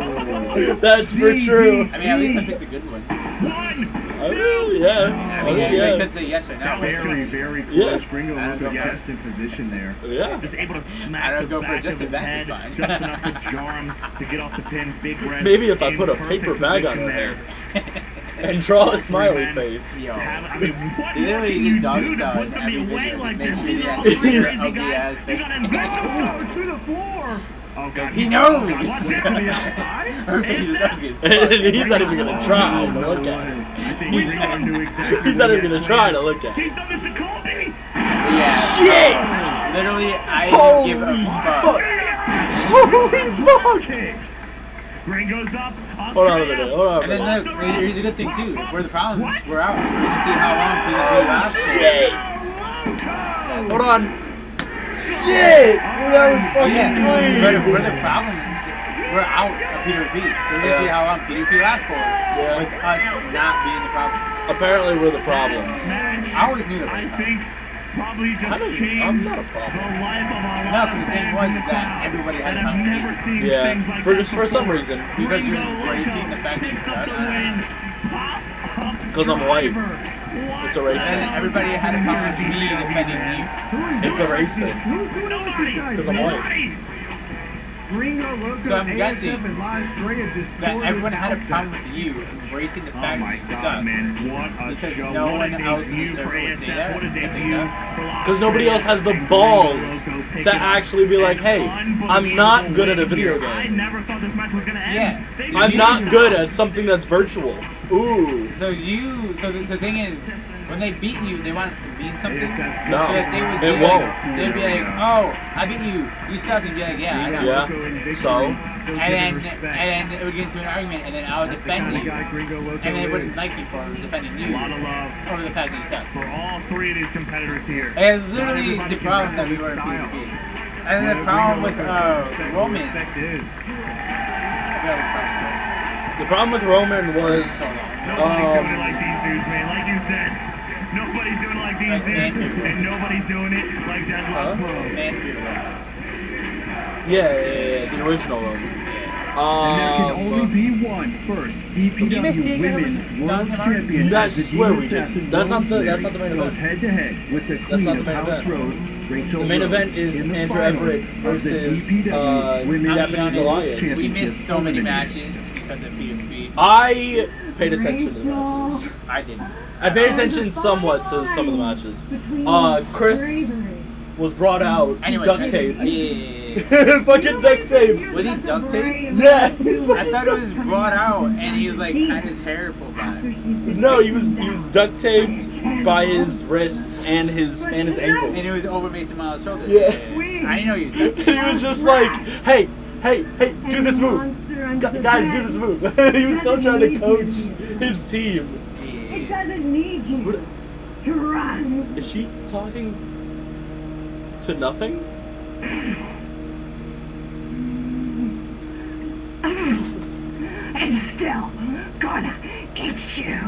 That's for true. I mean, at least I picked the good one. 1, 2. Yeah. I mean, yeah. I could say yes or no. That was Very, very close. Yeah. Gringo I don't looked know. just in position there. Yeah. Just able to I smack don't the go for back just of the his back is head, fine. just enough to jar him to get off the pin. Big Red. Maybe if I in put a perfect paper bag on position her there. head. And draw a smiley face. Yo. I mean, what He literally can you did dog do to style put in somebody every away video. like Make this? sure These he are had all a clear crazy ugly guys. ass You face. gotta invent some stuff. To the floor. Oh god. He knows. Oh, God. What's To the outside. He's ugly as fuck. And he's not even gonna try to look at it. I think Ringo knew exactly. He's not even gonna try to look at He's it. done this to Colby. Yeah. Shit! Literally, I Holy give a fuck! fuck. Holy fuck! Ringo's up. Hold on a minute, hold on a And then minute. look, here's a good thing too. Where the problems were out, so we can see how long PvP lasts. Shit! Hold on. Shit! That was fucking clean. But where the problems were out of PvP, so we can see how long PvP lasts for. Yeah. With us not being the problem. Apparently we're the problems. I always knew that. I think probably just I'm changed not a problem. the life of a No, lot because of the thing fans was in the that crowd. everybody had And I've time to never eat. seen Yeah, things like for this for some before. reason. Because you're Ringo embracing the fact that you picks up suck. the win. Pop up 'Cause I'm white. driver. It's a race And thing. everybody had a problem with me defending you. It's a race thing. Nobody. Because I'm white. Nobody. Ringo, Loco, So I'm guessing ASF, and La Estrella just that tore everyone this had a outfit. problem with you embracing the Oh fact my that you god, suck. man. What a Because show. no What a one else in the debut for circle would say ASF. that. What a I think debut so. for La Because nobody else has the balls to actually be like, hey, I'm not good at a video I game. never thought this match was gonna end. Yeah. They I'm did not it. good at something that's virtual. Ooh. So the thing is, when they beat you, they want it to mean something. No, So that they would it be won't. like, they'd be like, oh, I beat you, you suck, and be like, yeah, I know. Yeah. So, And then it would get into an argument, and then I would defend you, and they wouldn't like you for defending you, A lot of love over the fact that you suck. for all three of these competitors here. And it's literally the problem that we were in PvP. And the problem with Roman. the problem with Roman was, Nobody's doing it like these dudes, man. Like you said, nobody's doing it like these dudes, and nobody's doing it like Deadlock Pro. yeah, the original Roman. And there can only be one first DPW Women's World Champion. That's as the where Demon we did. Assassin That's not Rosemary the main goes event. head to head with the That's Queen not the of main House event. Rose, Rachel The main Rose, event is in the Andrew finals Everett of the versus DPW Women's Japanese Alliance. We missed so many matches because of PvP. I paid attention to the matches. I didn't. I paid attention somewhat to some of the matches. Chris was brought out, Anyway, duct taped. Yeah. Fucking duct taped. Was he duct taped? Yeah. I thought it was brought out and he was like had his hair pulled back. No, he was duct taped by his wrists and his ankles. And it was over Mason Miles' shoulders. Yeah. I didn't know you was duct taped. He was just like, hey, do this move. Guys, do this move. He was still trying to coach his team. It doesn't need you to run. Is she talking to nothing? It's still gonna eat you.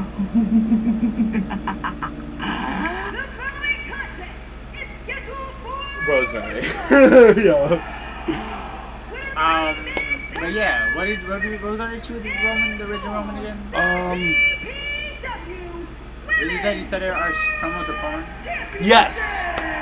Rosemary. Yeah. But yeah, what was our issue with the Roman, the original Roman again? Was it that you said our promos were porn? Yes.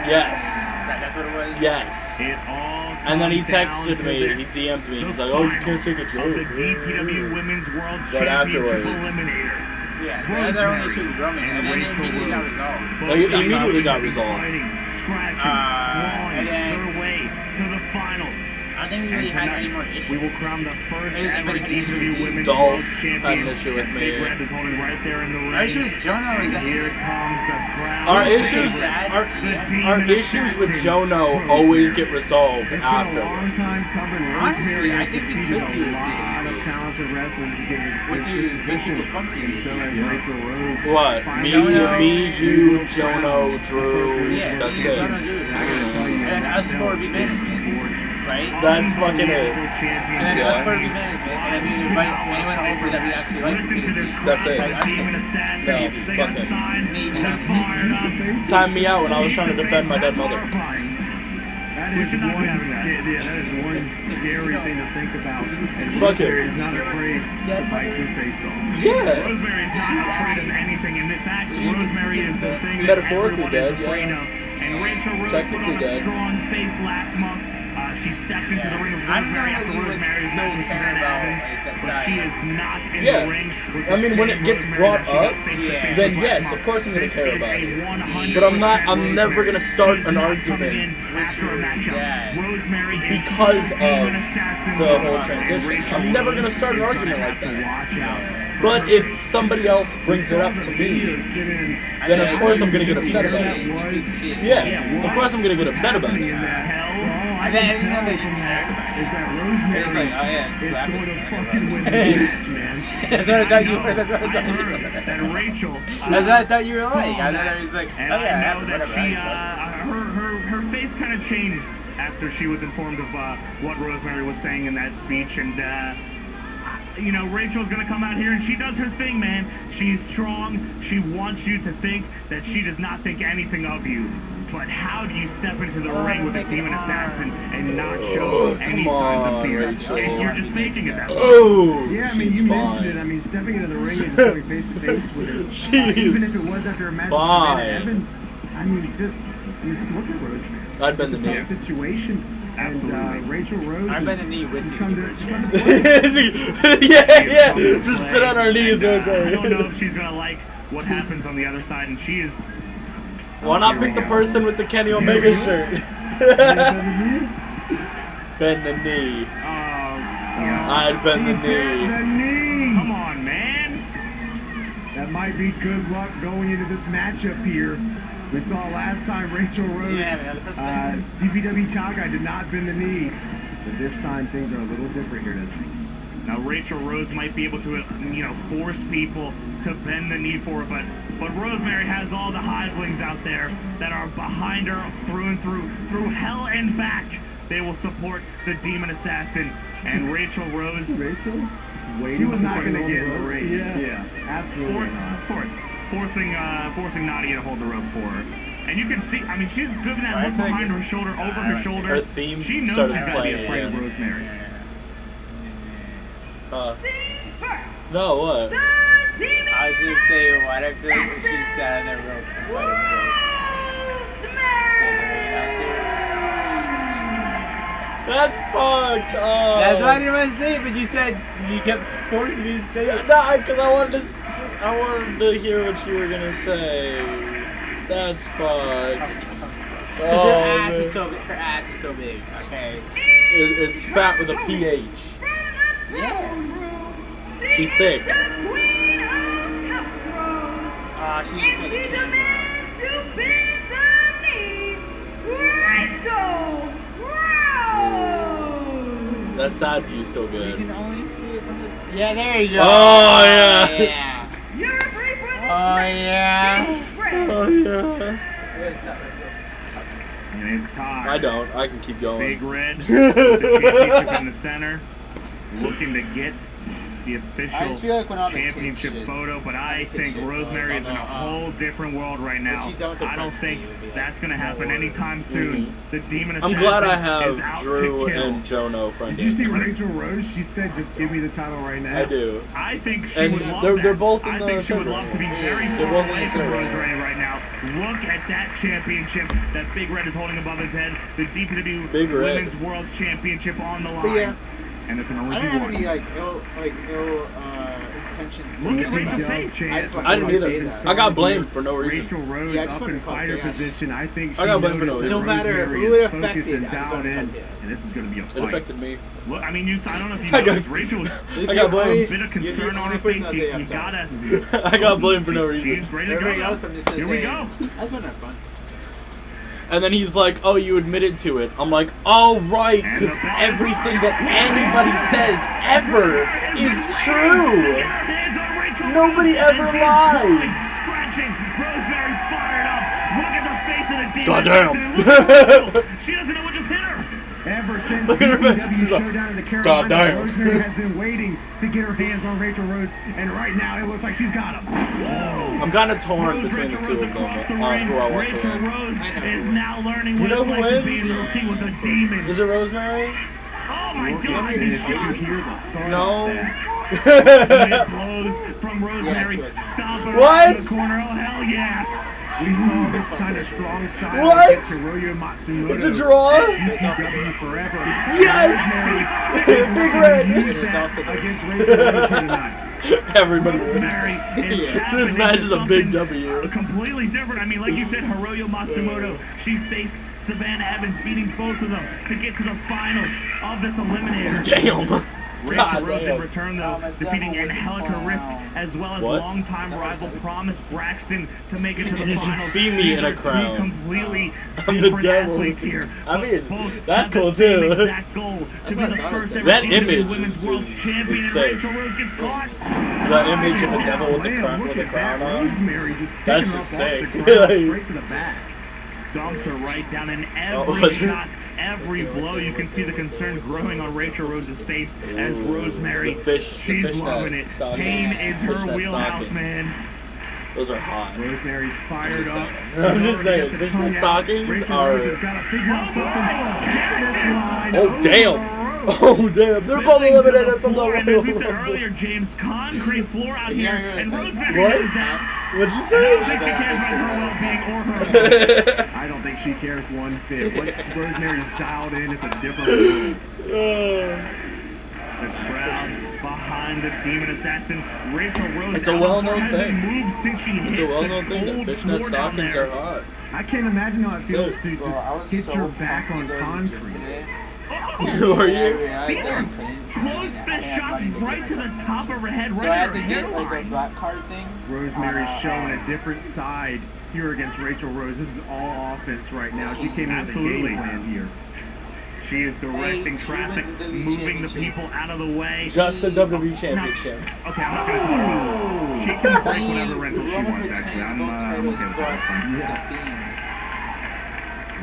That's what it was? Yes. It all And then he comes down texted to me, this. he DM'd me, he's like, oh, you can't take a Of joke. the DPW Women's World But Championship afterwards. Eliminator. Yeah, so that's our only issue with Roman, and then it immediately got resolved. Like, it immediately got resolved. Fighting, scratching, clawing and then- their way to the finals. I don't think we really And had tonight, any more issues. we will crown the first Everybody ever had an issue DPW with you. Women's Dolph World Champion. had an issue with And me. Big Red is holding right there in the ring. Our issue with Jonah is that Here comes the crowd. Our issues, our issues with Jono always get resolved It's been a long afterwards. time coming. Honestly, Rosemary I has think we defeated could do a lot of talented wrestlers to get into With this you, position. Victor Funky. And so has Rachel Rose. What? Me, you, Jono, Drew, Yeah, that's me, it. Jonah, Drew. And us four be management, right? That's fucking it. And then us four be management, and then we invite anyone over that we actually like. Listen to this That's it. crowd, Demon Assassin. No, They got fuck it. signs. Maybe. They're fired up. Timed me out when I was trying to defend my dead mother. That We is should not be one having that. that is one scary thing to think about. And Fuck it. Rosemary is not afraid to bite your face off. Yeah. Rosemary is not afraid of anything. And in fact, Rosemary is the thing that Metaphorically everyone is dead, afraid yeah. of. And Rachel Rose put Technically on a dead. strong face last month. She stepped into the ring with I don't know Rosemary how after you would Rosemary's so match with care Savannah about, Evans, like, that but side. she is not in Yeah. the ring with I mean, when the it gets same brought Rosemary up, that she got face-to-face then with yes, last of course I'm gonna month. care This about is it. a 100% But I'm never Rosemary. gonna start She's an not argument coming in after a matchup. Yeah. Rosemary is because the of demon assassin the mode, whole and transition. Rachel I'm never gonna Rose start an is argument gonna like have to that. watch out. But if somebody else brings it up to me, then of course I'm gonna get upset about it. Yeah, of course I'm gonna get upset about it. I didn't know that you cared about it. Is that It's Rosemary like, oh yeah, is slap going to it. fucking win this match, man. That's what I thought you were. That's what I thought you were. That Rachel. That's what I thought you were like. saw I thought that, I was like, and oh yeah, I know that whatever, she, I- her face kind of changed after she was informed of what Rosemary was saying in that speech, and you know, Rachel's gonna come out here and she does her thing, man. She's strong. She wants you to think that she does not think anything of you. But how do you step into the ring with a demon assassin and not show any signs of fear? Rachel. You're just faking it that way. Oh, Yeah, I mean, she's you fine. mentioned it. I mean, stepping into the ring and going face to face with her, She's even if it was after a match with fine. Savannah Evans, I mean, just look at Rosemary. I'd bend the It's a knee. tough situation. Absolutely. And Rachel Rose I've been is- in the knee with has you. come to play. yeah, just sit on our knees real I don't quick. know if she's gonna like what happens on the other side, and she is. Why not pick the person with the Kenny Omega shirt? Bend the knee. I'd bend the knee. The knee. Come on, man. That might be good luck going into this matchup here. We saw last time Rachel Rose, DPW Chaga did not bend the knee. But this time things are a little different here tonight. Now Rachel Rose might be able to, you know, force people to bend the knee for her, but Rosemary has all the hivelings out there that are behind her through and through hell and back. They will support the demon assassin and Rachel Rose. Rachel? She was not going to get in the ring. Yeah, absolutely not. Of course, forcing Nadia to hold the rope for her. And you can see, I mean, she's giving that look behind her shoulder, over her shoulder. Her theme She knows started she's got to be playing afraid of again. Rosemary. No, what? I was gonna say what I feel like she said in the rope. That's fucked up. That's what I didn't want to say, but you said you kept forcing me to say it. No, because I wanted to hear what you were gonna say. That's fucked. Because her ass is so big. Her ass is so big. Okay. It's fat with a PH. Yeah. She's thick. She demands to bend the knee. Rachel Rose. That side view's still You good. can only see it from this. Yeah, there you go. Oh, yeah. Yeah. You're free for this Oh yeah. Oh yeah. Where's that right there? And it's time. I don't. I can keep going. Big Red with the championship in the center, looking to get the official I just feel like when all the championship kid shit- photo, but I kid think shit, Rosemary like, is in a whole different world right now. she's done with the I don't pregnancy, think it would be like that's going to happen more- anytime soon. The demon I'm assassin glad I is have out Drew to kill. and Jono friended. Did you see Rachel Rose? She said, just give me the title right now. I do. I think she And would love they're that. both in I the think she would center. love to be very They're far both in away the from center. Rosemary right now. Look at that championship that Big Red is holding above his head. The DPW Big Red. Women's World Championship on the But line. yeah. And there can I only don't be have one. any ill intentions. Look at to Rachel's that. face. I didn't say either. that. I got blamed for no reason. Rachel Rose Yeah, I just up wanted in to call fighter chaos. position. I think she I got blamed for noticed no that reason. No matter Rosemary who is it focused affected, and I just dialed wanted to in, call chaos. and this is going to be a It fight. affected me. Look, I mean, I don't know if you I got- noticed, Rachel was I got blamed. a bit of concern on her face. You gotta. I got blamed for no reason. She's ready to Everybody go. else, I'm just gonna Here say. we go. I just want to have fun. And then he's like, "Oh, you admitted to it." I'm like, "Oh, right, because everything that anybody says ever is true. Nobody ever lies." Scratching. Rosemary's fired up. Look at the face of the demon. Goddamn. She doesn't know what just hit her. Ever since Look at her face. DPW She's like, showdown in the "God Carolinas, damn." Rosemary has been waiting to get her hands on Rachel Rose, and right now it looks like she's got him. I'm kind of torn between the Rachel two Rose of across the them on ring. who I want to Rachel win. Rose is now learning You what know it's who like to be wins? in the ring with a demon. Is it Rosemary? Oh my God! Did These you shots. hear the thud No. of that? Blows from Rosemary. Yeah, Stomp her What? in the corner. Oh hell yeah! We saw this kind of strong style What? against Hiroyo Matsumoto. It's a draw? DPW forever. Yes! Big red! Against Rachel Rose tonight. Everybody Rosemary is This match is a big W. Completely different. I mean, like you said, Hiroyo Matsumoto, she faced Savannah Evans, beating both of them to get to the finals of this eliminator. Damn. Rachel Rose in return, though, defeating Angelica Risk, as well as What? longtime rival Promise Braxton to make it to the You should finals. see me These in a are crown. Two completely I'm the different devil. athletes here. I mean, Both that's have the cool same too. exact goal to be the first ever That DPW image Women's is- World is Champion, and sick. Rachel Rose gets caught. That image of the devil with the crown, Look at that. on. Rosemary just That's picking just up off sick. the ground straight to the back. Dumps her right down in Oh, every was it? shot, every blow. You can see the concern growing on Rachel Rose's face as Rosemary, The she's fishnet loving it. stocking. Pain is her Fishnet wheelhouse, stockings. man. Those are hot. Rosemary's fired up. I'm just saying, fishnet stockings Rachel are. Rose has got to figure out something. Get this line Oh over damn! the Oh damn! They're both Missing to eliminated from the floor, and as we said room. earlier, James, concrete floor out here, and Rosemary What? knows that. What'd you I say? don't think she cares about her well-being or her health. I don't think she cares one bit. Once Rosemary's dialed in, it's a different world. The crowd behind the Demon Assassin, Rachel Rose. It's a well-known hasn't thing. moved since she hit It's a well-known the thing that cold fishnet floor down stockings there. are hot. I can't imagine how it feels to Bro, I was just hit so your back on pumped to go to the gym concrete. today. Were you? These are closed fist shots right to the top of her head, So I right had at to her get like a hairline. black card thing. Rosemary's showing a different side here against Rachel Rose. This is all offense right now. She came in with a Absolutely. game plan here. She is directing Hey, she traffic, wins the moving the championship. people out of the way. Just the WWE Now, Championship. okay, I'm not going to tell her. She can break whatever rental she wants, actually. I'm okay with that.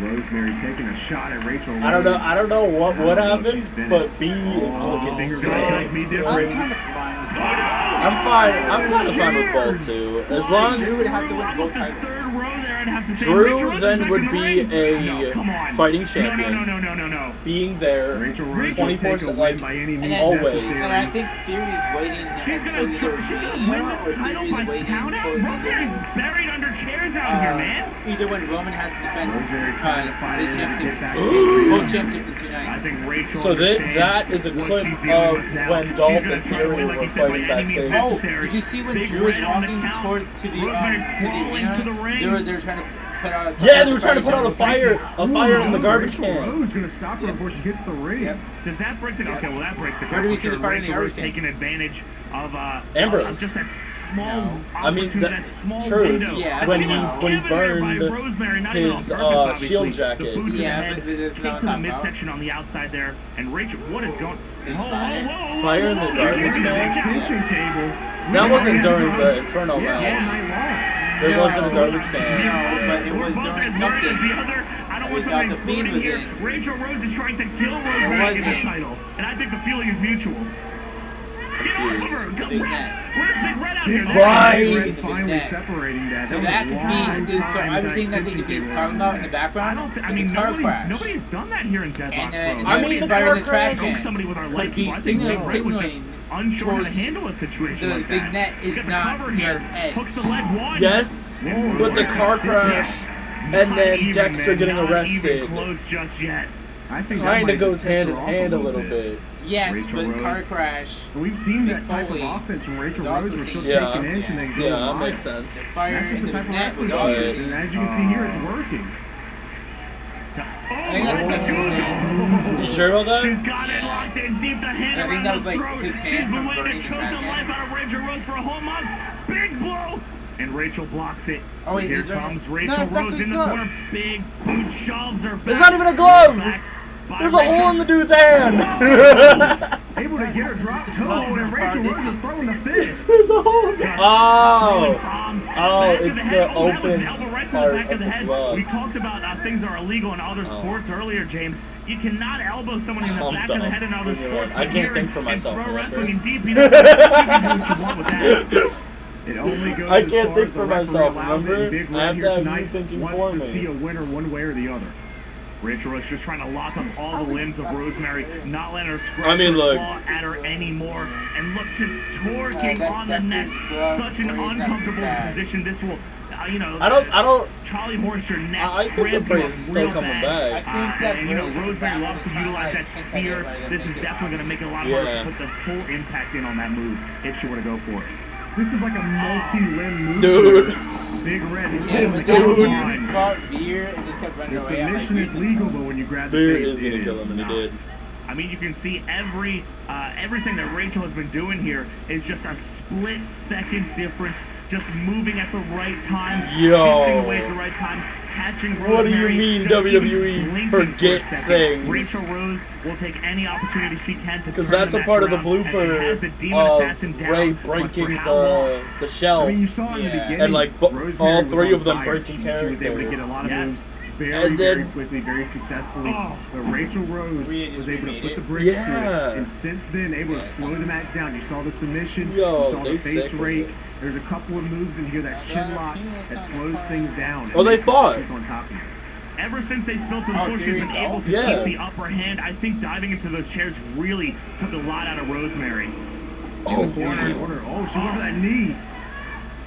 Rosemary taking a shot at Rachel Rose. I don't know what would happen, she's finished. but B is looking Finger sick. tells me different. I'm fine. I'm kind of fine with both too, as long as Drew would have to win both titles. Third row there, I'd have to say Rachel Drew Rose then is would back in be the ring. a No, come on. fighting No, champion, no. being there Rachel Rose will 24/7, take a win like by any And means then, always. and I think Fury's waiting She's until gonna either win Mania the or title Fury's by waiting count out. for Rosemary's buried under chairs out here, man. either when Roman has to defend Rosemary trying to find the it and get back. both championships in 2 I nights. think Rachel So understands that is a what clip she's dealing of with now. when She's Dolph gonna and try to Fury win, like were you said, by fighting any means backstage. necessary. Did you see when Big Drew was red on the walking count. toward to the Rosemary crawling arena? to the ring. They were trying to put out. Yeah, they were trying to put out a fire in the garbage Rachel can. Rose gonna stop her before she hits the ring. Yep. Does that break the? Okay, well that breaks the. Where do we for see the sure. fire in the Rachel Rose garbage can? taking advantage of Ambrose. just that small No. I mean, opportunity, that small truth. window. Yeah, But when she he was when he given there by burned Rosemary, not even on his purpose, obviously. shield The jacket. boot to the Yeah, head, but there's kick no to the time out. midsection on the outside there, and Rachel, what is going? Whoa! Fire in the You garbage can't do can? that. Extension cable. That wasn't during the Inferno Yeah, all match. night long. There No, wasn't a garbage No, can. but it We're was both during as worried as something. the other. I don't want They got something the feed exploding with here. it. Rachel Rose is trying to kill Rosemary in this wasn't. title, and I think the feeling is mutual. Get off of her! Go, Big where's net. Big Red out Big here? Red. There Right. he is. Red finally Net. separating that. So That that was could a long be. So time everything that they could be extension talking cable. about in the background. I don't. is I mean, a car crash. nobody's done that here in Deadlock, And, bro. I mean, the fire car in the trash crash- Choke can. somebody with our Could light. be I think Big Red was just signaling unsure how to towards handle a situation the like big that. net is Got the not cover here. just Edge. Hooks the leg one. Yes, Whoa, with the car crash, and Not then even, Dexter man, getting not arrested. Even close just yet. I think that Kinda might goes just piss hand her in off hand a little bit. Yes, Rachel but Rose. car crash. We've seen that type of Foley. offense from Rachel They also Rose where she'll seen- Yeah. take an inch and then go Yeah, that wide. makes sense. Fire That's just in the the type of net wrestling was she also. is, and as you can see here, it's working. I think that's what You sure about that? She's got it locked in deep, the hand I think around that the was, like, throat. his She's hand been from waiting burning to the choke the trash life can. out of Rachel Rose for a whole month. Big blow. And Rachel blocks it. Oh, wait, Here he's right. comes No, Rachel that's Rose the in the glove. corner. Big boot shoves her back. There's not even a glove! Back by There's a Rachel. hole in the dude's hand! Able to get her drop toe, and Rachel Rose is throwing the fist. There's a hole in the Throwing Oh! bombs Oh, back to it's the the head. Oh, that was open an elbow right to the part back of of the the head. glove. We talked about things are illegal in other sports earlier, James. You cannot elbow someone in the I'm back of the dumb. head in other You're sports. right. I but can't here think for myself, in pro remember? wrestling and DPW, you can do what you want with that. It only goes I as can't far think as for the referee myself, allows it, remember? and Big I Red have here to have you tonight thinking wants for to me. see a winner one way or the other. Rachel Rose just trying to lock up all the limbs of Rosemary, not letting her scratch I mean, or look. claw at her anymore. And look, just torquing that's on the neck. his glove Such an where he's not uncomfortable bad. position. This will you know, I don't. Charlie Horse your neck. I think the Bray is still coming back. I think that And you know, Rosemary loves to utilize that spear. This is definitely going to make it a lot harder to put the full impact in on that move if she were to go for it. This is like a multi-limb move. Dude. Big Red. Yes, dude. Caught Veer and just kept running The away. I'm submission like, is legal, but when you grab the Veer face, is gonna kill him, and he did. I mean, you can see everything that Rachel has been doing here is just a split-second difference, just moving at the right time, shifting away at the right time, catching Rosemary. What do you mean WWE forgets things? Rachel Rose will take any opportunity she can to Because turn that's the a part of match the around, and she has the blooper Demon Assassin of down, Ray but for breaking how long? the shelf. I mean, you saw in the beginning, And like Rosemary all was three on of them fire. breaking She was able to get a lot of Yes. moves very, And then- very quickly, very successfully. But Rachel Rose Rhea was just able to remade put it. the bricks Yeah. through it, and since then able to slow the match down. You saw the submission, Yo, you saw they the face sick with rake. it. There's a couple of moves in here, that chin lock that slows things down. Oh, they fought. She's on top of you. Ever since they spilled to the Oh, floor, she's there been you able go. to Yeah. keep the upper hand. I think diving into those chairs really took a lot out of Rosemary. Oh, Corner, damn. corner. Oh, she went for that knee.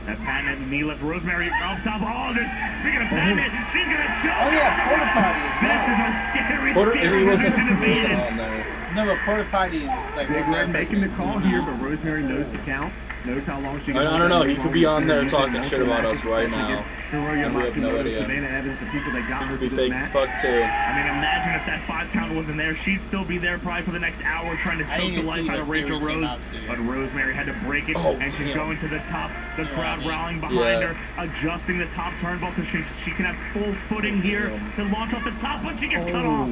That patent and knee left Rosemary up top. Oh, speaking of patent, she's going to choke. Oh yeah, porta potty. This is a scary, Porter, scary he wasn't position to be in. on there. No, but porta potty is like. Big Red making the call here, but Rosemary knows the count. Knows how long she can I don't know. He could be on there talking shit about us right now. And we have no idea. Savannah Evans, the people that got He her could be to this fake as match. fuck too. I mean, imagine if that 5 count wasn't there. She'd still be there probably for the next hour trying to I choke didn't the even life see out of what Rachel Fury came Rose. out to. But Rosemary had to break it, Oh, and she's damn. going to the top. The crowd Yeah. rallying behind Yeah. her, adjusting the top turnbuckle because she can have full footing here to launch off the top, but she gets cut off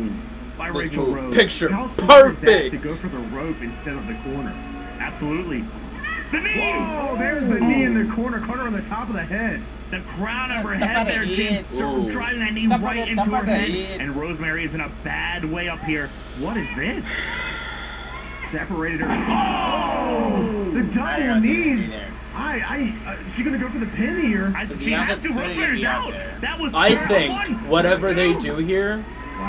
by This Rachel move, Rose. picture How smart is that perfect. to go for the rope instead of the corner? Absolutely. The knee! Whoa, there's the knee in the corner, caught her on the top of the head. The crown of her head there, James, Ooh. driving that knee right into her head. And Rosemary is in a bad way up here. What is this? Separated her. Oh, the double knees. She's gonna go for the pin here. She has to. Rosemary's out. That was I third think one. whatever they do here,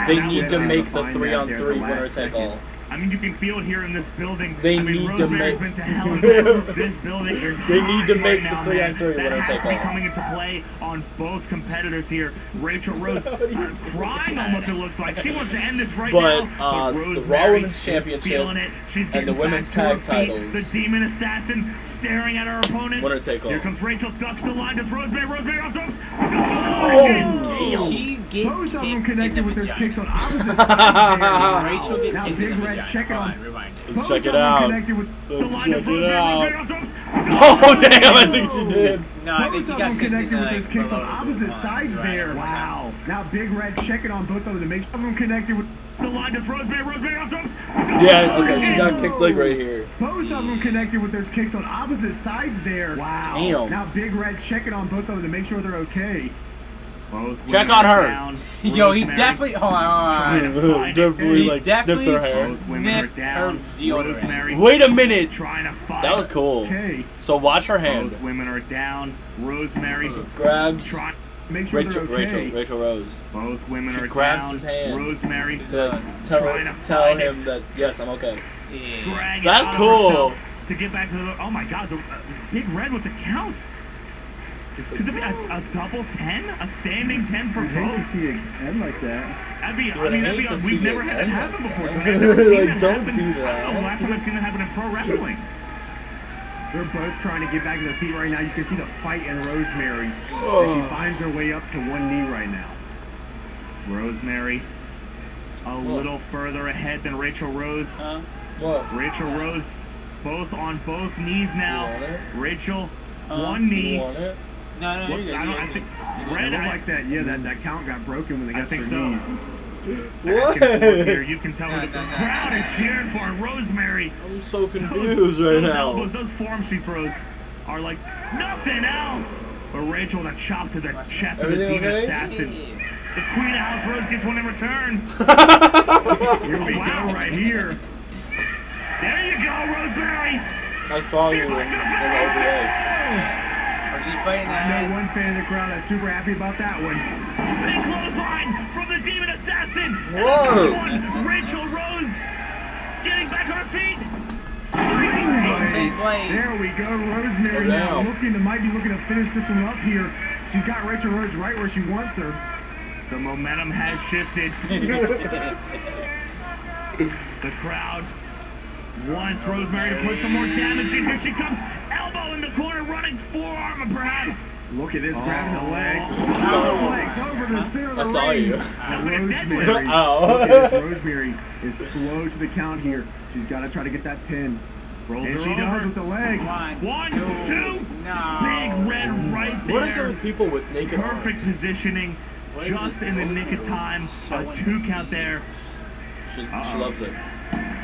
they That need was to hard make to the find 3-on-3 that there at the winner last take second. all. I mean, you can feel it here in this building. They I mean, need to Rosemary's make- been to hell and back. This building is They need to hot make right the now, 3-on-3 man. winner That take has to be all. coming into play on both competitors here. Rachel Rose crying almost, it looks like. She wants to end this right But, now. the Raw Rosemary Women's is Championship feeling it. She's and getting the Women's back to her Tag feet. titles. The Demon Assassin staring at her opponent. Winner take all. Here comes Rachel, ducks the line. Does Rosemary off ropes. Oh, damn. She get Both of them kicked connected in with the those vagina. kicks on opposite sides there. Rachel gets Now kicked Big in the Red vagina. checking on. Rewind, rewind it. Let's Both check of it them out. connected with. The Let's line check is it Rosemary out. off ropes. Oh, damn, I think she did. No, I think Both she of got them kicked in connected with those the kicks on below the opposite line. sides Right, there. right. Wow. Now Big Red checking on both of them to make sure of them connected with. The line is Rosemary off ropes. Yeah, okay, she got kicked like right here. Both of them connected with those kicks on opposite sides there. Wow. Damn. Now Big Red checking on both of them to make sure they're okay. Both Check women on are her. down. Yo, he Rosemary definitely. Hold on. Definitely He like definitely snipped her hair. Both women are sniffed down. her deodorant. Rosemary Wait a minute. trying to fight. That was cool. Okay. So watch her hand. Both women are down. Rosemary Grabs trying. Make sure Rachel, they're okay. Rachel Rose Both women She are grabs down. his hand. Rosemary to trying to tell find him it. that yes, I'm okay. Yeah. Drag it That's out of cool. herself to get back to the. Oh my God! The Big Red with the count. Could there be a double 10? A standing 10 for I'd hate to both? see it end like that. That'd be. You would hate to see We've never it had that end happen like before. that. Today. I've never seen Like, that don't happen. do I don't know that. the last time I've seen that happen in pro wrestling. They're both trying to get back to their feet right now. You can see the fight in Rosemary as she finds her way up to one knee right now. Rosemary, a little further ahead than Rachel Rose. What? Rachel Rose, both on both knees You now. want it? Rachel, one knee. You want it? No, no, What, you're good. I don't. I think Red. It looked I, like that. Yeah, that count got broken when they I got think their so. knees. Back and forth here. You can tell No, that the no, no, crowd no, is cheering for Rosemary. I'm so confused Those right now. elbows, those forearms she throws are like nothing else. But Rachel, that chop to the chest of the Everything Demon okay? Assassin. The Queen of House Rose gets one in return. Here we go, right here. There you go, Rosemary. I follow you in bites her OVA. Or she's fighting I that. know one fan of the crowd that's super happy about that one. Big clothesline from the Demon Assassin. Whoa. And Rachel Rose getting back on her feet. Same blade. There we go, Rosemary Oh, now damn. might be looking to finish this one up here. She's got Rachel Rose right where she wants her. The momentum has shifted. The crowd wants Rosemary to put some more damage in. Here she comes. Elbow in the corner, running forearm perhaps. Look at this, grabbing the leg. Legs over the center of the I saw ring. you. Rosemary. Oh. Look at this. Rosemary is slow to the count here. She's got to try to get that pin. Rolls And her she over. does with the leg. One, two. No. Big red right there. What is it with people with naked Perfect positioning, just in the nick of time. A 2 count there. She loves it.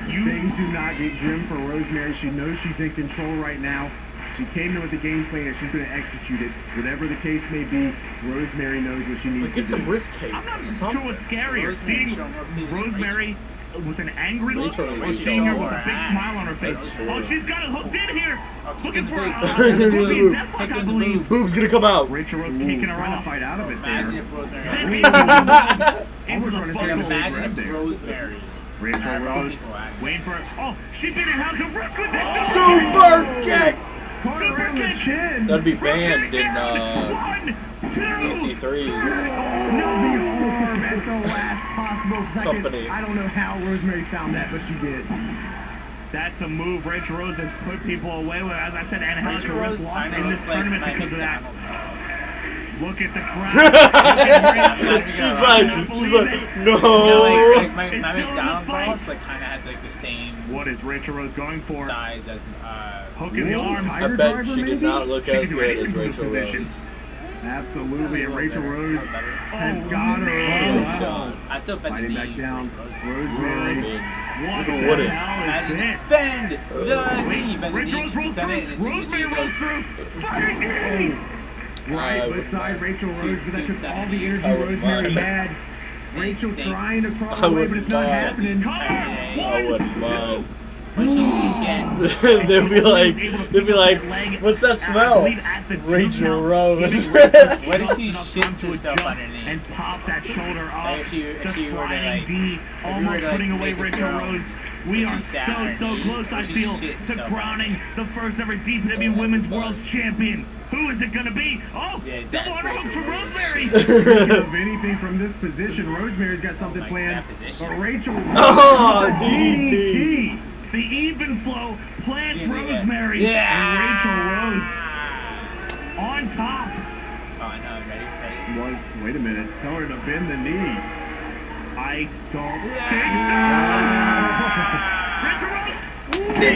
Things do not get grim for Rosemary. She knows she's in control right now. She came in with the game plan and she's going to execute it. Whatever the case may be, Rosemary knows what she needs to do. Get some wrist tape. I'm not sure what's scarier, seeing Rosemary with an angry look or seeing her with a big smile on her face. Oh, she's got it hooked in here. Looking for a deathlock, I believe. Boob's gonna come out. Rachel Rose kicking her Trying to off. fight out of it Imagine there. if Rosemary. Into the buckle. Imagine if Rosemary. Rachel Rose waiting for it. Oh, she been in hell. Risk with this. Super kick! Caught her around the chin. That'd be banned in One, two. EC3s. No, the arm at the last possible second. Company. I don't know how Rosemary found that, but she did. That's a move Rachel Rose has put people away with. As I said, Angelica Rachel Rose Rose lost kinda in this looks like tournament Miami because of that. Donald. Look at the crowd. she's like, no. Yeah, like my It's still in the McDonald's fight. balls like kind of had like the same What is Rachel Rose going for? size as Hook in the arms. I bet she did not look She as can do good anything as from this Rachel position. Rose. Absolutely, and Rachel Rose has Oh, got her. man. Good shot. I still bet Fighting the back knee. down. I Rosemary. mean, What Look the at it. hell is this? Bend the knee, bend the Rachel knee. Rose rolls Send it, through. and then Rosemary she rolls goes- through. Sliding knee. Right I would beside not. Rachel Rose, but that took all the energy I would Rosemary not. had. Rachel trying to crawl I away, would but it's not not. happening. I wouldn't mind. When she gets They'd be like, what's that smell? Rachel Rose. What if she shits herself underneath? And pop that shoulder off. If you The were to, sliding like- D, if you were almost to, like, putting away make a Rachel girl Rose. We when are she's down on her so knees, close, I she feel, shits to herself crowning the first ever DPW Women's World Champion. Who is it going to be? Oh, Yeah, double that's underhooks for Rachel Rosemary. Speaking of anything from this position, Rosemary's got something Like planned. that position. But Rachel Oh, DDT. The even flow plants Yeah. Rosemary and Rachel Rose on top. Oh, no, ready? Wait a minute. Tell her to bend the knee. I don't think so. Rachel Rose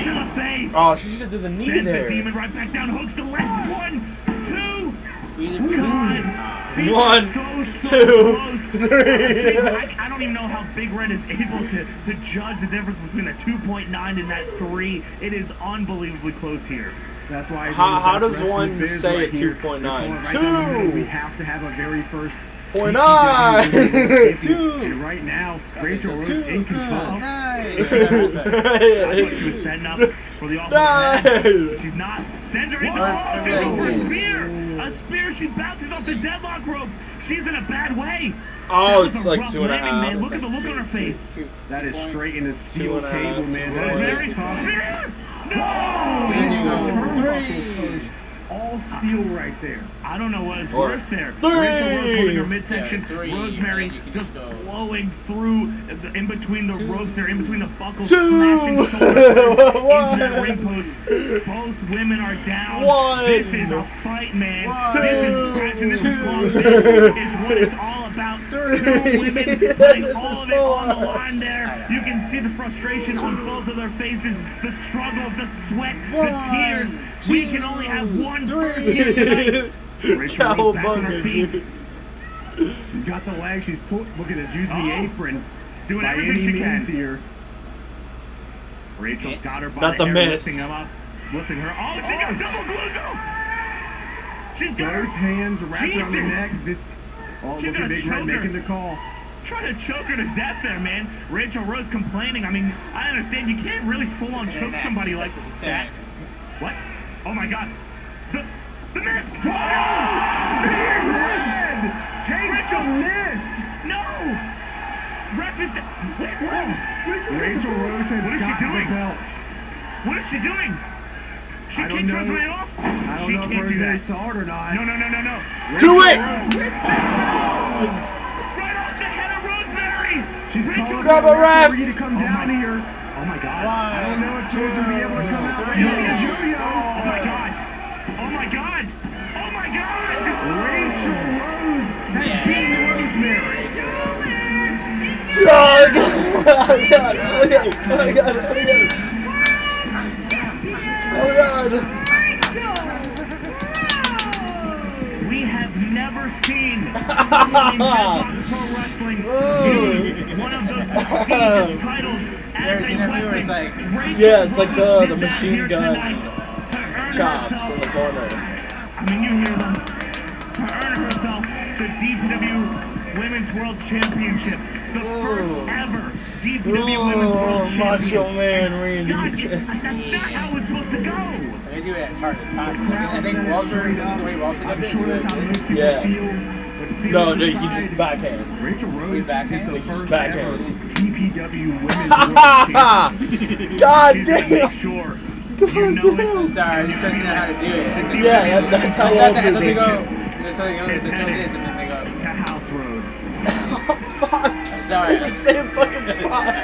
to the face. Oh, she should do the knee Sends there. the demon right back down. Hooks the leg. 1, 2. God. These One, are so two, close. three. I don't even know how Big Red is able to judge the difference between a 2.9 and that 3. It is unbelievably close here. That's why. How the best does wrestling one biz say right a here. 2.9? They're calling it right down the middle. Two. We have to have a very first. 0.9. Two. And right now, Rachel Rose in control. That's what she was setting up for the offense. She's not. Sends her into the wall. She's going for a spear. A spear. She bounces off the deadlock rope. She's in a bad way. Oh, That was it's a like rough 2.5. landing, man. Look at the look on her face. That is straight into steel 2.5, cable, man. That is Rosemary, tough. spear. Oh, turnbuckle post. All steel right there. I don't know what is Or worse there. three. Rachel Rose holding her midsection. Yeah, 3, Rosemary and then you can just just go. blowing through in between the ropes there, in between the buckles, 2. smashing shoulders One. into that ring post. Both women are down. One. This is a fight, man. Two. This is scratching. This is Two. clawing. This is what it's all about. 2 women putting This all is of it on the fun. line there. You can see the frustration on both of their faces, the struggle, the sweat, the tears. We can only have one first here tonight. Rachel Rose back on her feet. She's got the leg. She's looking to use the apron. Doing by everything any she means can. here. Rachel's got her by Not the hair, miss. lifting him up, lifting her. Oh, she got double gluzo. She's got Both her hands wrapped around the Jesus. neck. This. Oh, She's look gonna at Big choke Red her. making the call. trying to choke her to death there, man. Rachel Rose complaining. I mean, I understand you can't really full on choke somebody like that. What? Oh my God. The miss. Oh! Big Red takes the miss. No. Ref is. Wait, what? Rachel Rose has What is she got the doing? belt. What is she doing? She I don't kicks know. Rosemary off. I don't She know if can't do Rosemary that. saw it or not. No. Do it! Right off the head of Rosemary. She's Rachel, calling Grab for a ref! referee to come down here. Oh my God. I don't know if Joe's gonna be able to come out. Oh my God. Oh my God. Oh my God. Rachel Rose has beaten Rosemary. Oh God. We have never seen someone in Deadlock Pro Wrestling use one of those prestigious titles as a weapon. Rachel Yeah, it's like Rose the did that machine here gun tonight to earn chops herself- in the corner. I mean, you hear them. To earn herself the DPW Women's World Championship. The first ever DPW Women's World Macho Champion. Man God, Randy. that's not how it's supposed to go. They do it as hard as possible. I think Walter, the way Walter does I'm it, sure that's how most people Yeah. feel. But No, feelings he aside, just backhand. Rachel Rose is backhand? the He just first backhand. ever DPW Women's World Champion. God She's gonna damn. make sure you know it. I'm sorry, he doesn't know how to do it. Yeah, that's how I Walter thought they did go, it. that's how they go, His they show head this and then they go, to House Rose. Fuck. I'm sorry. In the same fucking spot.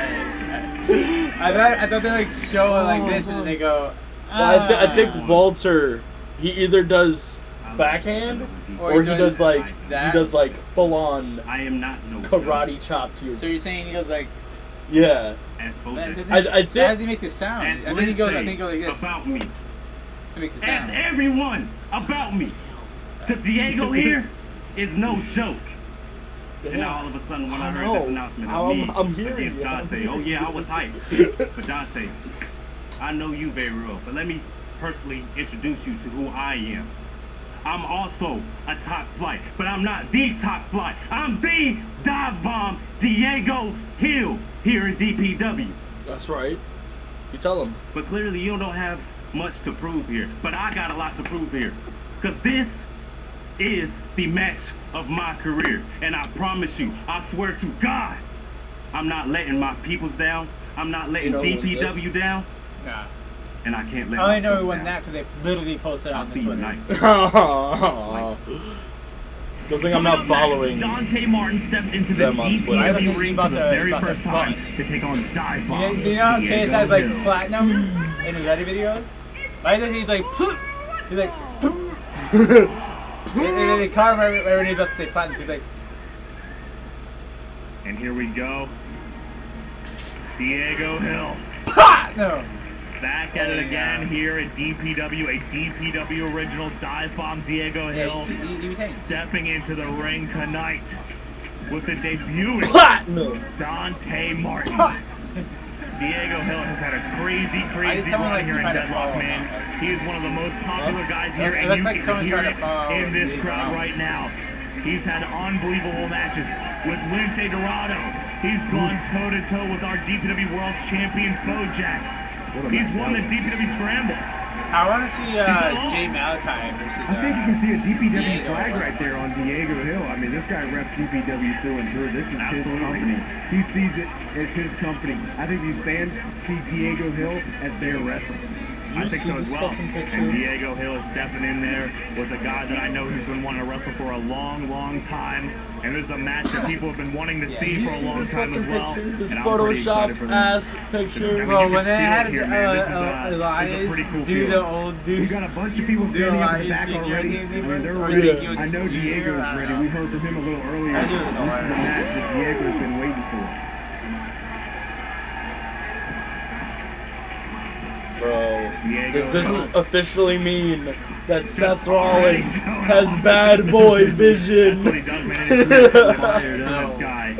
I thought they like show it like this and then they go, Well, I think Walter, he either does backhand or he does like that. full on I am not no karate chop to your. So you're saying he goes like, Yeah. As both I how think. does he make this sound? as I think he goes Lindsay like this. about me. To make the As sound. everyone about me. Because Diego here is no joke. And now all of a sudden when I heard this announcement How of me I'm hearing against you. Dante, oh yeah, I was hyped. But Dante, I know you very well, but let me personally introduce you to who I am. I'm also a top flight, but I'm not the top flight. I'm the dive bomb Diego Hill here in DPW. That's right. You tell him. But clearly you don't have much to prove here. But I got a lot to prove here. Because this is the match of my career. And I promise you, I swear to God, I'm not letting my peoples down. I'm not letting DPW down. Nah. And I can't let I only know myself who won down. that because they literally posted I'll on see the you Twitter. tonight. Good thing I'm not following Dante Martin steps into the them on Twitter. DPW ring for the very about first the time bus. to take on Dive Bomb. You know how Case Diego has like Hill. platinum in his Reddit videos? Why does he like poop? He's like poop. And then they caught him right when he's about to say platinum. He's like, And here we go. Diego Hill. no. Back at it again here at DPW, a DPW original dive bomb. Diego Hill stepping into the ring tonight with the debuting Platinum. Dante Martin. Diego Hill has had a crazy run here in Deadlock, man. He is one of the most popular guys here, It and looks you like can someone hear tried to it follow in this Diego crowd Hill. right now. He's had unbelievable matches with Lindsay Dorado. He's gone toe-to-toe with our DPW World Champion, Bojack. He's won the DPW Scramble. I want to see Jay Malachi versus. I think you can see a DPW Diego flag Hill. right there on Diego Hill. I mean, this guy reps DPW through and through. This is his Absolutely. company. He sees it as his company. I think these fans see Diego Hill as their wrestler. I think so as well. And Diego Hill is stepping in there with a guy that I know he's been wanting to wrestle for a long time. And this is a match that people have been wanting to see for a long time as well. This And I'm pretty excited photoshopped for ass this. picture. Bro, when they had here, man. This is Elias a pretty cool do feel. the old dude. We got a bunch of people standing up in the back already. I mean, they're ready. I know Diego's ready. We heard from him a little earlier. This is a match that Diego's been waiting for. Bro, does this officially mean that Seth Rollins has bad boy vision? That's what he does, man. It is inspired in this guy.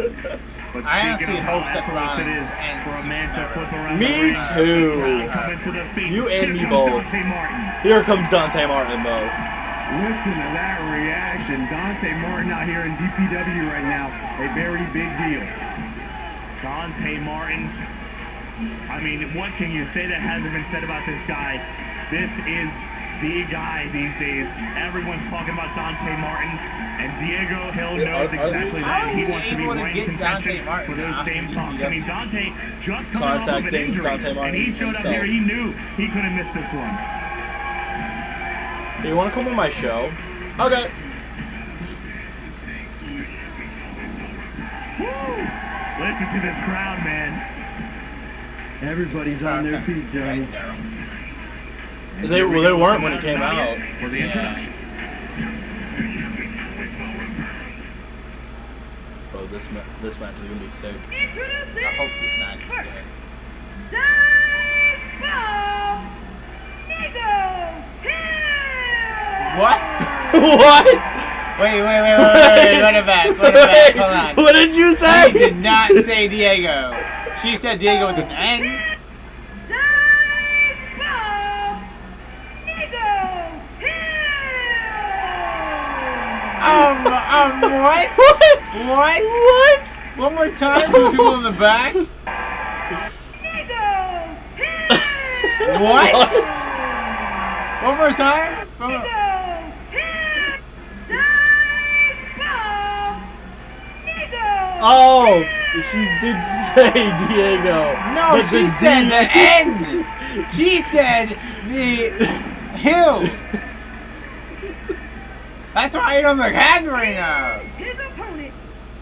But I honestly speaking of how hope Seth effortless it is Rollins for a man to flip around Me the ring, too. the crowd coming to their feet. You and me Here both. comes Dante Martin. Here comes Dante Martin, though. Listen to that reaction. Dante Martin out here in DPW right now. A very big deal. Dante Martin. I mean, what can you say that hasn't been said about this guy? This is the guy these days. Everyone's talking about Dante Martin, and Diego Hill knows exactly that. He wants to be right in contention for those same talks. I mean, Dante just coming off of an Contacting injury, Dante Martin and he showed up himself. here. He knew he couldn't miss this one. Hey, you want to come on my show? Okay. Listen to this crowd, man. Everybody's on their feet, Johnny. They weren't when it came out. For the introduction. Bro, this match is gonna be sick. Introducing I hope this match is first, sick. Darko Hill. What? What? Wait, run it back, hold on. What did you say? She did not say Diego. She said Diego with an N. What? What? One more time, for people in the back. What? One more time? Oh, she did say Diego. No, But she the said D- the N. She said the Hill. That's why I don't look happy right now. His opponent,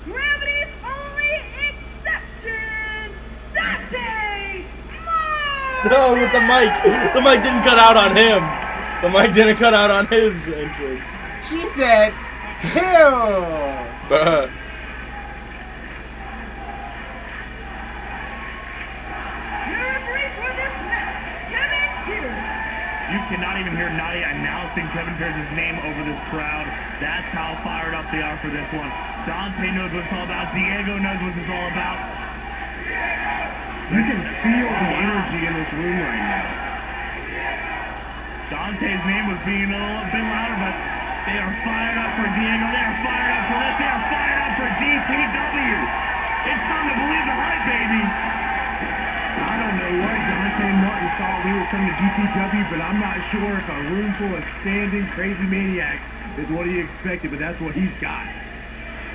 gravity's only exception, Dante Martin. No, with the mic. The mic didn't cut out on him. The mic didn't cut out on his entrance. She said Hill. You cannot even hear Nadia announcing Kevin Pierce's name over this crowd. That's how fired up they are for this one. Dante knows what it's all about. Diego knows what it's all about. You can feel the energy in this room right now. Dante's name was being a little bit louder, but they are fired up for Diego. They are fired up for this. They are fired up for DPW. It's time to believe the hype, baby. I don't know what Dante Martin thought we was coming to DPW, but I'm not sure if a room full of standing crazy maniacs is what he expected, but that's what he's got.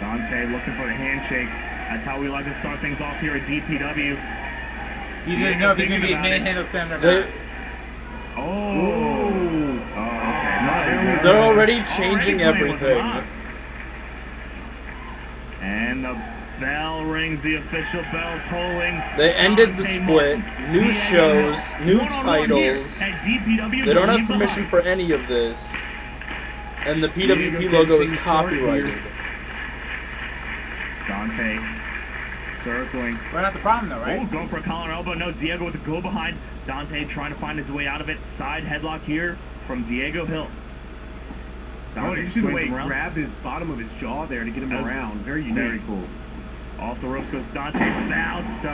Dante looking for the handshake. That's how we like to start things off here at DPW. You didn't know if he's going to be manhandle slammed or not. Okay. They're already changing everything. And the bell rings, the official bell tolling. They ended the split. New shows, new titles. They don't have permission for any of this. And the PWP logo is copyrighted. Dante circling. We're not the problem though, right? Oh, going for a collar elbow. No, Diego with the go behind. Dante trying to find his way out of it. Side headlock here from Diego Hill. Oh, you see the way he grabbed his bottom of his jaw there to get him around. Very unique. Very cool. Off the ropes goes Dante bounce. So,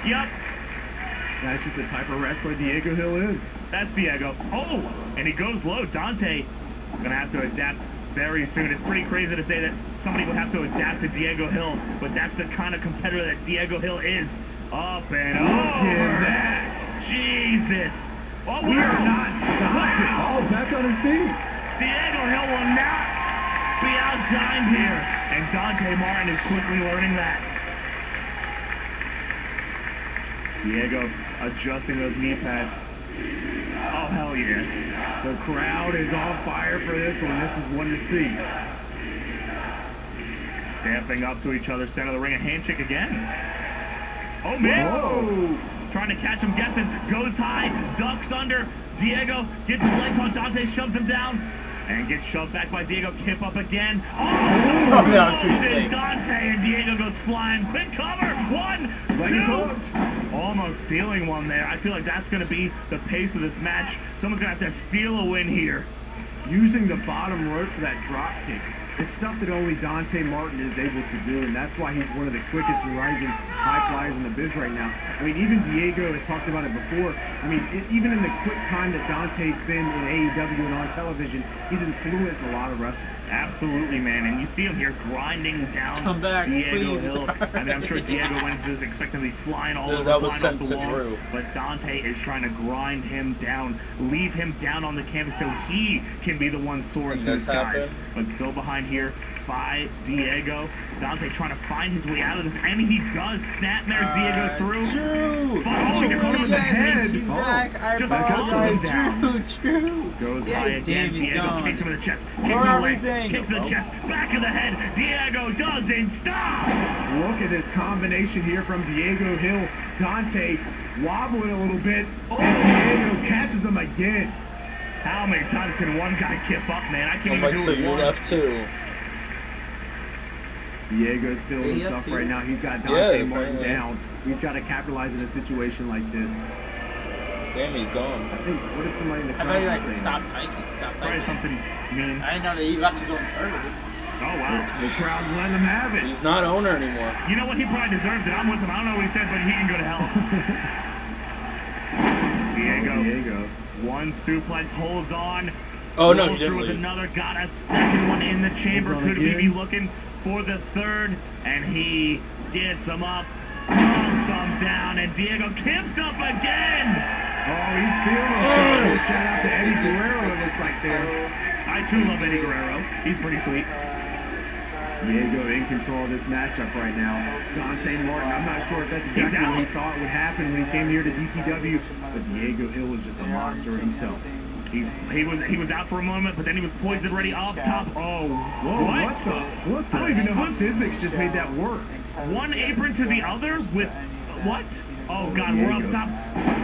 Yup. That's just the type of wrestler Diego Hill is. That's Diego. Oh, and he goes low. Dante gonna have to adapt very soon. It's pretty crazy to say that somebody would have to adapt to Diego Hill, but that's the kind of competitor that Diego Hill is. Up and over. Look at that. Jesus. Oh, We are not stopping. Wow. Oh, back on his feet. Diego Hill will not be outshined here. And Dante Martin is quickly learning that. Diego adjusting those knee pads. Oh, hell yeah. The crowd is on fire for this one. This is one to see. Stamping up to each other, center of the ring, a handshake again. Oh, man. Whoa. Trying to catch him guessing. Goes high, ducks under. Diego gets his leg caught. Dante shoves him down. And gets shoved back by Diego. Kip up again. Oh, that was pretty loses sick. Dante, and Diego goes flying. Quick cover. 1, 2. Almost stealing one there. I feel like that's going to be the pace of this match. Someone's going to have to steal a win here. Using the bottom rope for that drop kick. It's stuff that only Dante Martin is able to do, and that's why he's one of the quickest and rising high flyers in the biz right now. I mean, even Diego has talked about it before. I mean, even in the quick time that Dante's been in AEW and on television, he's influenced a lot of wrestlers. Absolutely, man. And you see him here grinding down Come back, Diego please. Hill. I mean, I'm sure Diego went into this expecting to be flying all over, That was flying off sent the to walls. Drew. But Dante is trying to grind him down, leave him down on the canvas so he can be the one soaring through the skies. But go behind here by Diego. Dante trying to find his way out of this, and he does snapmares Diego through. Drew! Oh, he just shot him in the head. He's back. I Just apologize. Drew. Goes high again. Diego kicks him in the chest. Kicks him in the leg. Kicks in the chest. Back of the head. Diego doesn't stop. Look at this combination here from Diego Hill. Dante wobbling a little bit. And Diego catches him again. How many times can one guy kip up, man? I can't I'm even like, do so it you're once. left too. Diego's feeling himself right now. He's got Dante Martin down. He's got to capitalize in a situation like this. Damn, he's gone. I think, what did somebody in the I thought he comments like say? stop typing. Probably something mean. I didn't know that he left his own server. Oh, wow. The crowd's letting him have it. He's not owner anymore. You know what? He probably deserved it. I'm with him. I don't know what he said, but he can go to hell. Diego. One suplex holds on. Oh, no, he Rolls didn't through with leave. another. Got a second one in the chamber. Holds on Could we again. be looking for the third? And he gets him up. Thumps him down. And Diego kips up again. Oh, he's feeling himself. Shout out to Eddie Guerrero, it looks like there. I too love Eddie Guerrero. He's pretty sweet. Diego in control of this matchup right now. Dante Martin, I'm not sure if that's exactly what he thought would happen when he came here to DPW, but Diego Hill is just a monster himself. He was out for a moment, but then he was poised and ready up top. Oh, Whoa, what the? What the? I don't even know how physics just made that work. One apron to the other with what? Oh God, we're up top.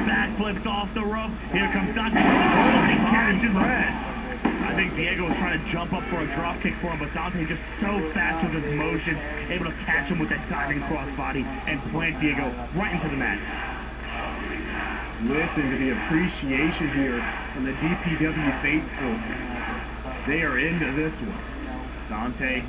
Backflips off the rope. Here comes Dante. Oh, he catches him. I think Diego was trying to jump up for a drop kick for him, but Dante just so fast with his motions, able to catch him with that diving crossbody and plant Diego right into the mat. Listen to the appreciation here from the DPW faithful. They are into this one. Dante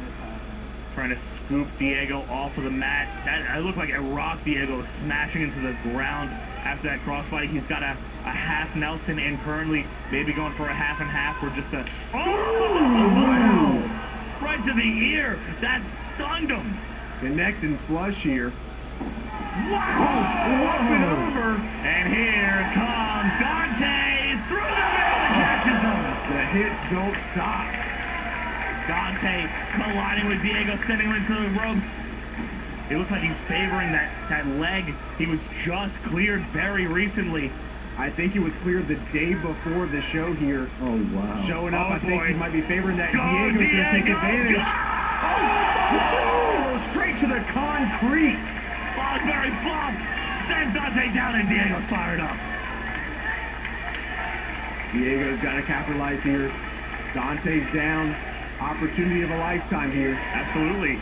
trying to scoop Diego off of the mat. That looked like it rocked Diego, smashing into the ground after that crossbody. He's got a half Nelson and currently maybe going for a half and half or just a... Oh! Right to the ear. That stunned him. Connect and flush here. Wow! Up and over. And here comes Dante through the middle and catches him. The hits don't stop. Dante colliding with Diego, sending him into the ropes. It looks like he's favoring that leg. He was just cleared very recently. I think he was cleared the day before the show here. Oh, wow. Showing up, I think he might be favoring that. Diego's going to take advantage. Oh, straight to the concrete. Fosbury flop. Sends Dante down and Diego's fired up. Diego's got to capitalize here. Dante's down. Opportunity of a lifetime here. Absolutely.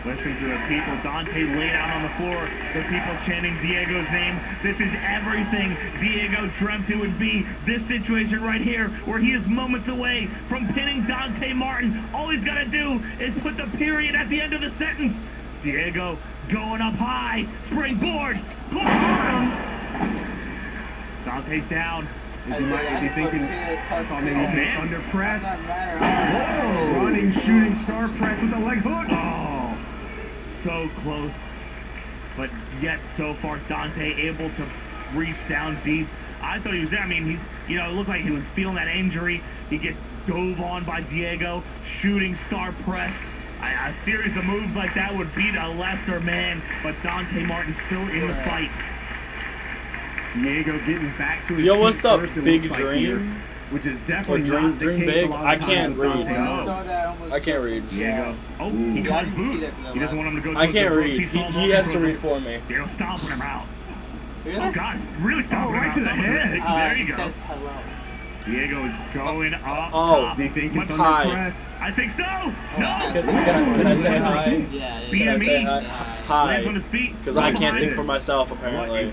Listen to the people. Dante laid out on the floor. The people chanting Diego's name. This is everything Diego dreamt it would be. This situation right here, where he is moments away from pinning Dante Martin. All he's got to do is put the period at the end of the sentence. Diego going up high. Springboard. Dante's down. Is he thinking, oh, maybe he's man. under press? Whoa! Running, shooting star press with a leg hook. Oh, so close. But yet so far, Dante able to reach down deep. I thought he was there. I mean, it looked like he was feeling that injury. He gets dove on by Diego, shooting star press. A series of moves like that would beat a lesser man, but Dante Martin still in the fight. Diego getting back to his Yo, feet what's up, first, it Big looks like Dream? here, which is definitely Dream not the case Big? a lot of I times can't with read. Dante. I can't read. Diego. Oh, he caught his boot. He doesn't want him to go to I his can't approach. read. He saw He has to read for me. Diego stomping him out. Oh, God, it's really stomping him right out. to the Stomping him head. out. There you go. Says hello. Diego is going up Oh, top. Is he thinking But thunder hi. press? I think so. No. Can I say hi? Yeah. Be Can I me. say hi? Lands on Hi. his feet. Because I can't think for myself, apparently.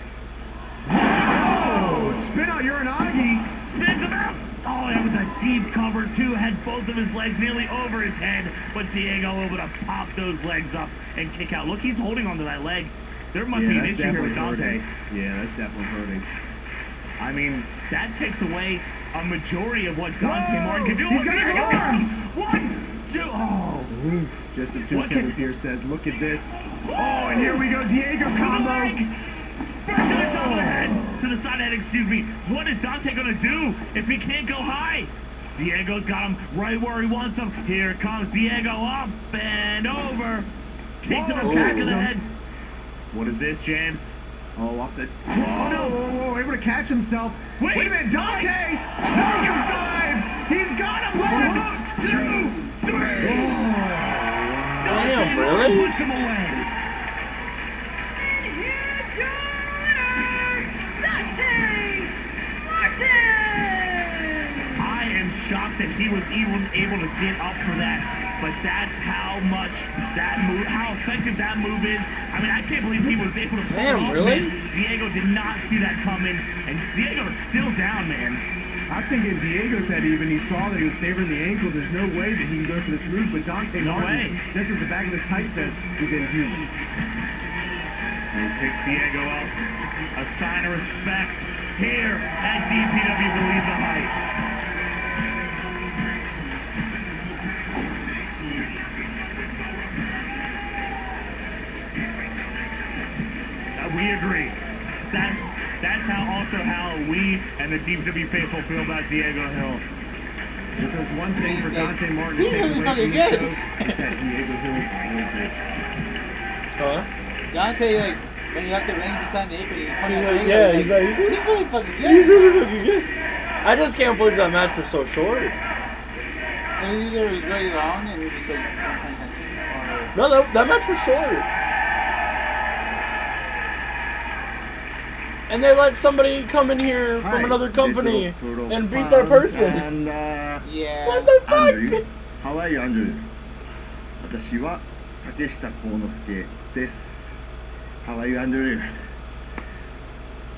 Oh, spin out Uranagi. Spins him out. Oh, that was a deep cover, too. Had both of his legs nearly over his head. But Diego able to pop those legs up and kick out. Look, he's holding onto that leg. There must be an that's issue here with definitely Dante. hurting. Yeah, that's definitely hurting. I mean, that takes away a majority of what Dante Martin can do. He's got his Diego arms. got him. 1, 2, oh. Just a two. What Kevin can- Pierce says, look at this. Oh, and here we go, Diego To the combo. leg. Back to the top of the head. To the side of the head, excuse me. What is Dante going to do if he can't go high? Diego's got him right where he wants him. Here comes Diego up and over. Kick to the back of the head. What is this, James? Oh, off the... Whoa, no, whoa, able to catch himself. Wait a minute, Dante! Morgan's dive! He's got him! 1, 2, 3! Damn, really? Puts him away. Here's your winner, Dante Martin! I am shocked that he was even able to get up for that. But that's how much that move, how effective that move is. I mean, I can't believe he was able to pull it off. Really? Man. Diego did not see that coming, and Diego's still down, man. I think in Diego's head even, he saw that he was favoring the ankle. There's no way that he can go for this move, but Dante Martin, this is the back of his tight says, is inhuman. He picks Diego up. A sign of respect here at DPW Believe the Hype. We agree. That's how we and the DPW faithful feel about Diego Hill. If there's one thing for Dante Martin to take away from the show, it's that Diego Hill is good. Huh? Dante, like, when you have to ring inside the apron, he's He's really fucking good. He's really fucking good. I just can't believe that match was so short. And either it was really long and you're just like, not paying attention, or... No, that match was short. And they let somebody come in here from another company and beat their person. And, yeah. What the fuck? Andrew. How are you, Andrew? 私は竹下幸之助です。How are you, Andrew?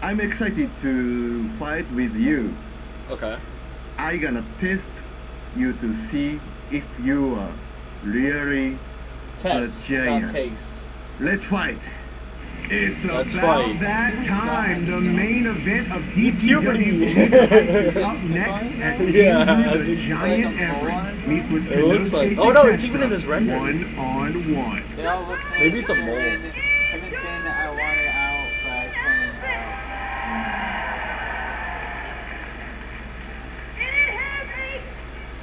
I'm excited to fight with you. Okay. I'm gonna test you to see if you are really Test, a giant. not taste. Let's fight. It's Let's about fight. that time. The main event of DPW Puberty. is up next as Yeah, Andrew the it's Giant Everett meets with It looks like. Konosuke Oh no, it's Takeshita, even in his render. 1-on-1. They all look Maybe it's a mole. Him and Finn, I wanted out, but I couldn't It has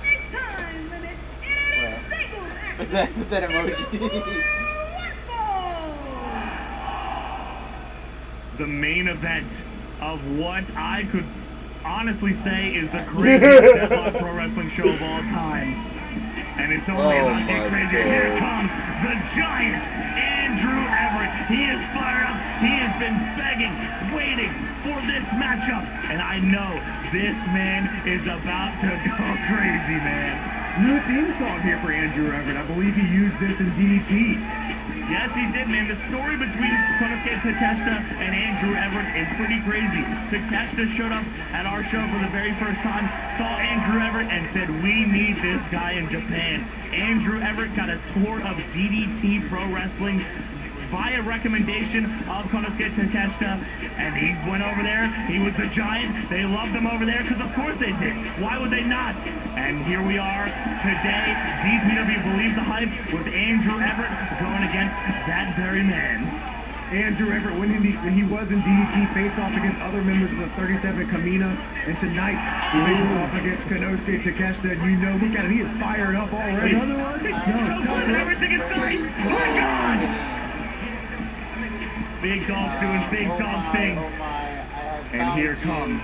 a time limit. It is singles action. with that emoji. The main event of what I could honestly say is the craziest Deadlock Pro Wrestling show of all time. And it's only about to get crazier. Here comes the giant, Andrew Everett. He is fired up. He has been begging, waiting for this matchup. And I know this man is about to go crazy, man. New theme song here for Andrew Everett. I believe he used this in DDT. Yes, he did, man. The story between Konosuke Takeshita and Andrew Everett is pretty crazy. Takeshita showed up at our show for the very first time, saw Andrew Everett, and said, we need this guy in Japan. Andrew Everett got a tour of DDT Pro Wrestling via recommendation of Konosuke Takeshita, and he went over there. He was the giant. They loved him over there because of course they did. Why would they not? And here we are today, DPW Believe the Hype with Andrew Everett going against that very man. Andrew Everett, when he was in DDT, faced off against other members of the 37 Kamina, and tonight he faces off against Konosuke Takeshita. And you know, look at him, he is fired up already. Another one? No, everything in sight. Oh my God! Big dog doing big dog things. And here comes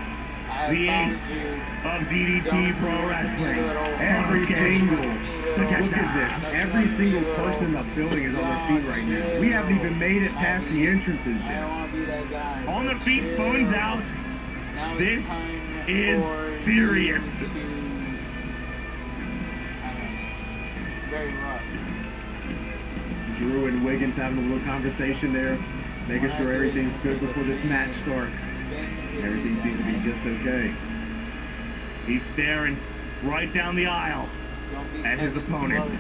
the ace of DDT Pro Wrestling. Every single, look at this, every single person in the building is on their feet right now. We haven't even made it past the entrances yet. On their feet, phones out. This is serious. Very rough. Drew and Wiggins having a little conversation there, making sure everything's good before this match starts. Everything seems to be just okay. He's staring right down the aisle at his opponent.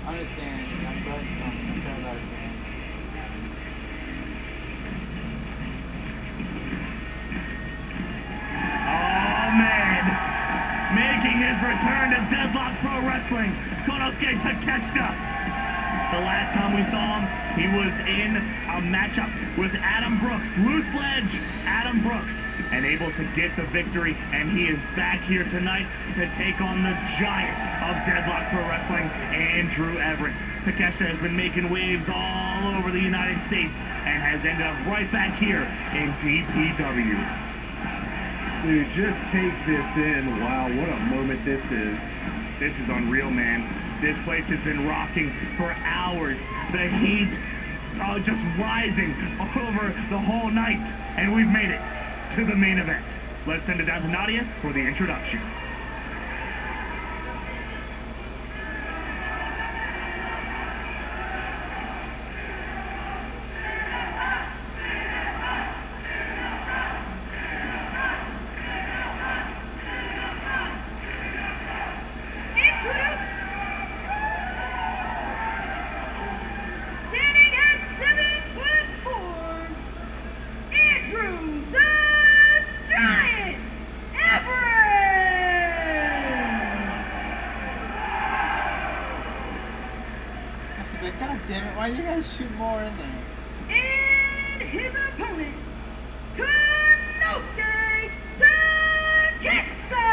Understand, I'm glad you told me. I'm sorry about it, man. Oh man! Making his return to Deadlock Pro Wrestling, Konosuke Takeshita. The last time we saw him, he was in a matchup with Adam Brooks. Loose ledge, Adam Brooks, and able to get the victory. And he is back here tonight to take on the giant of Deadlock Pro Wrestling, Andrew Everett. Takeshita has been making waves all over the United States and has ended up right back here in DPW. Dude, just take this in. Wow, what a moment this is. This is unreal, man. This place has been rocking for hours. The heat just rising over the whole night, and we've made it to the main event. Let's send it down to Nadia for the introductions. Standing at 7'4", Andrew the Giant Everett! Like, God damn it, why you guys shoot more in there? And his opponent, Konosuke Takeshita!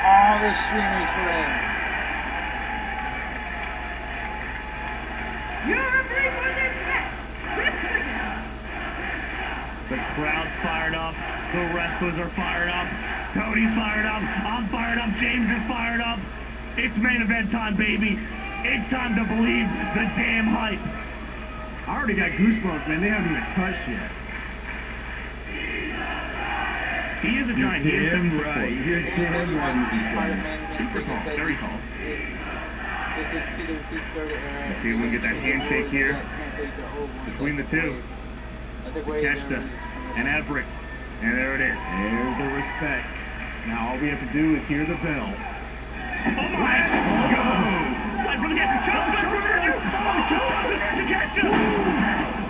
All the streamers for him. Your referee for this match, Chris Wiggins. The crowd's fired up. The wrestlers are fired up. Tony's fired up. I'm fired up. James is fired up. It's main event time, baby. It's time to believe the damn hype. I already got goosebumps, man. They haven't even touched yet. He is a giant. He is Damn 7'4". right. You're damn right. Super tall. Very tall. This is Peter Pittsburgh. See if we can get that handshake here between the two. Takeshita and Everett. And there it is. There's the respect. Now all we have to do is hear the bell. Oh my! Let's go! Right for the game. Takeshita!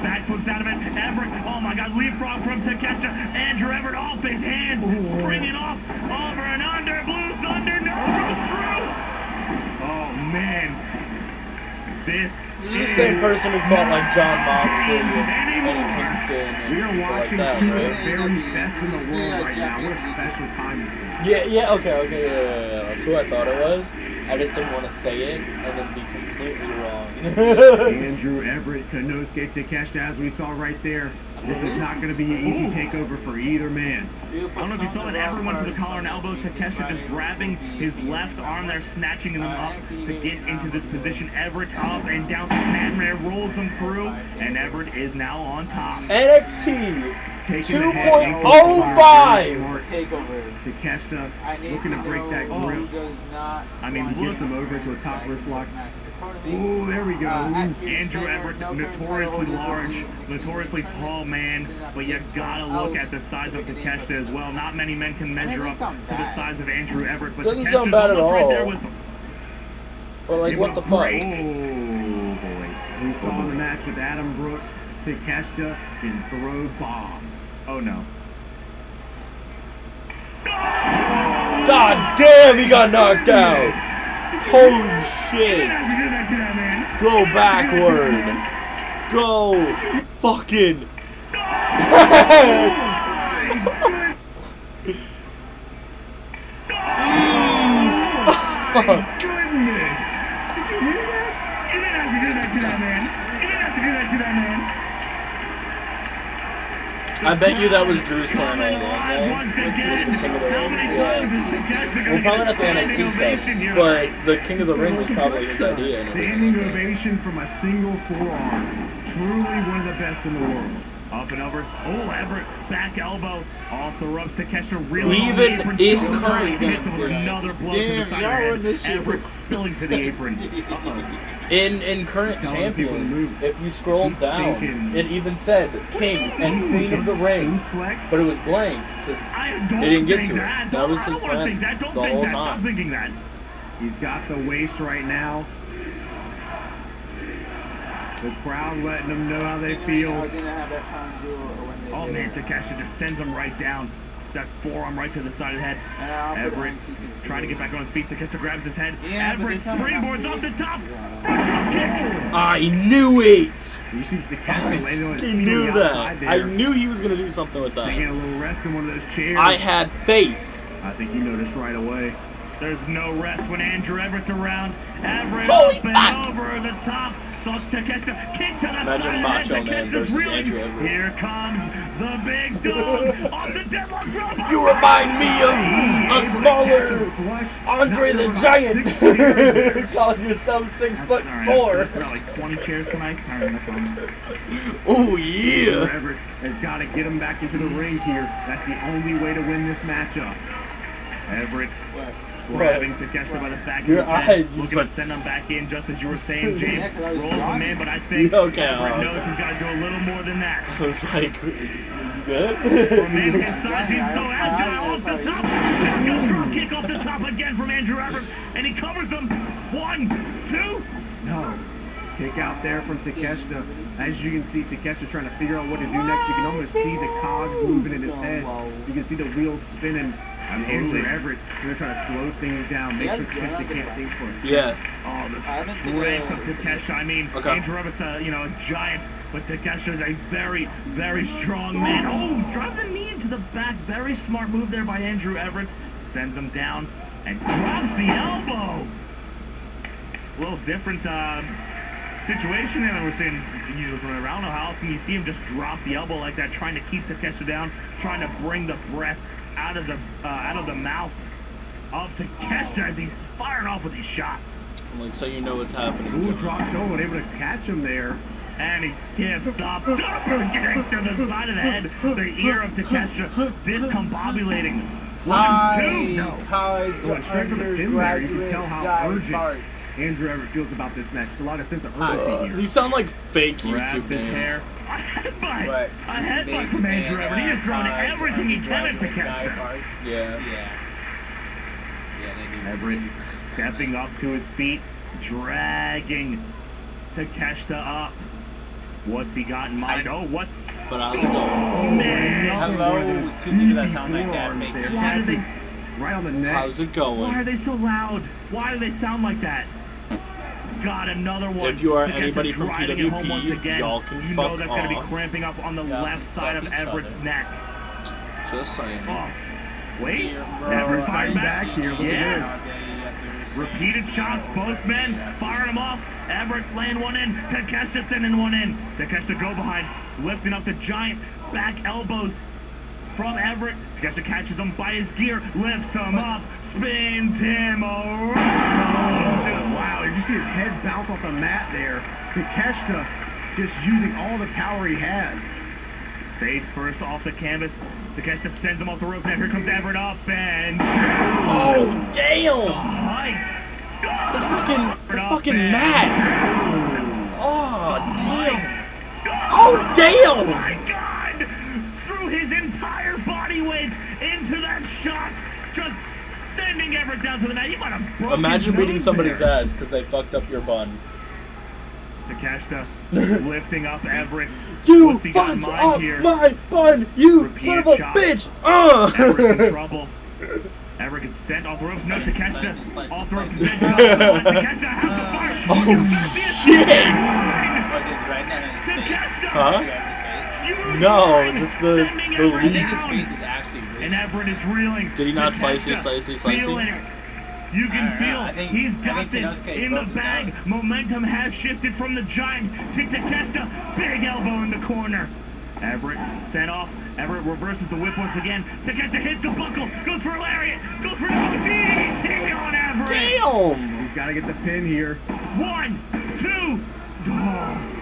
Backflips out of it. Everett. Oh my God! Leapfrog from Takeshita. Andrew Everett off his hands, springing off over and under. Blue Thunder. No, goes through. Oh man! This is the same person who fought like John Moxley and Eddie Kingston and we are watching like that, two of right? the very best in the world right now. What a special time this is. Yeah, okay, yeah. That's who I thought it was. I just didn't want to say it and then be completely wrong. Andrew Everett, Konosuke Takeshita, as we saw right there. This is not going to be an easy takeover for either man. I don't know if you saw it. Everyone for the collar and elbow. Takeshita just grabbing his left arm there, snatching them up to get into this position. Everett up and down, snapmare rolls him through, and Everett is now on top. NXT 2.05. Takeover. Takeshita looking to break that grip. I mean, gets him over to a top wrist lock. Oh, there we go. Andrew Everett, notoriously large, notoriously tall man, but you gotta look at the size of Takeshita as well. Not many men can measure up to the size of Andrew Everett, but doesn't sound bad at all. Right there with him. But like, what the fuck? Oh boy. We saw in the match with Adam Brooks, Takeshita can throw bombs. Oh no. God damn, he got knocked out. Holy shit. Go backward. Go fucking. My goodness. Did you hear that? You didn't have to do that to that man. You didn't have to do that to that man. I bet you that was Drew's plan all along, well, probably not the NXT stuff, but the King of the Ring was probably his idea. Standing ovation from a single forearm. Truly one of the best in the world. Up and over. Oh, Everett, back elbow, off the ropes. Takeshita really even in current hits him with another blow to the side of the head. Everett spilling to the apron. In current champions, if you scroll down, it even said King and Queen of the Ring, but it was blank because they didn't get to it. That was his plan the whole time. Stop thinking that. He's got the waist right now. The crowd letting them know how they feel. Oh man, Takeshita just sends him right down. That forearm right to the side of the head. Everett trying to get back on his feet. Takeshita grabs his head. Everett springboards off the top. Front drop kick. I knew it. You see Takeshita landing on his feet. He knew that. There. I knew he was gonna do something with that. Taking a little rest in one of those chairs. I had faith. I think you noticed right away. There's no rest when Andrew Everett's around. Everett Holy up and fuck! over the top. So Takeshita kick to the Imagine side. Macho and Man Takeshita's versus reeling. Andrew Everett. Here comes the big dog off the deadlock drop. You remind me of a smaller Andre the Giant. Calling yourself 6'4". That's about like 20 chairs tonight. Sorry, I'm not Oh yeah. Everett has got to get him back into the ring here. That's the only way to win this matchup. Everett grabbing Takeshita by the back of Your his head, eyes, you looking to send him back in, just as you were saying, James. Rolls him in, but I think Okay, Everett knows he's got to do a little more than that. I was like, you good? From in his size, he's so agile off the top. Shotgun drop kick off the top again from Andrew Everett, and he covers him. 1, 2. No. Kick out there from Takeshita. As you can see, Takeshita trying to figure out what to do next. You can almost see the cogs moving in his head. You can see the wheels spinning. Andrew Everett going to try to slow things down, make sure Takeshita can't think for a second. Yeah. Oh, the strength of Takeshita. I mean, Andrew Everett's a giant, but Takeshita's a very, very strong man. Oh, drive the knee into the back. Very smart move there by Andrew Everett. Sends him down and drops the elbow. A little different situation than we're seeing usually from around. I don't know how often you see him just drop the elbow like that, trying to keep Takeshita down, trying to bring the breath out of the mouth of Takeshita as he's firing off with these shots. I'm like, so you know what's happening. Ooh, dropped over, able to catch him there. And he gives up. Super kick to the side of the head. The ear of Takeshita discombobulating. 1, 2, no. Going straight from the pin there. You can tell how urgent Andrew Everett feels about this match. There's a lot of sense of urgency here. These sound like fake Grabs YouTube his names. hair. A headbutt from Andrew Everett. He is throwing everything he can at Takeshita. Yeah. Everett stepping up to his feet, dragging Takeshita up. What's he got in mind? What's... But how's it going? Oh, man. Hello, two people that sound like that make there. Why do they... Right on the neck. How's it going? Why are they so loud? Why do they sound like that? Got another one. If you are Takeshita anybody from driving it home once PWP, again. y'all can You fuck know that's going to be off. cramping up on the left side of suck each Everett's other. neck. Just saying. Oh, wait. bro. Everett Fighting fighting back. back here. Look at this. Repeated shots, both men firing them off. Everett laying one in. Takeshita sending one in. Takeshita go behind, lifting up the giant back elbows from Everett. Takeshita catches him by his gear, lifts him up, spins him around. Wow, did you see his head bounce off the mat there? Takeshita just using all the power he has. Face first off the canvas. Takeshita sends him off the rope. Now here comes Everett up and... Oh, damn! The height. The fucking mat! Oh, damn! Oh, damn! Oh my God! Threw his entire body weight into that shot, just sending Everett down to the mat. You might have broken Imagine his beating nose somebody's there. ass because they fucked up your bun. Takeshita lifting up Everett. You What's he got in fucked mind up here? my bun, you Repeated son of a shots. bitch! Everett's in trouble. Everett gets sent off the ropes. No, Takeshita off the ropes. Then comes the line. Takeshita has to fire. Oh, shit! Takeshita! Huh? Huge No, line, just sending the Everett lead. down. And Everett is reeling. Did he not Takeshita slicey? feeling it. You can feel I think- he's I got think this Kinosuke in the broke his bag. nose. Momentum has shifted from the giant to Takeshita. Big elbow in the corner. Everett sent off. Everett reverses the whip once again. Takeshita hits the buckle. Goes for a lariat. Goes for a DDT on Everett. Damn! He's got to get the pin here. 1, 2. Oh.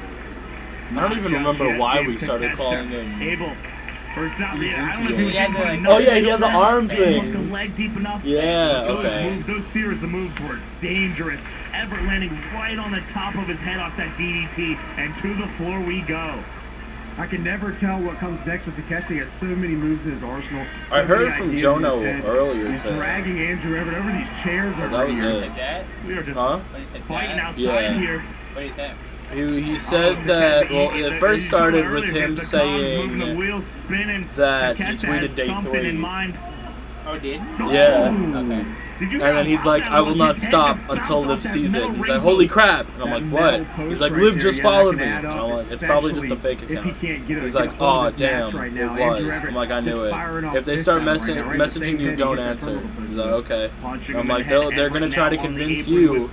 I don't even remember why we started Takeshita calling him. Abel. Or it's not, yeah, I don't know if Ezekiel. he He had was to, like, Oh, yeah, he had the arm hooked things. the leg deep enough. Yeah, Those okay. moves, those series of moves were dangerous. Everett landing right on the top of his head off that DDT, and to the floor we go. I can never tell what comes next with Takeshita. He has so many moves in his arsenal. I so heard many from ideas Jono in his head. earlier He's today. dragging Andrew Everett over these chairs Oh, over that was here. it. We were just Huh? fighting outside Yeah. here. What do you think? He said that, well, it first started with him the saying wheels spinning. that Takeshita he's waited has day something 3. in mind. Oh, did? Yeah. Okay. Did you And then he's like, I will not stop until Liv sees it. He's like, holy crap. And I'm like, what? He's like, Liv just followed me. And I'm like, it's probably just a fake account. He's like, oh, damn, it was. I'm like, I knew it. If they start messaging you, don't answer. He's like, okay. And I'm like, they're going to try to convince you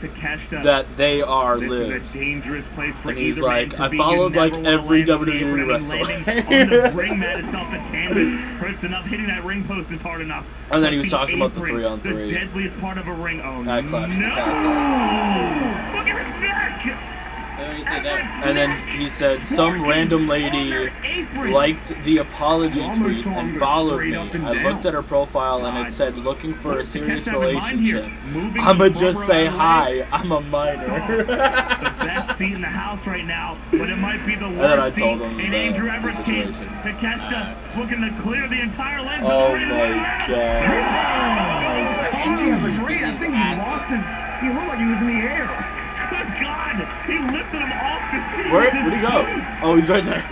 that they are Liv. And he's like, I followed like every WWE wrestler. On the ring mat itself, the canvas hurts enough. Hitting that ring post is hard enough. And then he was talking about the 3-on-3. The deadliest part of a ring. Oh, no. Clash. Look at his neck! And then he said, some random lady liked the apology tweet and followed me. I looked at her profile and it said, looking for a serious relationship. I'ma just say hi, I'm a minor. The best seat in the house right now, but it might be the worst seat in Andrew Everett's case. Takeshita looking to clear the entire length of the ring. Oh my god. Straight, I think he lost his... He looked like he was in the air. Good God! He lifted him off the seat. Where'd he go? Oh, he's right there.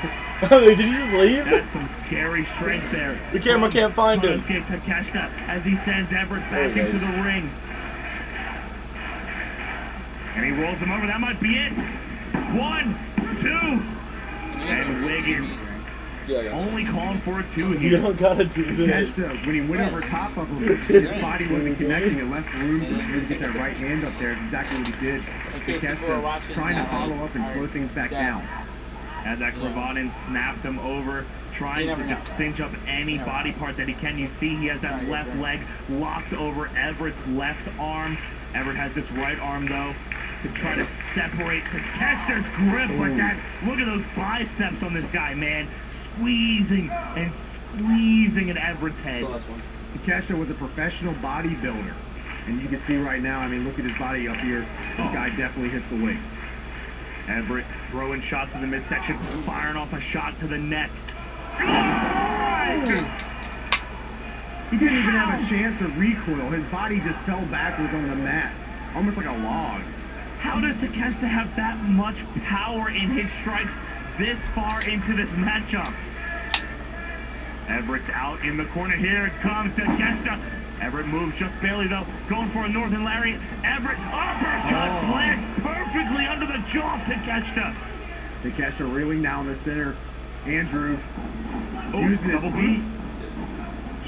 Did he just leave? That's some scary strength there. The camera can't find him. Let's get Takeshita as he sends Everett back into the ring. And he rolls him over. That might be it. 1, 2. And Wiggins. Only calling for a 2 here. You don't gotta do this. When he went over top of him, his body wasn't connecting. It left room for him to get that right hand up there. It's exactly what he did. Takeshita trying to follow up and slow things back down. Had that Kravanin snapped him over, trying to just cinch up any body part that he can. You see he has that left leg locked over Everett's left arm. Everett has this right arm, though, to try to separate Takeshita's grip. But look at those biceps on this guy, man. Squeezing and squeezing at Everett's head. Takeshita was a professional bodybuilder. And you can see right now, I mean, look at his body up here. This guy definitely hits the weights. Everett throwing shots in the midsection, firing off a shot to the neck. He didn't even have a chance to recoil. His body just fell backwards on the mat, almost like a log. How does Takeshita have that much power in his strikes this far into this matchup? Everett's out in the corner. Here it comes Takeshita. Everett moves just barely, though, going for a Northern Lariat. Everett uppercut lands perfectly under the jaw of Takeshita. Takeshita reeling down the center. Andrew using his feet.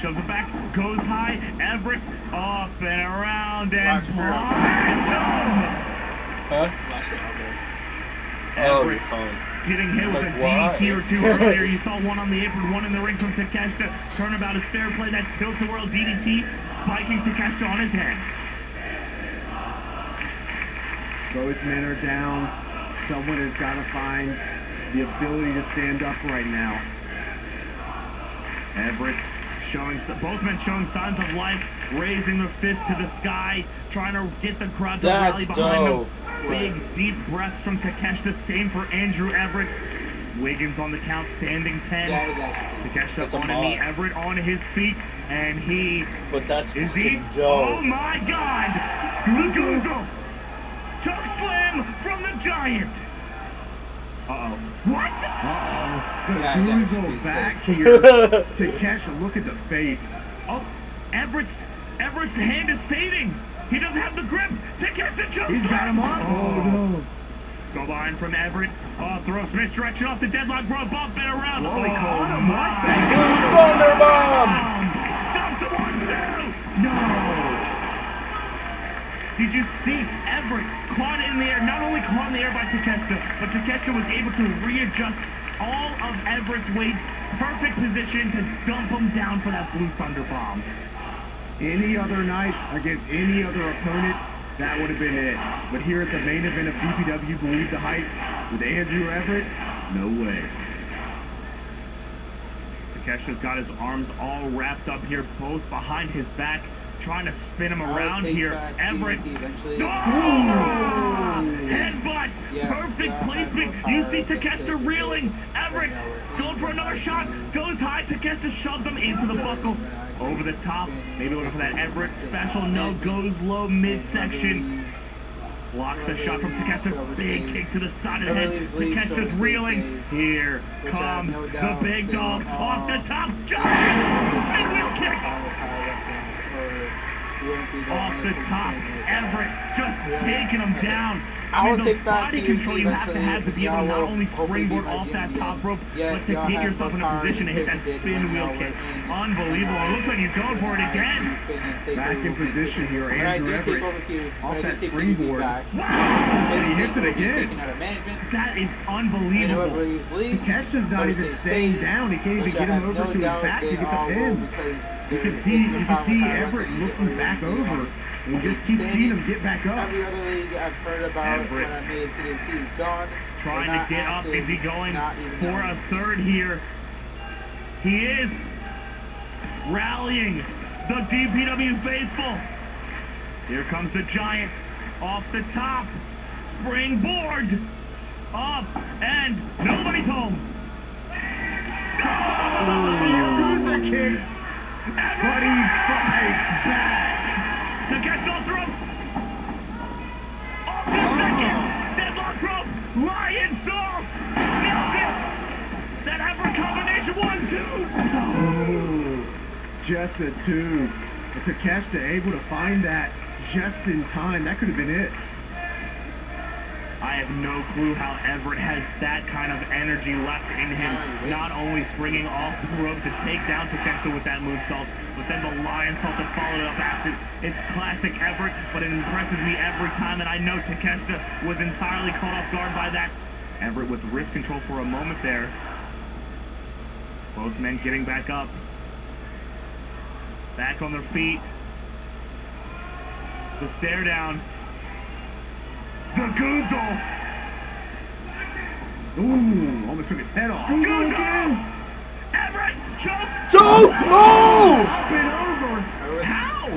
Shoves it back, goes high. Everett up and around and blinds him. Everett getting hit with a DDT or 2 earlier. You saw one on the apron, one in the ring from Takeshita. Turnabout is fair play. That tilt-a-whirl DDT spiking Takeshita on his head. Both men are down. Someone has got to find the ability to stand up right now. Everett both men showing signs of life, raising their fist to the sky, trying to get the crowd to rally behind them. Big, deep breaths from Takeshita. Same for Andrew Everett. Wiggins on the count, standing 10. Takeshita on a knee. Everett on his feet, and he is he? Oh my God! Luguzo! Choke slam from the Giant. Uh-oh. What? Luguzo back here. Takeshita, look at the face. Oh, Everett's hand is fading. He doesn't have the grip. Takeshita choke He's got him up. Oh, no. Go behind from Everett. Oh, throws misdirection off the deadlock bro. Bump and around. Holy Thunderbomb. Dumps a 1-2. No. Did you see Everett caught in the air? Not only caught in the air by Takeshita, but Takeshita was able to readjust all of Everett's weight. Perfect position to dump him down for that blue Thunderbomb. Any other night against any other opponent, that would have been it. But here at the main event of DPW Believe the Hype with Andrew Everett, no way. Takeshita's got his arms all wrapped up here, both behind his back, trying to spin him around here. Everett. Headbutt. Perfect placement. You see Takeshita reeling. Everett going for another shot. Goes high. Takeshita shoves him into the buckle. Over the top. Maybe looking for that Everett special. No. Goes low midsection. Blocks a shot from Takeshita. Big kick to the side of the head. Takeshita's reeling. Here comes the big dog off the top. Giant spin wheel kick. Off the top, Everett just taking him down. I will the take back body the control you have to eventually. be able to not Y'all only will hopefully springboard be my off that GM. top rope, Yeah, but to y'all get have yourself in more a position to hit that power to spin when wheel y'all kick. were in. Unbelievable. It looks like he's going for it again. Back in position here, But I Andrew do take Everett over Q. off I do that take springboard. back. And he hits it again. Taken out of management. That is And unbelievable. whoever leaves, Takeshita's not even staying down. He can't even which I get him have over no to his doubt back to they get all the will, pin. because You can there's see the power Everett run looking back over, and you just keep seeing him get back up. Every other league I've heard about Everett. when I made PvP is gone. Trying They're not to get up. active, Is he going not even for a third here? He is rallying the DPW faithful. Here comes the Giant off the top. Springboard up, and nobody's home. Yakuza kick, but he fights back. Takeshita off the ropes. Off the second. Deadlock rope. Lion salt. Nails it. That Everett combination 1-2. Oh, just a 2. But Takeshita able to find that just in time. That could have been it. I have no clue how Everett has that kind of energy left in him. Not only springing off the rope to take down Takeshita with that moonsault, but then the lion salt that followed up after. It's classic Everett, but it impresses me every time, and I know Takeshita was entirely caught off guard by that. Everett with wrist control for a moment there. Both men getting back up. Back on their feet. The stare down. The Goozle! Ooh, almost took his head off. Goozle! Everett! Choke! Choke! No! Up and over. How?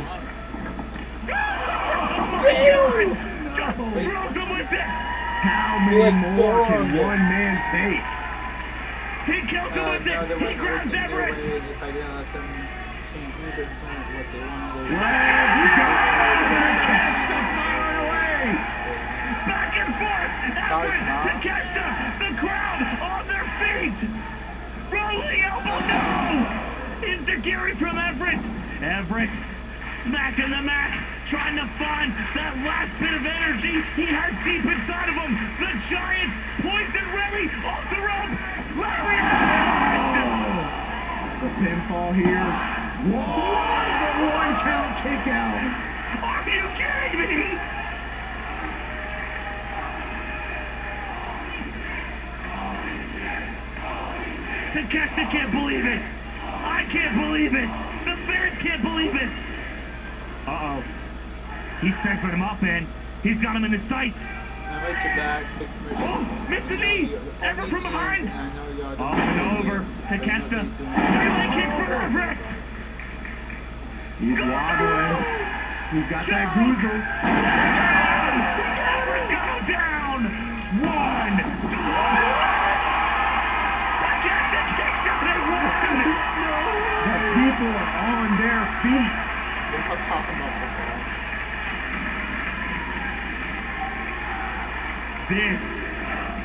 Damn! Just throws him with it! How many more can one man take? He kills him with it! He grabs Everett! If I didn't let them change music, what they wanted. Let's go! Takeshita firing away! Back and forth! Everett! Takeshita! The crowd on their feet! Rolling elbow, no! Enziguri from Everett! Everett smacking the mat, trying to find that last bit of energy he has deep inside of him. The Giant poised and ready off the rope. Lariat! The pinfall here. Whoa! The 1 count kick out. Are you kidding me? Takeshita can't believe it. I can't believe it. The fans can't believe it. Uh-oh. He's censored him up, man. He's got him in his sights. I like your back. Oh, Mr. D! Everett from behind. I know y'all Up and over. Takeshita. Leg kick from Everett. He's wobbling. He's got that Goozle. Everett's got him down. 1, 2, 3. Takeshita kicks out at 1. The people are on their feet. I'll talk about football. This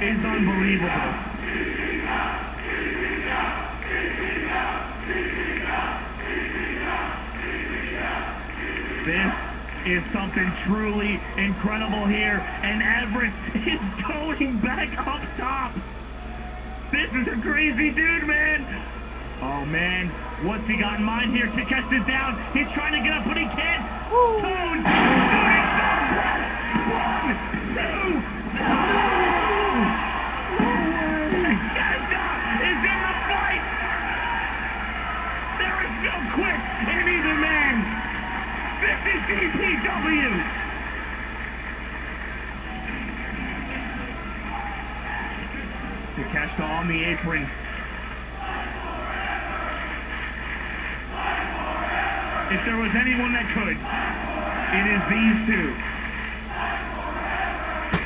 is unbelievable. This is something truly incredible here, and Everett is going back up top. This is a crazy dude, man. Oh, man. What's he got in mind here? Takeshita's down. He's trying to get up, but he can't. Tone, shooting star press. 1, 2, Takeshita is in the fight. There is no quit in either man. This is DPW. Takeshita on the apron. If there was anyone that could, it is these two.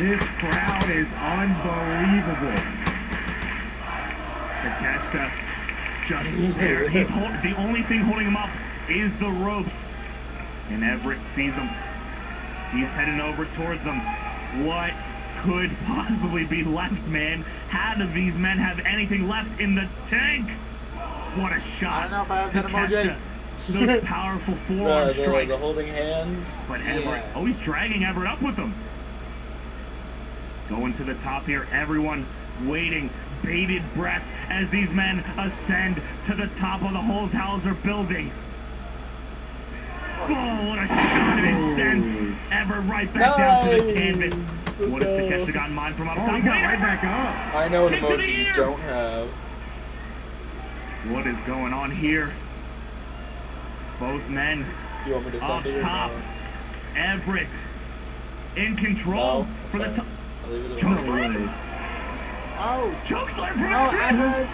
This crowd is unbelievable. Takeshita just there. He's the only thing holding him up is the ropes. And Everett sees him. He's heading over towards him. What could possibly be left, man? How do these men have anything left in the tank? What a shot. I don't know if I have that emoji. those powerful forearm strikes. The holding hands. But Everett, oh, he's dragging Everett up with him. Going to the top here, everyone waiting, bated breath as these men ascend to the top of the Holzhauser building. Oh, what a shot it sends Everett right back down to the canvas. What has Takeshita got in mind from up top? He got right back up. I know an emotion you don't have. What is going on here? Both men you want me to up top. Everett in control for the top. Chokeslam. Oh, chokeslam from Everett.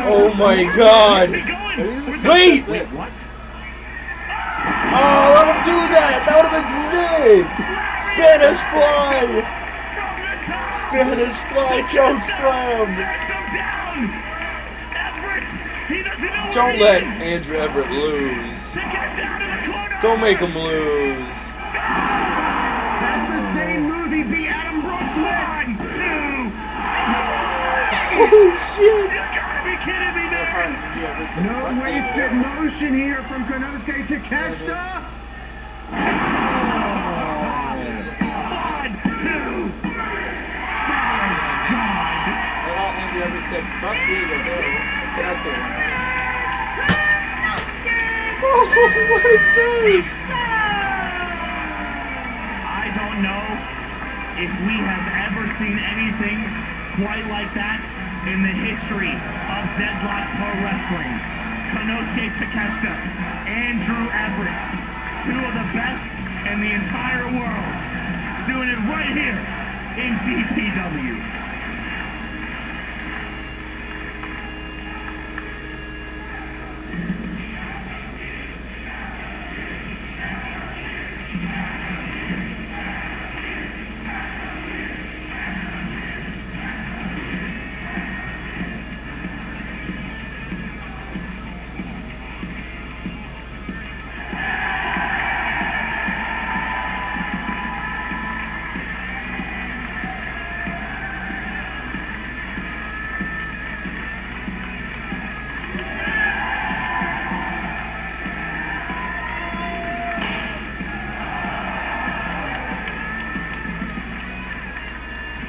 Oh my God! Wait! Wait, what? Oh, let him do that! That would have been sick! Spanish fly! Spanish fly chokeslam! Don't let Andrew Everett lose. Don't make him lose. That's the same movie beat Adam Brooks with. 1, 2. Oh shit! You gotta be kidding me, man! No wasted motion here from Konosuke Takeshita. 1, 2. I thought Andrew Everett said, fuck you, sit out there. Oh, what is this? I don't know if we have ever seen anything quite like that in the history of Deadlock Pro Wrestling. Konosuke Takeshita, Andrew Everett, two of the best in the entire world, doing it right here in DPW.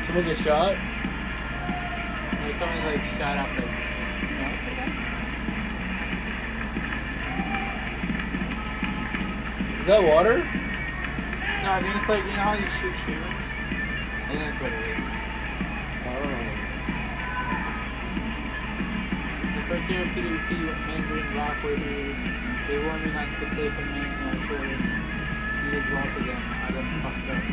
Someone get shot? Someone like shot up like. Is that water? No, I think it's like, you know how you shoot humans? I think that's what it is. The first year of PWP Mandarin Rock where they warned me not to take a main shoulders. He was wrong for them. I got fucked up.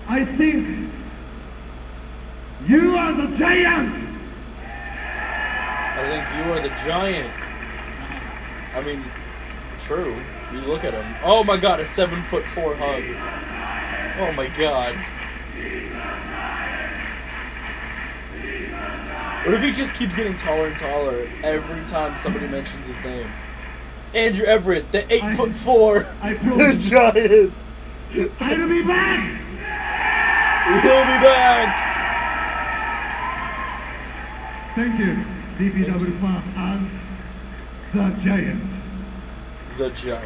I think you are the giant! I think you are the giant. I mean, true. You look at him. Oh my God, a 7'4" hug. Oh my God. What if he just keeps getting taller and taller every time somebody mentions his name? Andrew Everett, the 8'4", the giant. I'll be back! He'll be back! Thank you, DPW fan and the giant. The giant.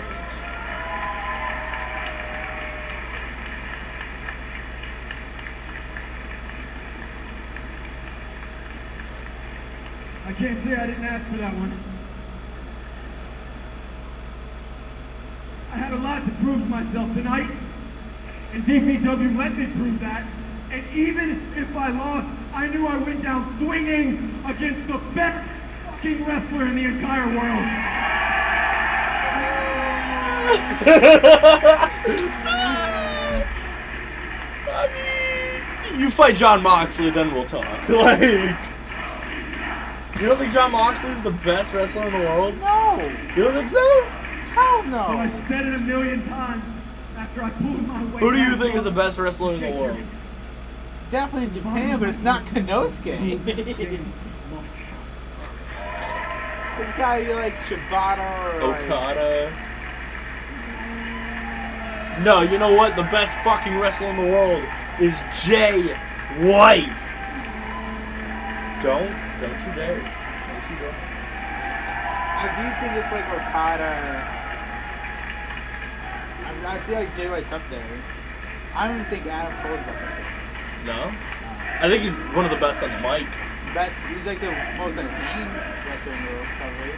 I can't say I didn't ask for that one. I had a lot to prove to myself tonight, and DPW let me prove that. And even if I lost, I knew I went down swinging against the best fucking wrestler in the entire world. I mean, you fight John Moxley, then we'll talk. Like, you don't think John Moxley is the best wrestler in the world? No. You don't think so? Hell no. So I said it a million times after I pulled my weight. Who do you think is the best wrestler in the world? Definitely Japan, but it's not Konosuke. It's gotta be like Shibata or Okada. Like, No, you know what? The best fucking wrestler in the world is Jay White. Don't you dare. Don't you dare. I do think it's like Okada. I feel like Jay White's up there. I don't think Adam Cole's best. No? I think he's one of the best on the mic. He's like the most entertaining wrestler in the world, probably.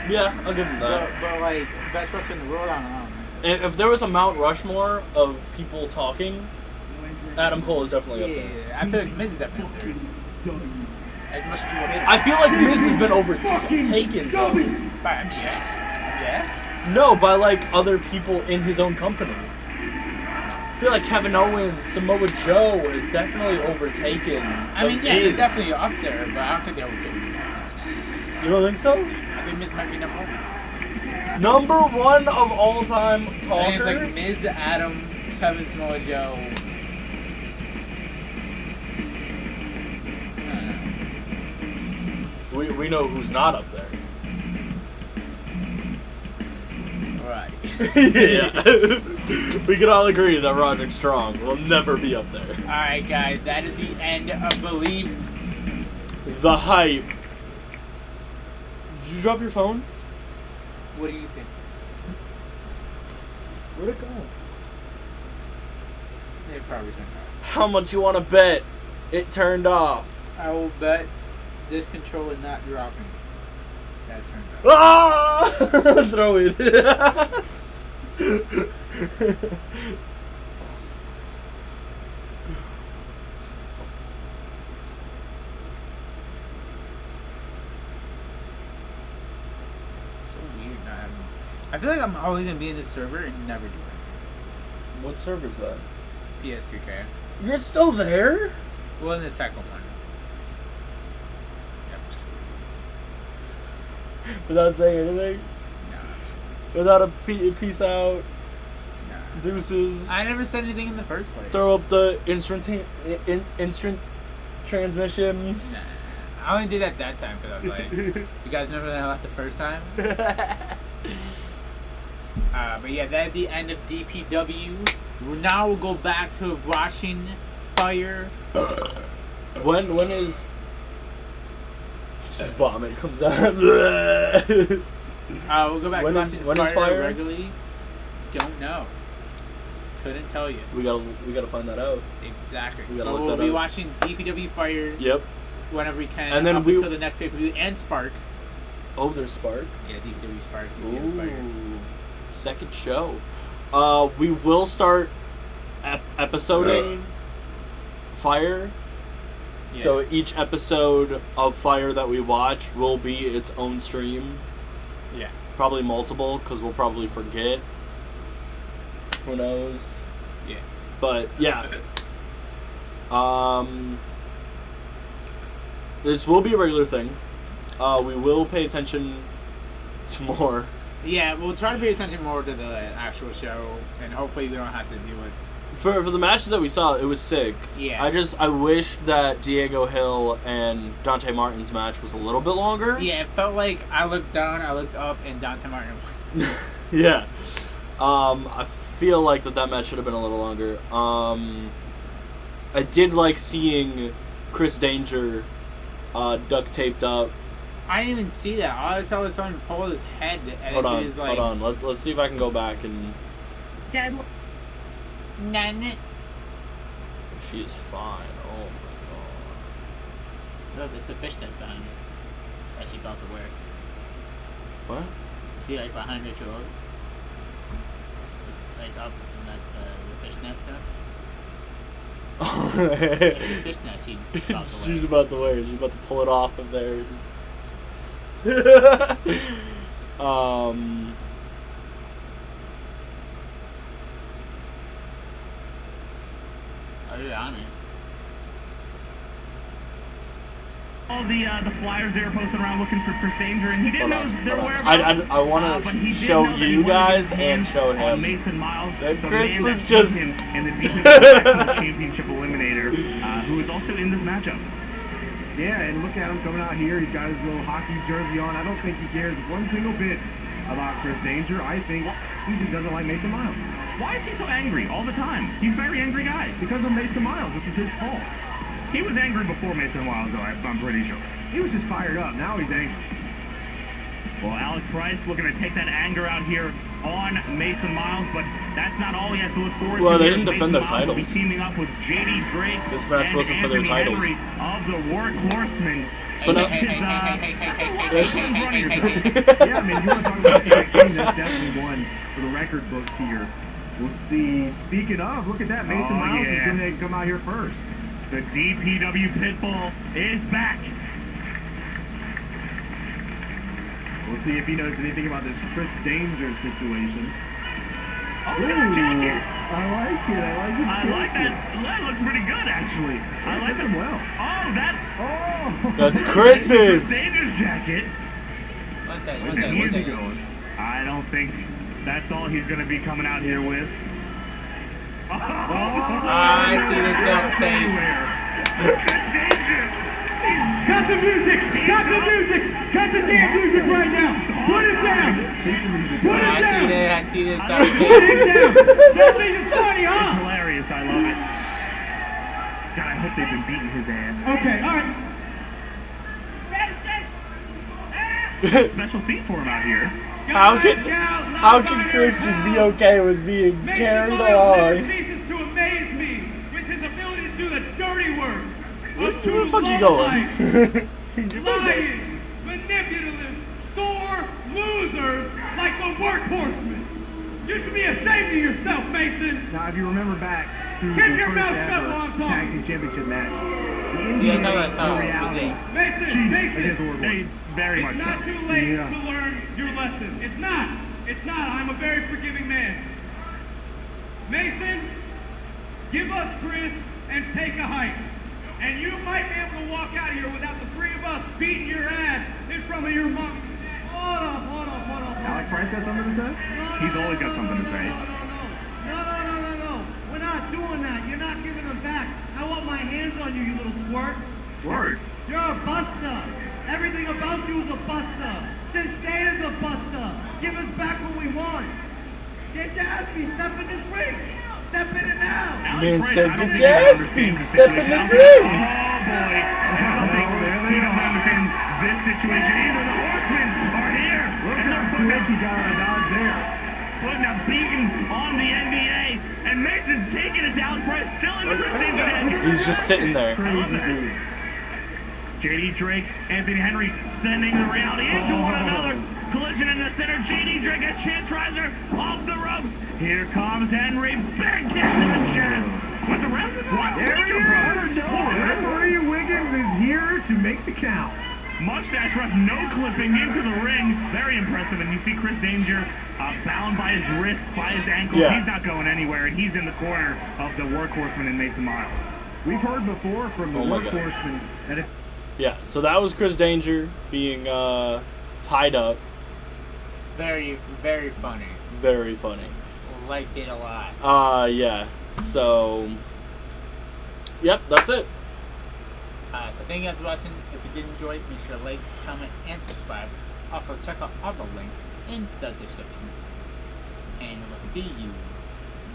Yeah, I'll give him that. But like, best wrestler in the world, I don't know. Man. If there was a Mount Rushmore of people talking, Adam Cole is definitely up there. Yeah, I feel like Miz is definitely up there. As much people hate him. I feel like Miz has been overtaken though. By MJF? MJF? No, by like other people in his own company. I feel like Kevin Owens, Samoa Joe is definitely overtaken. I mean, yeah, they're definitely up there, but I don't think they're overtaken. You don't think so? I think Miz might be number one. Number one of all time talker? I think it's like Miz, Adam, Kevin, Samoa Joe. We know who's not up there. Right. Yeah. We can all agree that Roderick Strong will never be up there. Alright, guys, that is the end of Believe. The hype. Did you drop your phone? What do you think? Where'd it go? They probably turned off. How much you want to bet it turned off? I will bet this controller not dropping. That turned off. Ah! Throw it. I feel like I'm always gonna be in this server and never do it. What server's that? PS2K. You're still there? Well, in the second one. Without saying anything? No. Without a peace out? No. Deuces? I never said anything in the first place. Throw up the instant transmission? Nah. I only did that time because I was like, you guys remember that I left the first time? But yeah, that's the end of DPW. Now we'll go back to watching Fire. When is... Just vomit comes out. We'll go back to watching Fire regularly. Don't know. Couldn't tell you. We gotta find that out. Exactly. We'll be watching DPW Fire. Yep. Whenever we can. And then up until the next pay-per-view and Spark. Oh, there's Spark? Yeah, DPW Spark. Ooh. Fire. Second show. We will start episoding Fire. Yeah. So each episode of Fire that we watch will be its own stream. Yeah. Probably multiple, because we'll probably forget. Who knows? Yeah. But, yeah. This will be a regular thing. We will pay attention to more. Yeah, we'll try to pay attention more to the actual show, and hopefully we don't have to do it. For the matches that we saw, it was sick. Yeah. I wish that Diego Hill and Dante Martin's match was a little bit longer. Yeah, it felt like I looked down, I looked up, and Dante Martin. Yeah. I feel like that match should have been a little longer. I did like seeing Chris Danger duct taped up. I didn't even see that. All I saw was someone pull his head, and Hold it was like... on. Let's see if I can go back and... Dead. None. She is fine. Oh my Look, it's a fishnets behind her that she's about to wear. god. See, like behind her clothes, like up in the fishnet stuff. The fishnet she's about to wear. She's about to wear it. She's about to pull it off of there. Oh, you're on it. All the flyers they were posting around looking for Chris Danger, and he didn't know their whereabouts. I want to show you guys and show him. Mason Miles, that the Chris man was that just beat him and the DPW Championship Eliminator, who is also in this matchup. Yeah, and look at him coming out here. He's got his little hockey jersey on. I don't think he cares one single bit about Chris Danger. I think he just doesn't like Mason Miles. Why is he so angry all the time? He's a very angry guy. Because of Mason Miles. This is his fault. He was angry before Mason Miles, though, I'm pretty sure. He was just fired up. Now he's angry. Well, Alec Price looking to take that anger out here on Mason Miles, but that's not all he has to look forward to. Well, they Here's didn't defend Mason their Miles will titles. be teaming up with JD Drake. This match and wasn't for their Anthony titles. Henry of the Workhorsemen. So now, Yeah, I mean, you want to talk about Scott King, that's definitely one for the record books here. We'll see. Speaking of, look at that. Mason Miles is going to come out here first. The DPW Pitbull is back. We'll see if he knows anything about this Chris Danger situation. Oh, look at that jacket. I like it. I like that. That looks pretty good, actually. I like him well. Oh, that's Chris's. Chris Danger's jacket. Where's he going? I don't think that's all he's going to be coming out here with. I see the dump thing. Chris Danger. Cut the music! Cut the music! Cut the damn music right now! Put it down! Put it down! I see the dump Put thing. it down! That thing is funny, It's huh? hilarious. I love it. God, I hope they've been beating his ass. Okay, alright. Special seat for him out here. how can Chris just be okay with being carried along? Ceases to amaze me with his ability to do the dirty work. Where the fuck you going? Lying, manipulative, sore losers like the Workhorsemen. You should be ashamed of yourself, Mason. Now, if you remember back to Keep the your first mouth shut ever while I'm talking. tag team championship match, the Yeah, NBA, tell us how the it reality, was Mason, cheated Mason. against the World War. Very much It's so. not too late Yeah. to learn your lesson. It's not. It's not. I'm a very forgiving man. Mason, give us Chris and take a hike. And you might be able to walk out of here without the three of us beating your ass in front of your mom. Hold up. Alec Price got something to say? He's always got something to say. No. We're not doing that. You're not giving them back. I want my hands on you, you little squirt. Squirt. You're a buster. Everything about you is a buster. This say is a buster. Give us back what we want. Get your ass beat. Step in this ring. Step in it now. Man said, get your ass beat. Step in this ring. Oh, boy. I don't think he doesn't understand this situation either. The Horsemen are here. Look And they're how quick he got out of dodge there. putting a beating on the NBA. And Mason's taking it down. Price still in the Chris Danger. He's just sitting there. Crazy dude. JD Drake, Anthony Henry sending the reality into one another. Collision in the center. JD Drake has Chance Riser off the ropes. Here comes Henry. Big kick to the chest. What's a wrestling? There he is. Referee Wiggins is here to make the count. Mustache ref no clipping into the ring. Very impressive. And you see Chris Danger bound by his wrists, by his ankles. Yeah. He's not going anywhere. And he's in the corner of the Workhorseman and Mason Miles. We've heard before from the Oh my God. Workhorsemen that if Yeah, so that was Chris Danger being tied up. Very, very funny. Very funny. Liked it a lot. Yeah. So, yep, that's it. So thank you guys for watching. If you did enjoy it, make sure to like, comment, and subscribe. Also, check out all the links in the description. And we'll see you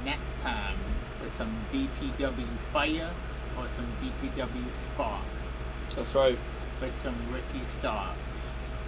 next time with some DPW fire or some DPW spark That's right. with some Ricky Starks.